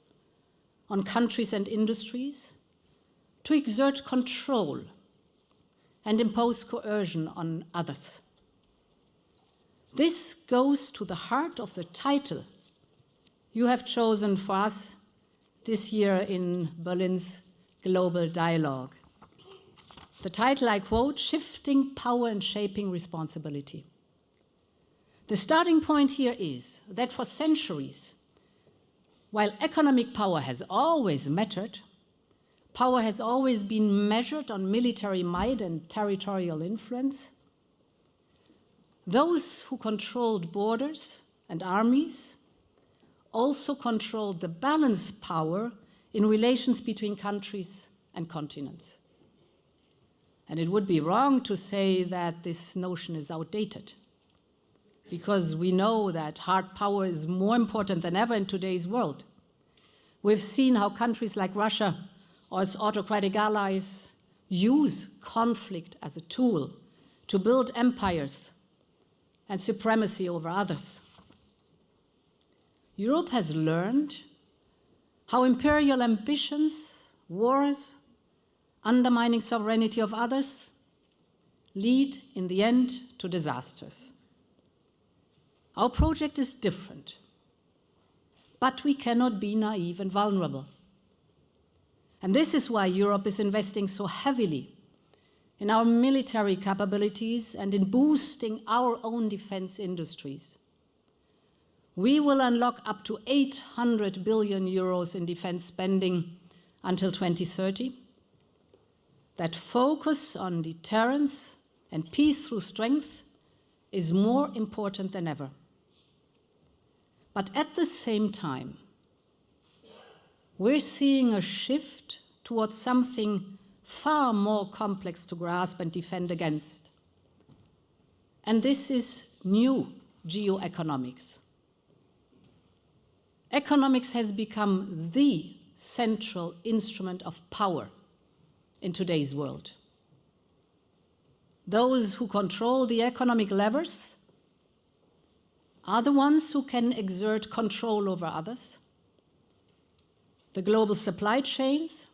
on countries and industries, to exert control and impose coercion on others. This goes to the heart of the title you have chosen for us this year in Berlin's Global Dialogue. The title, I quote, "Shifting Power and Shaping Responsibility." The starting point here is that for centuries, while economic power has always mattered, power has always been measured on military might and territorial influence. Those who controlled borders and armies also controlled the balance power in relations between countries and continents. And it would be wrong to say that this notion is outdated, because we know that hard power is more important than ever in today's world. We've seen how countries like Russia or its autocratic allies use conflict as a tool to build empires and supremacy over others. Europe has learned how imperial ambitions, wars, undermining sovereignty of others lead, in the end, to disasters. Our project is different, but we cannot be naive and vulnerable. And this is why Europe is investing so heavily in our military capabilities and in boosting our own defense industries. We will unlock up to 800 billion euros in defense spending until 2030 that focus on deterrence and peace through strength is more important than ever. But at the same time, we're seeing a shift towards something far more complex to grasp and defend against. And this is new geoeconomics. Economics has become the central instrument of power in today's world. Those who control the economic levers are the ones who can exert control over others. The global supply chains,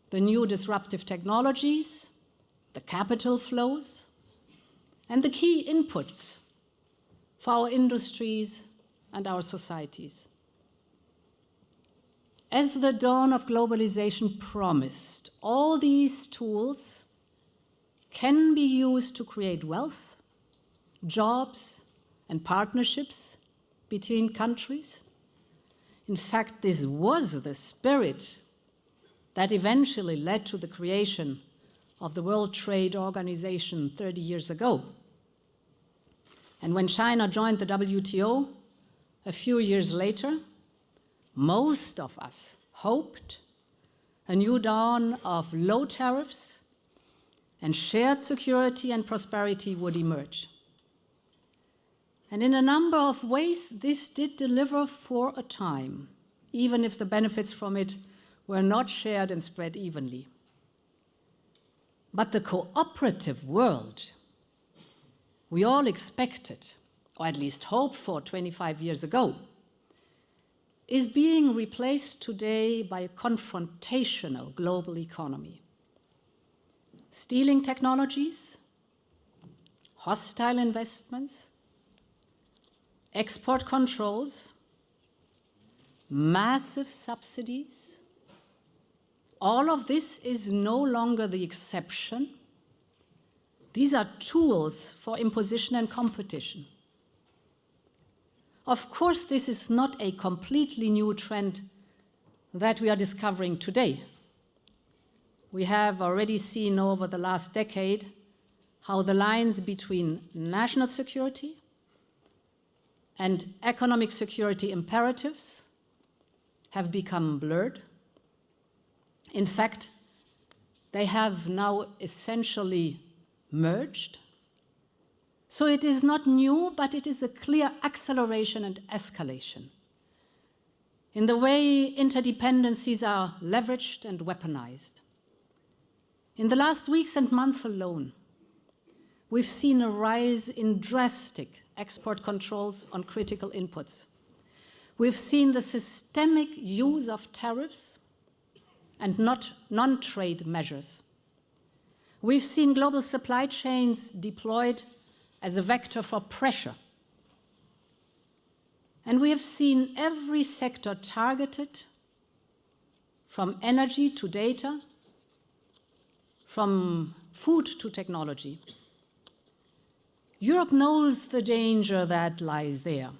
the new disruptive technologies, the capital flows, and the key inputs for our industries and our societies. As the dawn of globalization promised, all these tools can be used to create wealth, jobs, and partnerships between countries. In fact, this was the spirit that eventually led to the creation of the World Trade Organization 30 years ago. And when China joined the WTO a few years later, most of us hoped a new dawn of low tariffs and shared security and prosperity would emerge. And in a number of ways, this did deliver for a time, even if the benefits from it were not shared and spread evenly. But the cooperative world we all expected or at least hoped for 25 years ago, is being replaced today by a confrontational global economy. Stealing technologies, hostile investments, export controls, massive subsidies. All of this is no longer the exception. These are tools for imposition and competition. Of course, this is not a completely new trend that we are discovering today. We have already seen over the last decade how the lines between national security and economic security imperatives have become blurred. In fact, they have now essentially merged. So it is not new, but it is a clear acceleration and escalation in the way interdependencies are leveraged and weaponized. In the last weeks and months alone, we've seen a rise in drastic export controls on critical inputs. We've seen the systemic use of tariffs and non-trade measures. We've seen global supply chains deployed as a vector for pressure. And we have seen every sector targeted, from energy to data, from food to technology. Europe knows the danger that lies there.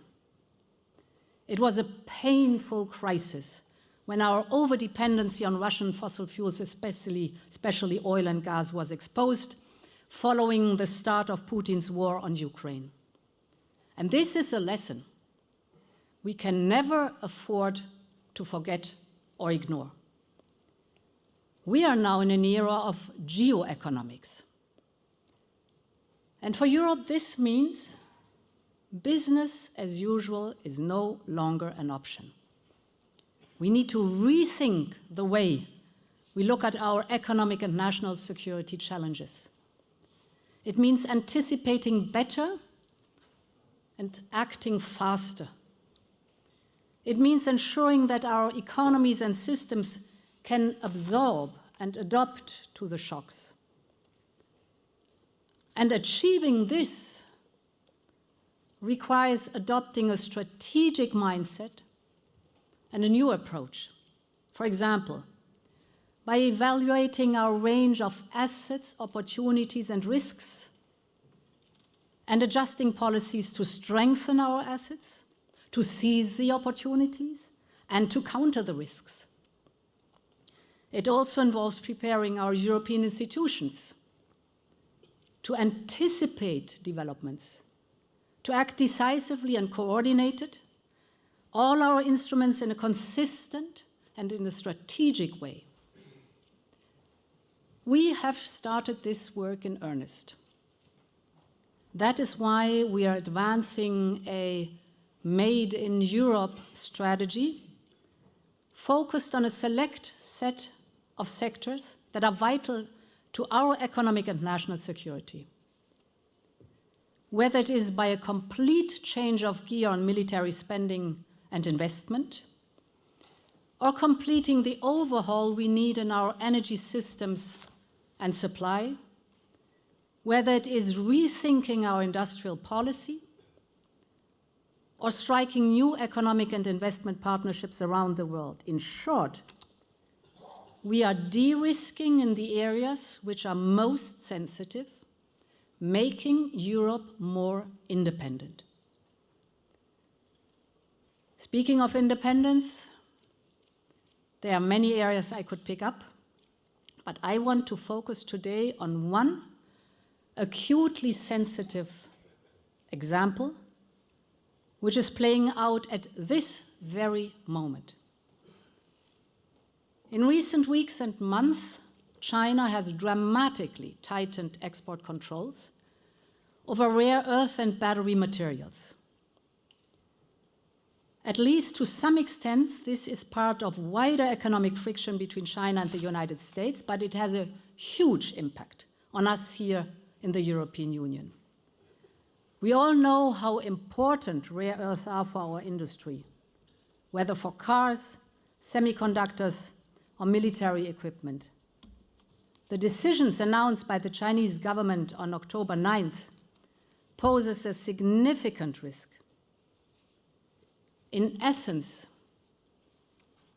It was a painful crisis when our overdependency on Russian fossil fuels, especially oil and gas, was exposed following the start of Putin's war on Ukraine. And this is a lesson we can never afford to forget or ignore. We are now in an era of geoeconomics. And for Europe, this means business as usual is no longer an option. We need to rethink the way we look at our economic and national security challenges. It means anticipating better and acting faster. It means ensuring that our economies and systems can absorb and adapt to the shocks. And achieving this requires adopting a strategic mindset and a new approach. For example, by evaluating our range of assets, opportunities, and risks, and adjusting policies to strengthen our assets, to seize the opportunities, and to counter the risks. It also involves preparing our European institutions to anticipate developments, to act decisively and coordinated, all our instruments in a consistent and in a strategic way. We have started this work in earnest. That is why we are advancing a Made in Europe strategy focused on a select set of sectors that are vital to our economic and national security. Whether it is by a complete change of gear on military spending and investment, or completing the overhaul we need in our energy systems and supply, whether it is rethinking our industrial policy, or striking new economic and investment partnerships around the world. In short, we are de-risking in the areas which are most sensitive, making Europe more independent. Speaking of independence, there are many areas I could pick up, but I want to focus today on one acutely sensitive example, which is playing out at this very moment. In recent weeks and months, China has dramatically tightened export controls over rare earth and battery materials. At least to some extent, this is part of wider economic friction between China and the United States, but it has a huge impact on us here in the European Union. We all know how important rare earths are for our industry, whether for cars, semiconductors, or military equipment. The decisions announced by the Chinese government on October 9th poses a significant risk. In essence,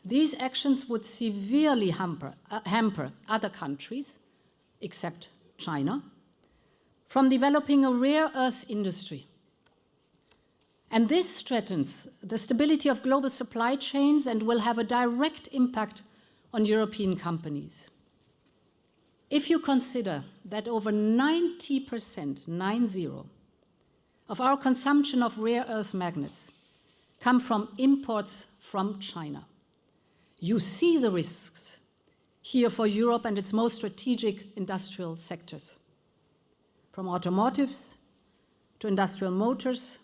these actions would severely hamper other countries, except China, from developing a rare earth industry. And this threatens the stability of global supply chains and will have a direct impact on European companies. If you consider that over 90%, 90, of our consumption of rare earth magnets come from imports from China, you see the risks here for Europe and its most strategic industrial sectors, from automotives to industrial motors,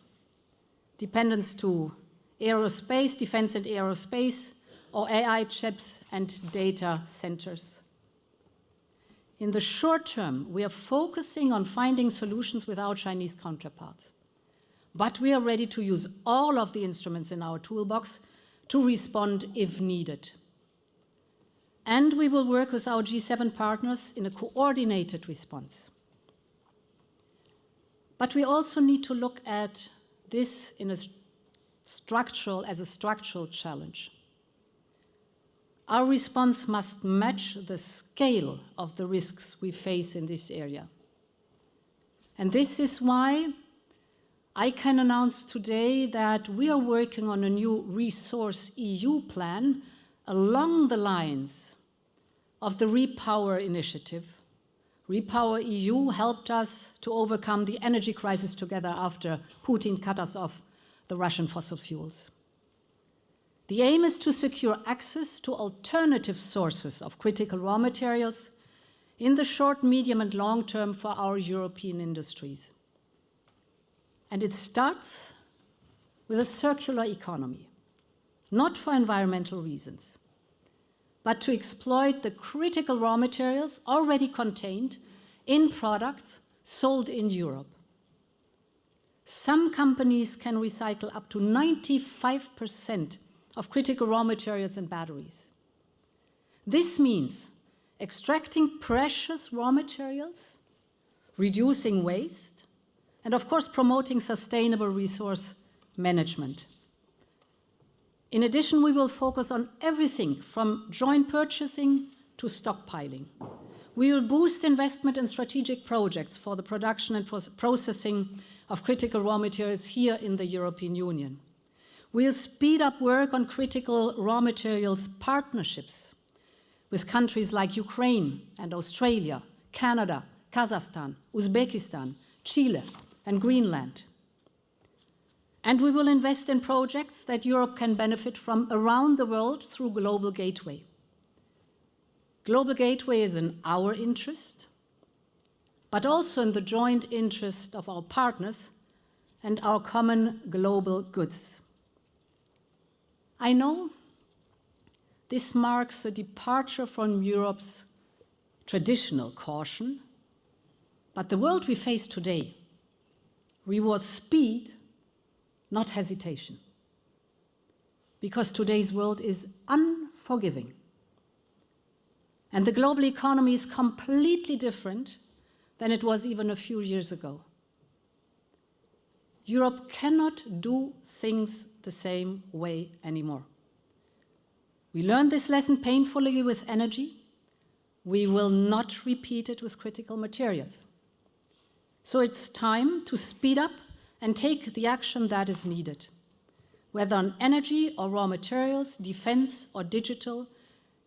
dependence to aerospace, defense and aerospace, or AI chips and data centers. In the short term, we are focusing on finding solutions with our Chinese counterparts. But we are ready to use all of the instruments in our toolbox to respond if needed. And we will work with our G7 partners in a coordinated response. But we also need to look at this in as a structural challenge. Our response must match the scale of the risks we face in this area. And this is why I can announce today that we are working on a new Resource EU plan along the lines of the Repower initiative. Repower EU helped us to overcome the energy crisis together after Putin cut us off the Russian fossil fuels. The aim is to secure access to alternative sources of critical raw materials in the short, medium, and long term for our European industries. And it starts with a circular economy, not for environmental reasons, but to exploit the critical raw materials already contained in products sold in Europe. Some companies can recycle up to 95% of critical raw materials and batteries. This means extracting precious raw materials, reducing waste, and of course promoting sustainable resource management. In addition, we will focus on everything from joint purchasing to stockpiling. We will boost investment in strategic projects for the production and processing of critical raw materials here in the European Union. We'll speed up work on critical raw materials partnerships with countries like Ukraine and Australia, Canada, Kazakhstan, Uzbekistan, Chile, and Greenland. And we will invest in projects that Europe can benefit from around the world through Global Gateway. Global Gateway is in our interest, but also in the joint interest of our partners and our common global goods. I know this marks a departure from Europe's traditional caution, but the world we face today rewards speed, not hesitation, because today's world is unforgiving. And the global economy is completely different than it was even a few years ago. Europe cannot do things the same way anymore. We learned this lesson painfully with energy. We will not repeat it with critical materials. So it's time to speed up and take the action that is needed. Whether on energy or raw materials, defense or digital,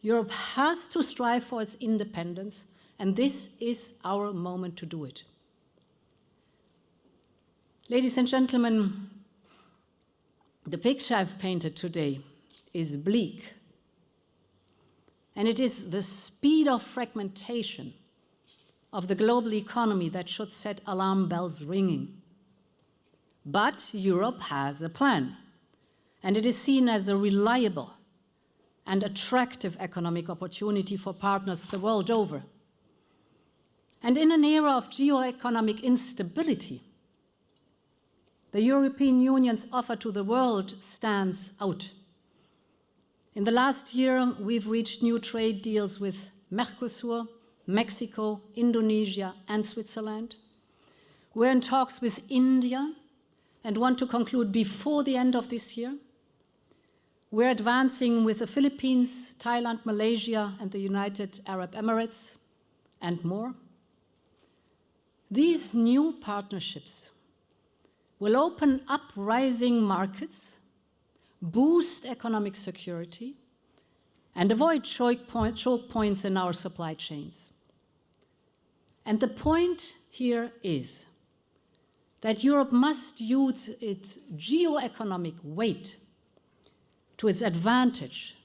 Europe has to strive for its independence, and this is our moment to do it. Ladies and gentlemen, the picture I've painted today is bleak, and it is the speed of fragmentation of the global economy that should set alarm bells ringing. But Europe has a plan, and it is seen as a reliable and attractive economic opportunity for partners the world over. And in an era of geoeconomic instability, the European Union's offer to the world stands out. In the last year, we've reached new trade deals with Mercosur, Mexico, Indonesia, and Switzerland. We're in talks with India and want to conclude before the end of this year. We're advancing with the Philippines, Thailand, Malaysia, and the United Arab Emirates, and more. These new partnerships will open up rising markets, boost economic security, and avoid choke points in our supply chains. And the point here is that Europe must use its geo-economic weight to its advantage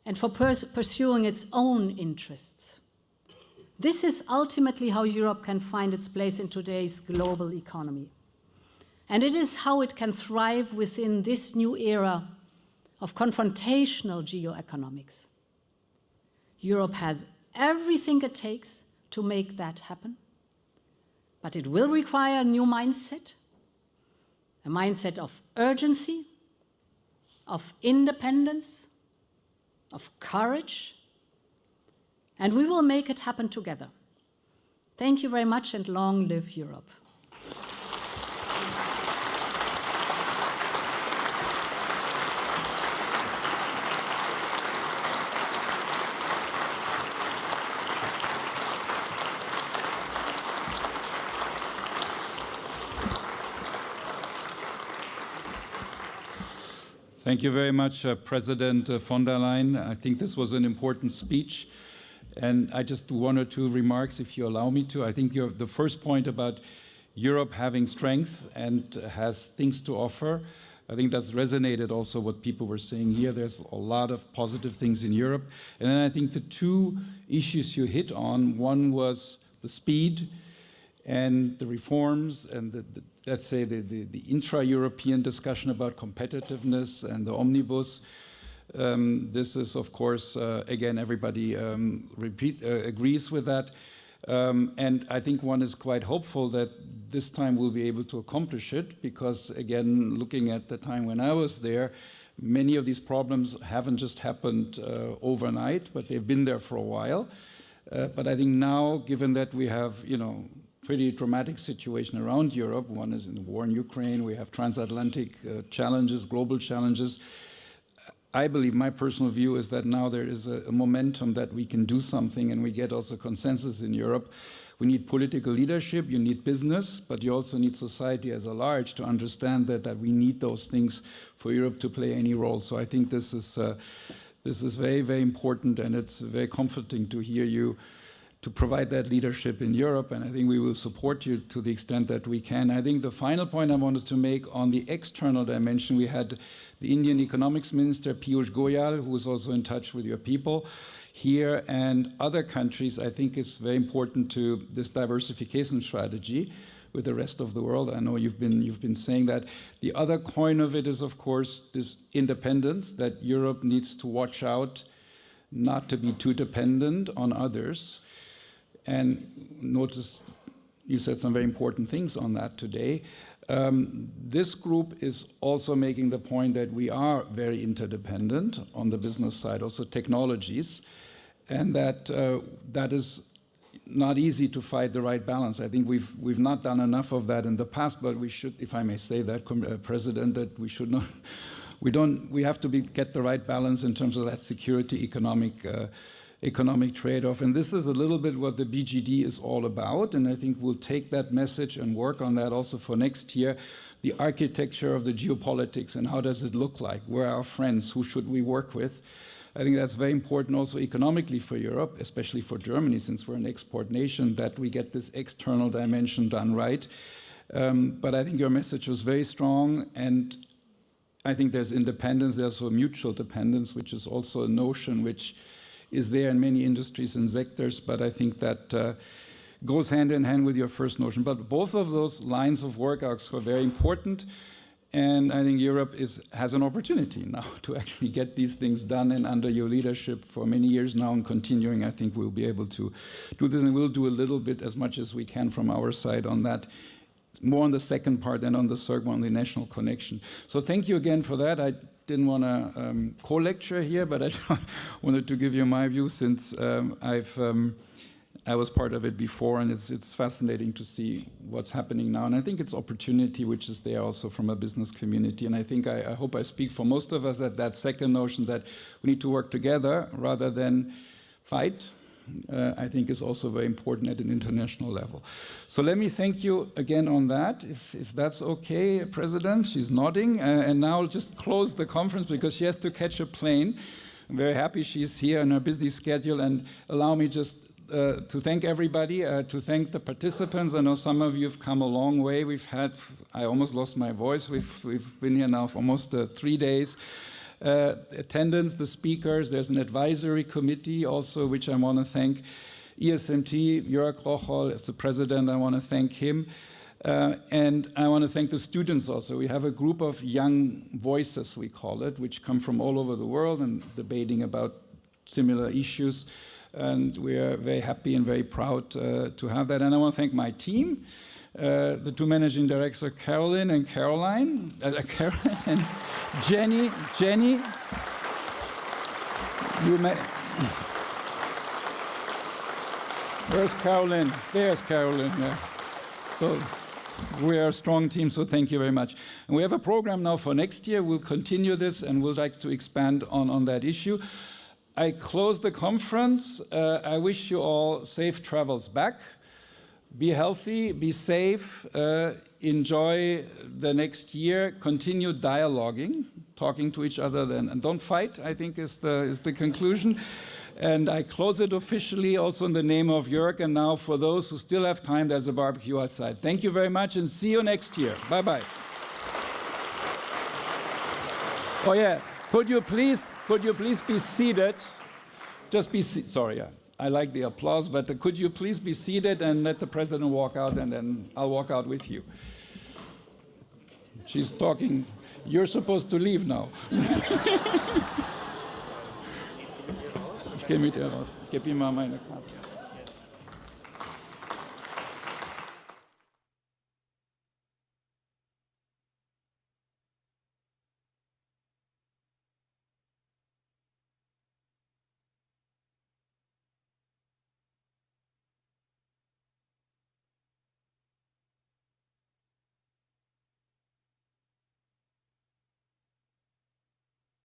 and for pursuing its own interests. This is ultimately how Europe can find its place in today's global economy. And it is how it can thrive within this new era of confrontational geoeconomics. Europe has everything it takes to make that happen, but it will require a new mindset, a mindset of urgency, of independence, of courage, and we will make it happen together. Thank you very much, and long live Europe. Thank you very much, President von der Leyen. I think this was an important speech. And I just do one or two remarks, if you allow me to. I think the first point about Europe having strength and has things to offer, I think that's resonated also what people were saying here. There's a lot of positive things in Europe. And then I think the two issues you hit on, one was the speed and the reforms and let's say the intra-European discussion about competitiveness and the omnibus. This is, of course, again, everybody agrees with that. And I think one is quite hopeful that this time we'll be able to accomplish it because, again, looking at the time when I was there, many of these problems haven't just happened overnight, but they've been there for a while. But I think now, given that we have, pretty dramatic situation around Europe, one is in the war in Ukraine, we have transatlantic challenges, global challenges, I believe my personal view is that now there is a momentum that we can do something and we get also consensus in Europe. We need political leadership, you need business, but you also need society as a large to understand that we need those things for Europe to play any role. So I think this is very, very important, and it's very comforting to hear you to provide that leadership in Europe, and I think we will support you to the extent that we can. I think the final point I wanted to make on the external dimension, we had the Indian economics minister, Piyush Goyal, who was also in touch with your people here and other countries. I think it's very important to this diversification strategy with the rest of the world. I know you've been saying that. The other coin of it is, of course, this independence, that Europe needs to watch out not to be too dependent on others. And notice you said some very important things on that today. This group is also making the point that we are very interdependent on the business side, also technologies, and that that is not easy to find the right balance. I think we've not done enough of that in the past, but we should, if I may say that, President, that we should not. We have to get the right balance in terms of that security economic trade-off. And this is a little bit what the BGD is all about, and I think we'll take that message and work on that also for next year. The architecture of the geopolitics and how does it look like? Where are our friends? Who should we work with? I think that's very important also economically for Europe, especially for Germany, since we're an export nation, that we get this external dimension done right. But I think your message was very strong, and I think there's independence, there's also mutual dependence, which is also a notion which is there in many industries and sectors, but I think that goes hand in hand with your first notion. But both of those lines of work are very important, and I think Europe has an opportunity now to actually get these things done, and under your leadership for many years now and continuing, I think we'll be able to do this, and we'll do a little bit as much as we can from our side on that. more on the second part than on the third one, the national connection. So thank you again for that. I didn't want to co-lecture here, but I wanted to give you my view since I was part of it before, and it's fascinating to see what's happening now. And I think it's opportunity which is there also from a business community. And I think I hope I speak for most of us that second notion that we need to work together rather than fight. I think is also very important at an international level. So let me thank you again on that, if that's okay, President. She's nodding. And now I'll just close the conference because she has to catch a plane. I'm very happy she's here on her busy schedule, and allow me just to thank everybody, to thank the participants. I know some of you have come a long way. I almost lost my voice. We've been here now for almost 3 days. Attendance, the speakers, there's an advisory committee also, which I want to thank. ESMT, Jörg Rocholl, as the president, I want to thank him. And I want to thank the students also. We have a group of young voices, we call it, which come from all over the world and debating about similar issues. And we are very happy and very proud to have that. And I want to thank my team, the two managing directors, Caroline and Caroline, and Jenny. Where's Caroline? There's Caroline. Yeah. So we are a strong team, so thank you very much. And we have a program now for next year. We'll continue this, and we'll like to expand on that issue. I close the conference. I wish you all safe travels back. Be healthy, be safe, enjoy the next year, continue dialoguing, talking to each other then, and don't fight, I think is the conclusion. And I close it officially also in the name of Jörg, and now for those who still have time, there's a barbecue outside. Thank you very much, and see you next year. Bye-bye. Oh yeah, could you please be seated? Just be seated, sorry, yeah. I like the applause, but could you please be seated and let the president walk out, and then I'll walk out with you. She's talking. You're supposed to leave now. Ich gehe mit ihr raus. Ich gebe ihm mal meine Karte.